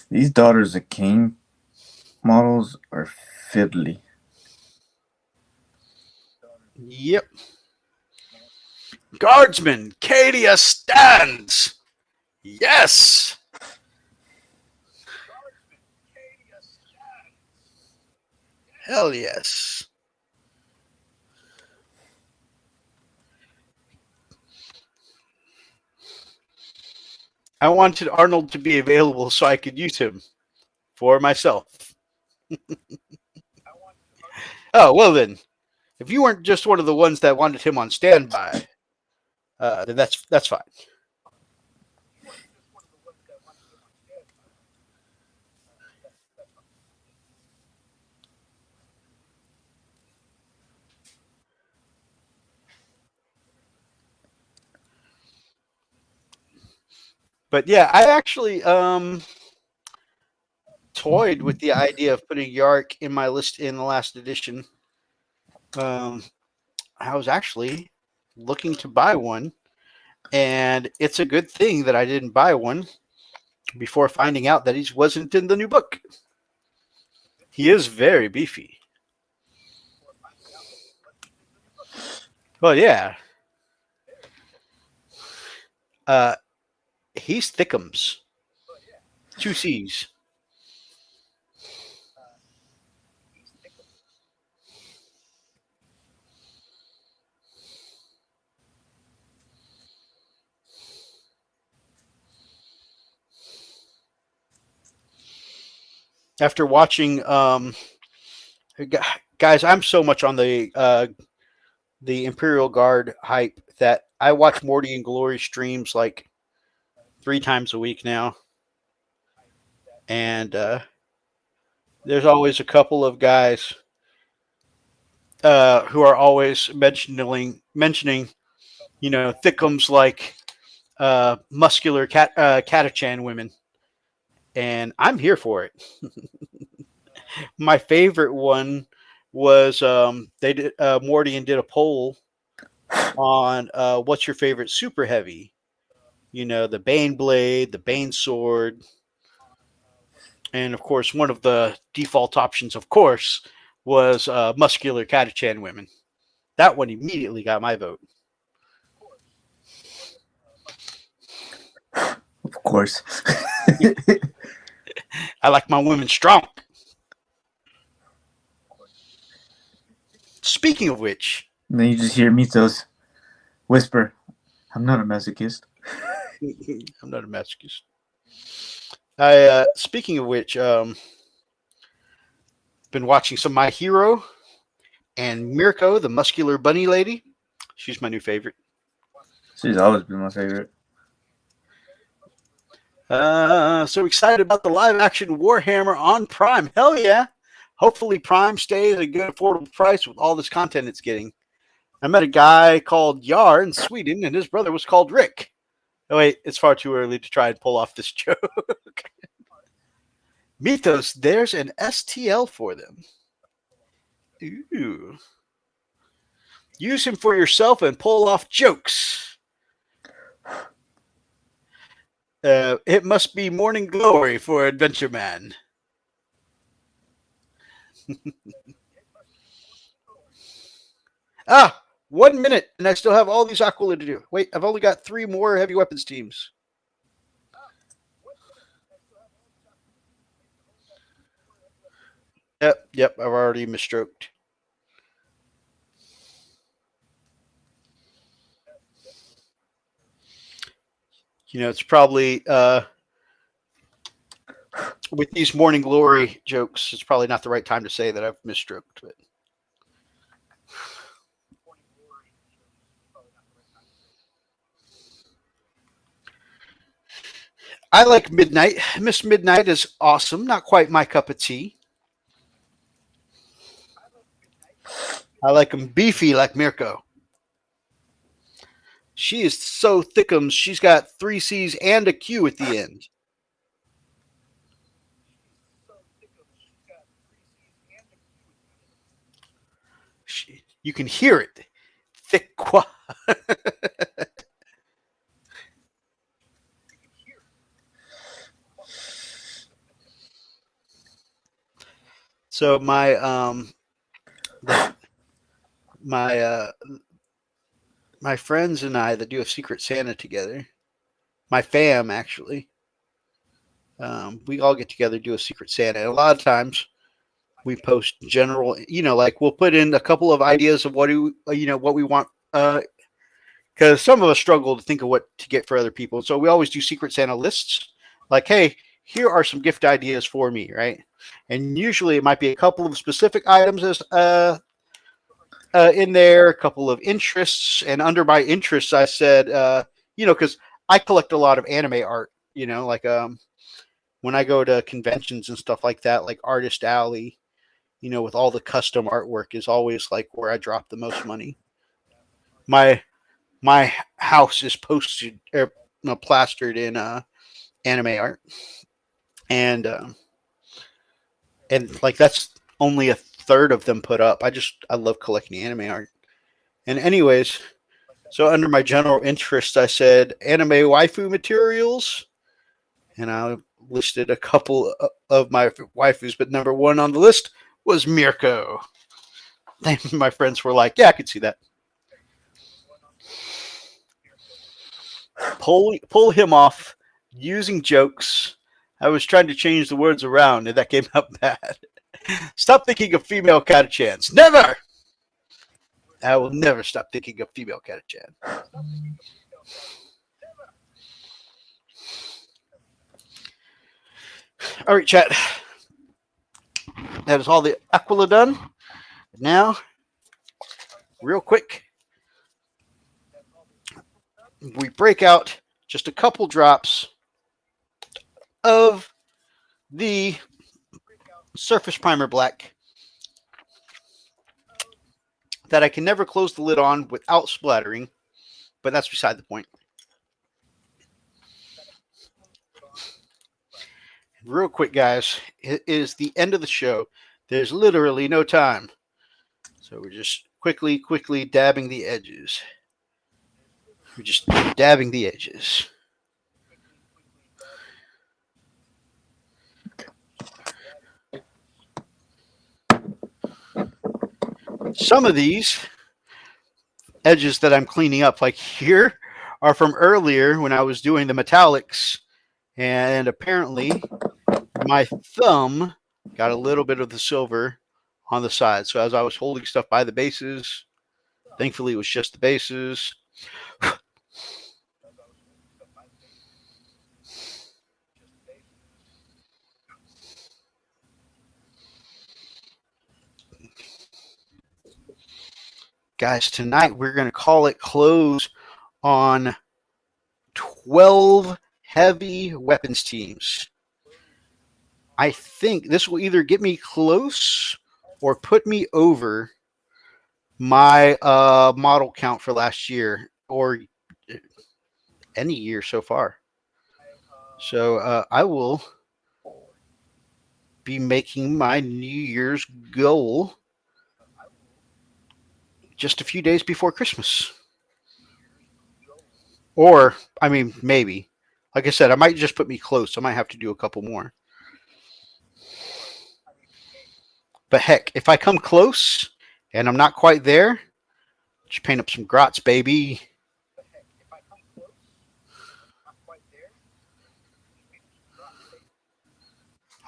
These Daughters of King models are fiddly. Yep. Guardsman, Cadia stands. Yes. Hell yes. I wanted Arnold to be available so I could use him for myself. Oh, well then. If you weren't just one of the ones that wanted him on standby, then that's fine. But yeah, I actually toyed with the idea of putting Yark in my list in the last edition. I was actually looking to buy one, and it's a good thing that I didn't buy one before finding out that he wasn't in the new book. He is very beefy. Well, yeah. He's thickums. 2 C's. After watching, guys, I'm so much on the Imperial Guard hype that I watch Morty and Glory streams like 3 times a week now, and there's always a couple of guys who are always mentioning, thickums like muscular Catachan women, and I'm here for it. My favorite one was they did Morty and did a poll on what's your favorite super heavy. The Bane blade, the Bane sword, and of course one of the default options, of course, was muscular Catachan women. That one immediately got my vote. Of course. I like my women strong. speaking of which, And then you just hear Mythos whisper, "I'm not a masochist." I'm not a masochist. Speaking of which, been watching some My Hero, and Mirko, the muscular bunny lady. She's my new favorite. She's always been my favorite. So excited about the live action Warhammer on Prime. Hell yeah. Hopefully Prime stays at a good affordable price with all this content it's getting. I met a guy called Yar in Sweden, and his brother was called Rick. Oh, wait, it's far too early to try and pull off this joke. Mythos, there's an STL for them. Ooh. Use him for yourself and pull off jokes. It must be morning glory for Adventure Man. Ah, 1 minute, and I still have all these Aquila to do. Wait, I've only got 3 more heavy weapons teams. Yep, I've already misstroked. It's probably with these morning glory jokes, it's probably not the right time to say that I've misstroked. But I like Midnight. Miss Midnight is awesome. Not quite my cup of tea. I like them beefy like Mirko. She is so thickums. She's got 3 C's and a Q at the end. You can hear it. Thick qua. So my friends and I that do a Secret Santa together, my fam actually, we all get together do a Secret Santa. And a lot of times we post general, like we'll put in a couple of ideas of what we want, because some of us struggle to think of what to get for other people. So we always do Secret Santa lists, like, hey, here are some gift ideas for me, right? And usually it might be a couple of specific items as in there, a couple of interests, and under my interests, I said, because I collect a lot of anime art, like when I go to conventions and stuff like that, like Artist Alley, with all the custom artwork is always like where I drop the most money. My house is plastered in anime art, and like that's only a third of them put up. I love collecting anime art. And anyways, so under my general interest, I said anime waifu materials, and I listed a couple of my waifus, but number 1 on the list was Mirko. And my friends were like, yeah, I could see that. Pull him off using jokes. I was trying to change the words around, and that came out bad. Stop thinking of female Catachan. Never! I will never stop thinking of female Catachan. All right, chat. That is all the Aquila done. Now, real quick, we break out just a couple drops of the Surface Primer Black that I can never close the lid on without splattering, but that's beside the point. Real quick, guys, it is the end of the show. There's literally no time. So we're just quickly dabbing the edges. We're just dabbing the edges. Some of these edges that I'm cleaning up, like here, are from earlier when I was doing the metallics. And apparently my thumb got a little bit of the silver on the side. So as I was holding stuff by the bases, thankfully it was just the bases. Guys, tonight we're going to call it close on 12 heavy weapons teams. I think this will either get me close or put me over my model count for last year or any year so far. So I will be making my New Year's goal just a few days before Christmas. Or, I mean, maybe. Like I said, I might just put me close. I might have to do a couple more. But heck, if I come close and I'm not quite there, just paint up some grots, baby.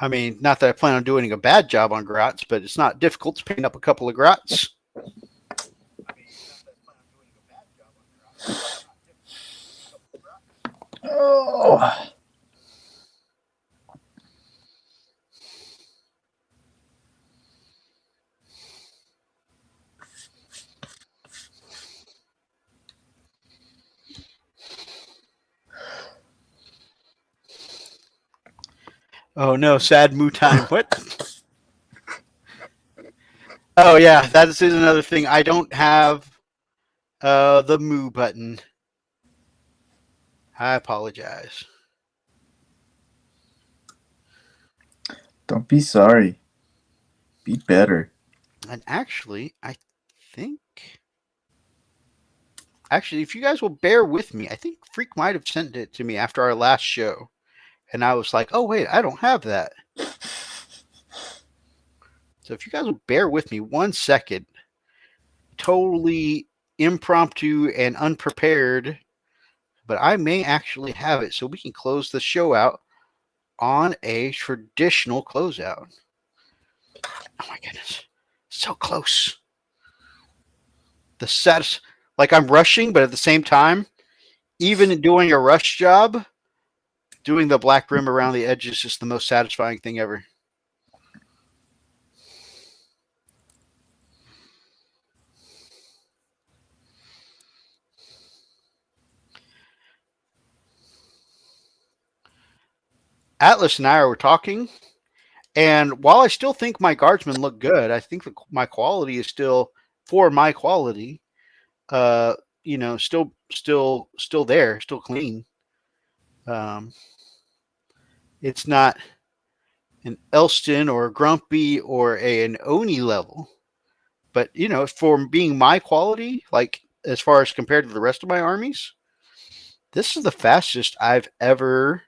I mean, not that I plan on doing a bad job on grots, but it's not difficult to paint up a couple of grots. Oh. Oh no, sad moo time. What? Oh yeah, that is another thing. I don't have the moo button. I apologize. Don't be sorry. Be better. And actually, I think... Actually, if you guys will bear with me, I think Freak might have sent it to me after our last show. And I was like, oh, wait, I don't have that. So if you guys will bear with me 1 second, totally impromptu and unprepared, but I may actually have it so we can close the show out on a traditional closeout. Oh my goodness. So close. The set, like I'm rushing, but at the same time, even doing a rush job, doing the black rim around the edge is just the most satisfying thing ever. Atlas and I were talking, and while I still think my guardsmen look good, I think that my quality is still, for my quality, still there, still clean. It's not an Elston or a Grumpy or an Oni level, but for being my quality, like as far as compared to the rest of my armies, this is the fastest I've ever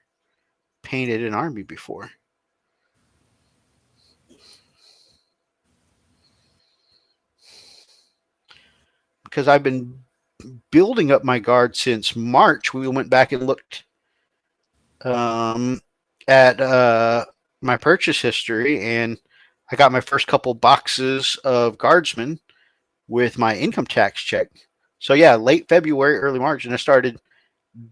painted an army before. Because I've been building up my guard since March. We went back and looked at my purchase history, and I got my first couple boxes of guardsmen with my income tax check. So yeah, late February, early March, and I started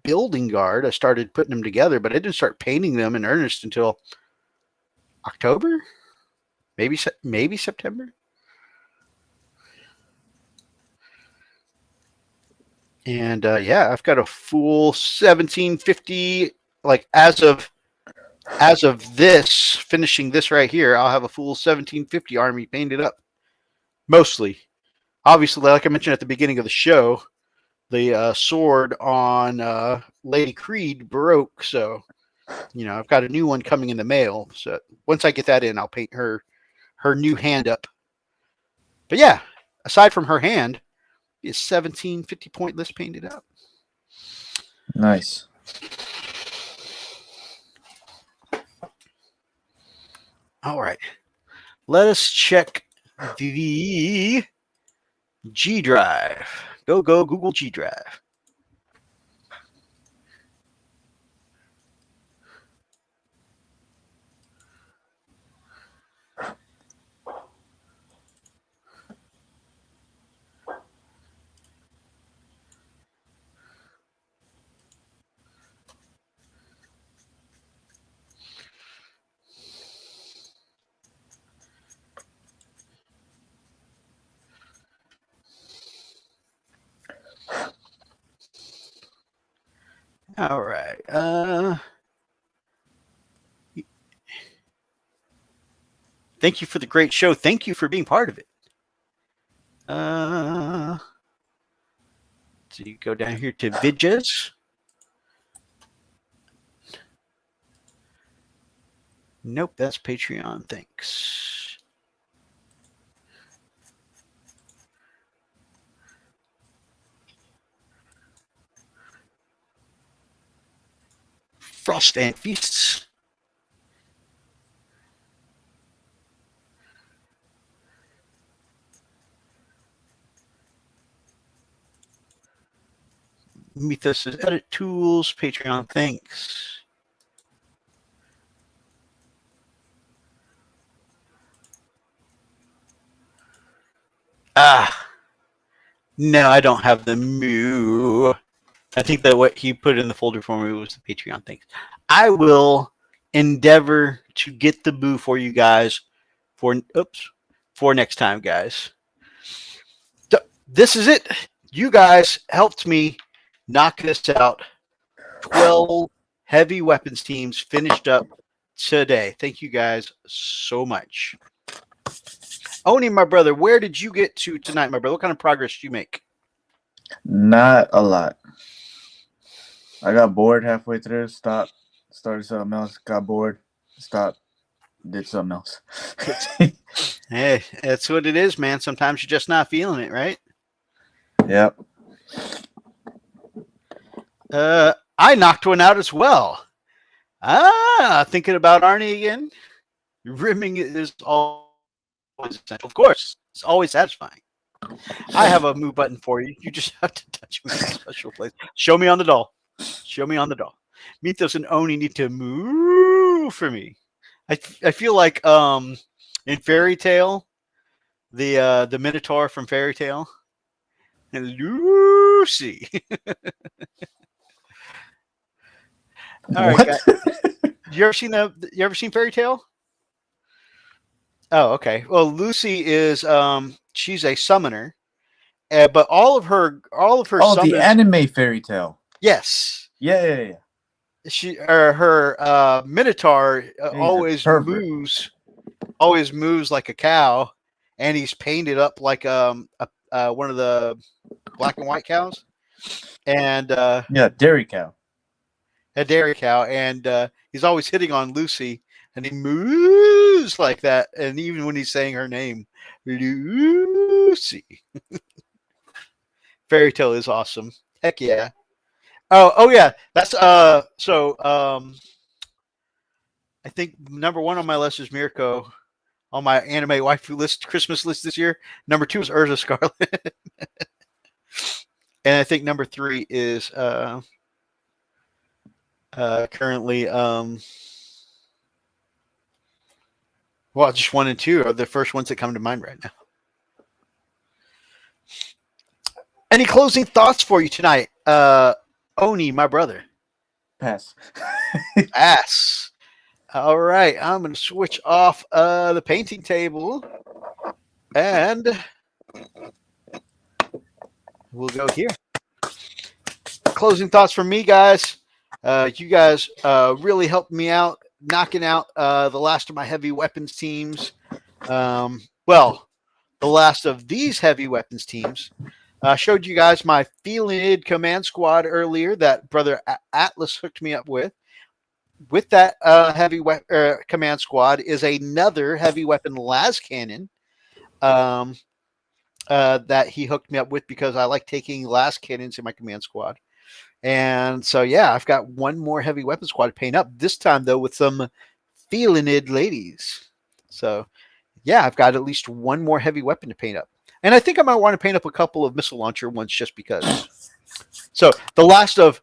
building guard. I started putting them together, but I didn't start painting them in earnest until October, maybe September. And yeah, I've got a full 1750. Like as of this, finishing this right here, I'll have a full 1750 army painted up. Mostly, obviously, like I mentioned at the beginning of the show, the sword on Lady Creed broke, so I've got a new one coming in the mail. So once I get that in, I'll paint her new hand up. But yeah, aside from her hand, is 1750 point list painted up. Nice. All right. Let us check the G Drive. Go Google G Drive. All right. Thank you for the great show. Thank you for being part of it. So you go down here to Vidges. Nope, that's Patreon. Thanks. Frost and Feasts. Mythos' edit tools. Patreon. Thanks. No, I don't have the moo. I think that what he put in the folder for me was the Patreon things. I will endeavor to get the boo for you guys for next time, guys. This is it. You guys helped me knock this out. 12 heavy weapons teams finished up today. Thank you guys so much. Oni, my brother, where did you get to tonight, my brother? What kind of progress did you make? Not a lot. I got bored halfway through. Stopped. Started something else. Got bored. Stopped. Did something else. Hey, that's what it is, man. Sometimes you're just not feeling it, right? Yep. I knocked one out as well. Thinking about Arnie again. Rimming is always essential. Of course, it's always satisfying. I have a move button for you. You just have to touch me in a special place. Show me on the doll. Show me on the doll. Mythos and Oni need to move for me. I feel like in Fairy Tale, the Minotaur from Fairy Tale, and Lucy. All right, guys. You ever seen Fairy Tale? Oh, okay. Well, Lucy is she's a summoner, but all of her summons, the anime Fairy Tale. yes. Yeah. Her Minotaur always moves like a cow, and he's painted up like one of the black and white cows, and dairy cow. A dairy cow, and he's always hitting on Lucy, and he moves like that, and even when he's saying her name, Lucy. Fairy Tale is awesome. Heck yeah. Oh yeah. That's I think number 1 on my list is Mirko on my anime waifu list, Christmas list this year. Number 2 is Urza Scarlet. And I think number 3 is currently just 1 and 2 are the first ones that come to mind right now. Any closing thoughts for you tonight? Oni, my brother. Pass. Pass. All right, I'm going to switch off the painting table, and we'll go here. Closing thoughts from me, guys. You guys really helped me out, knocking out the last of my heavy weapons teams. Well, the last of these heavy weapons teams. Showed you guys my Felinid command squad earlier that Brother Atlas hooked me up with. With that heavy command squad is another heavy weapon las cannon that he hooked me up with because I like taking las cannons in my command squad. And so, yeah, I've got 1 more heavy weapon squad to paint up, this time, though, with some Felinid ladies. So, yeah, I've got at least 1 more heavy weapon to paint up. And I think I might want to paint up a couple of missile launcher ones just because. So, the last of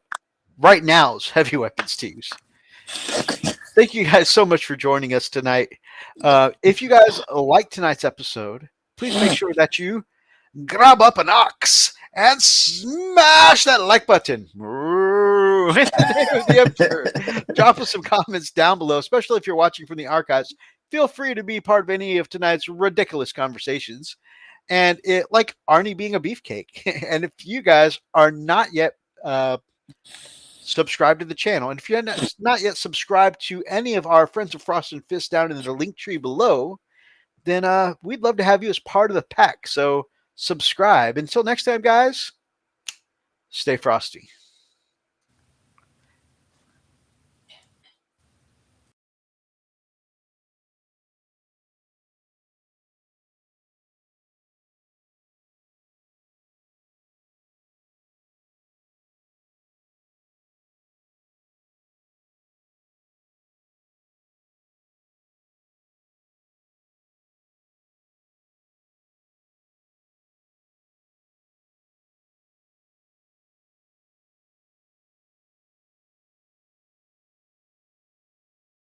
right now's heavy weapons teams. Thank you guys so much for joining us tonight. If you guys like tonight's episode, please make sure that you grab up an ox and smash that like button. Drop us some comments down below, especially if you're watching from the archives. Feel free to be part of any of tonight's ridiculous conversations. And it, like Arnie being a beefcake. And if you guys are not yet subscribe to the channel. And if you're not yet subscribed to any of our Friends of Frost and Fist down in the link tree below, then we'd love to have you as part of the pack. So subscribe. Until next time, guys, stay frosty.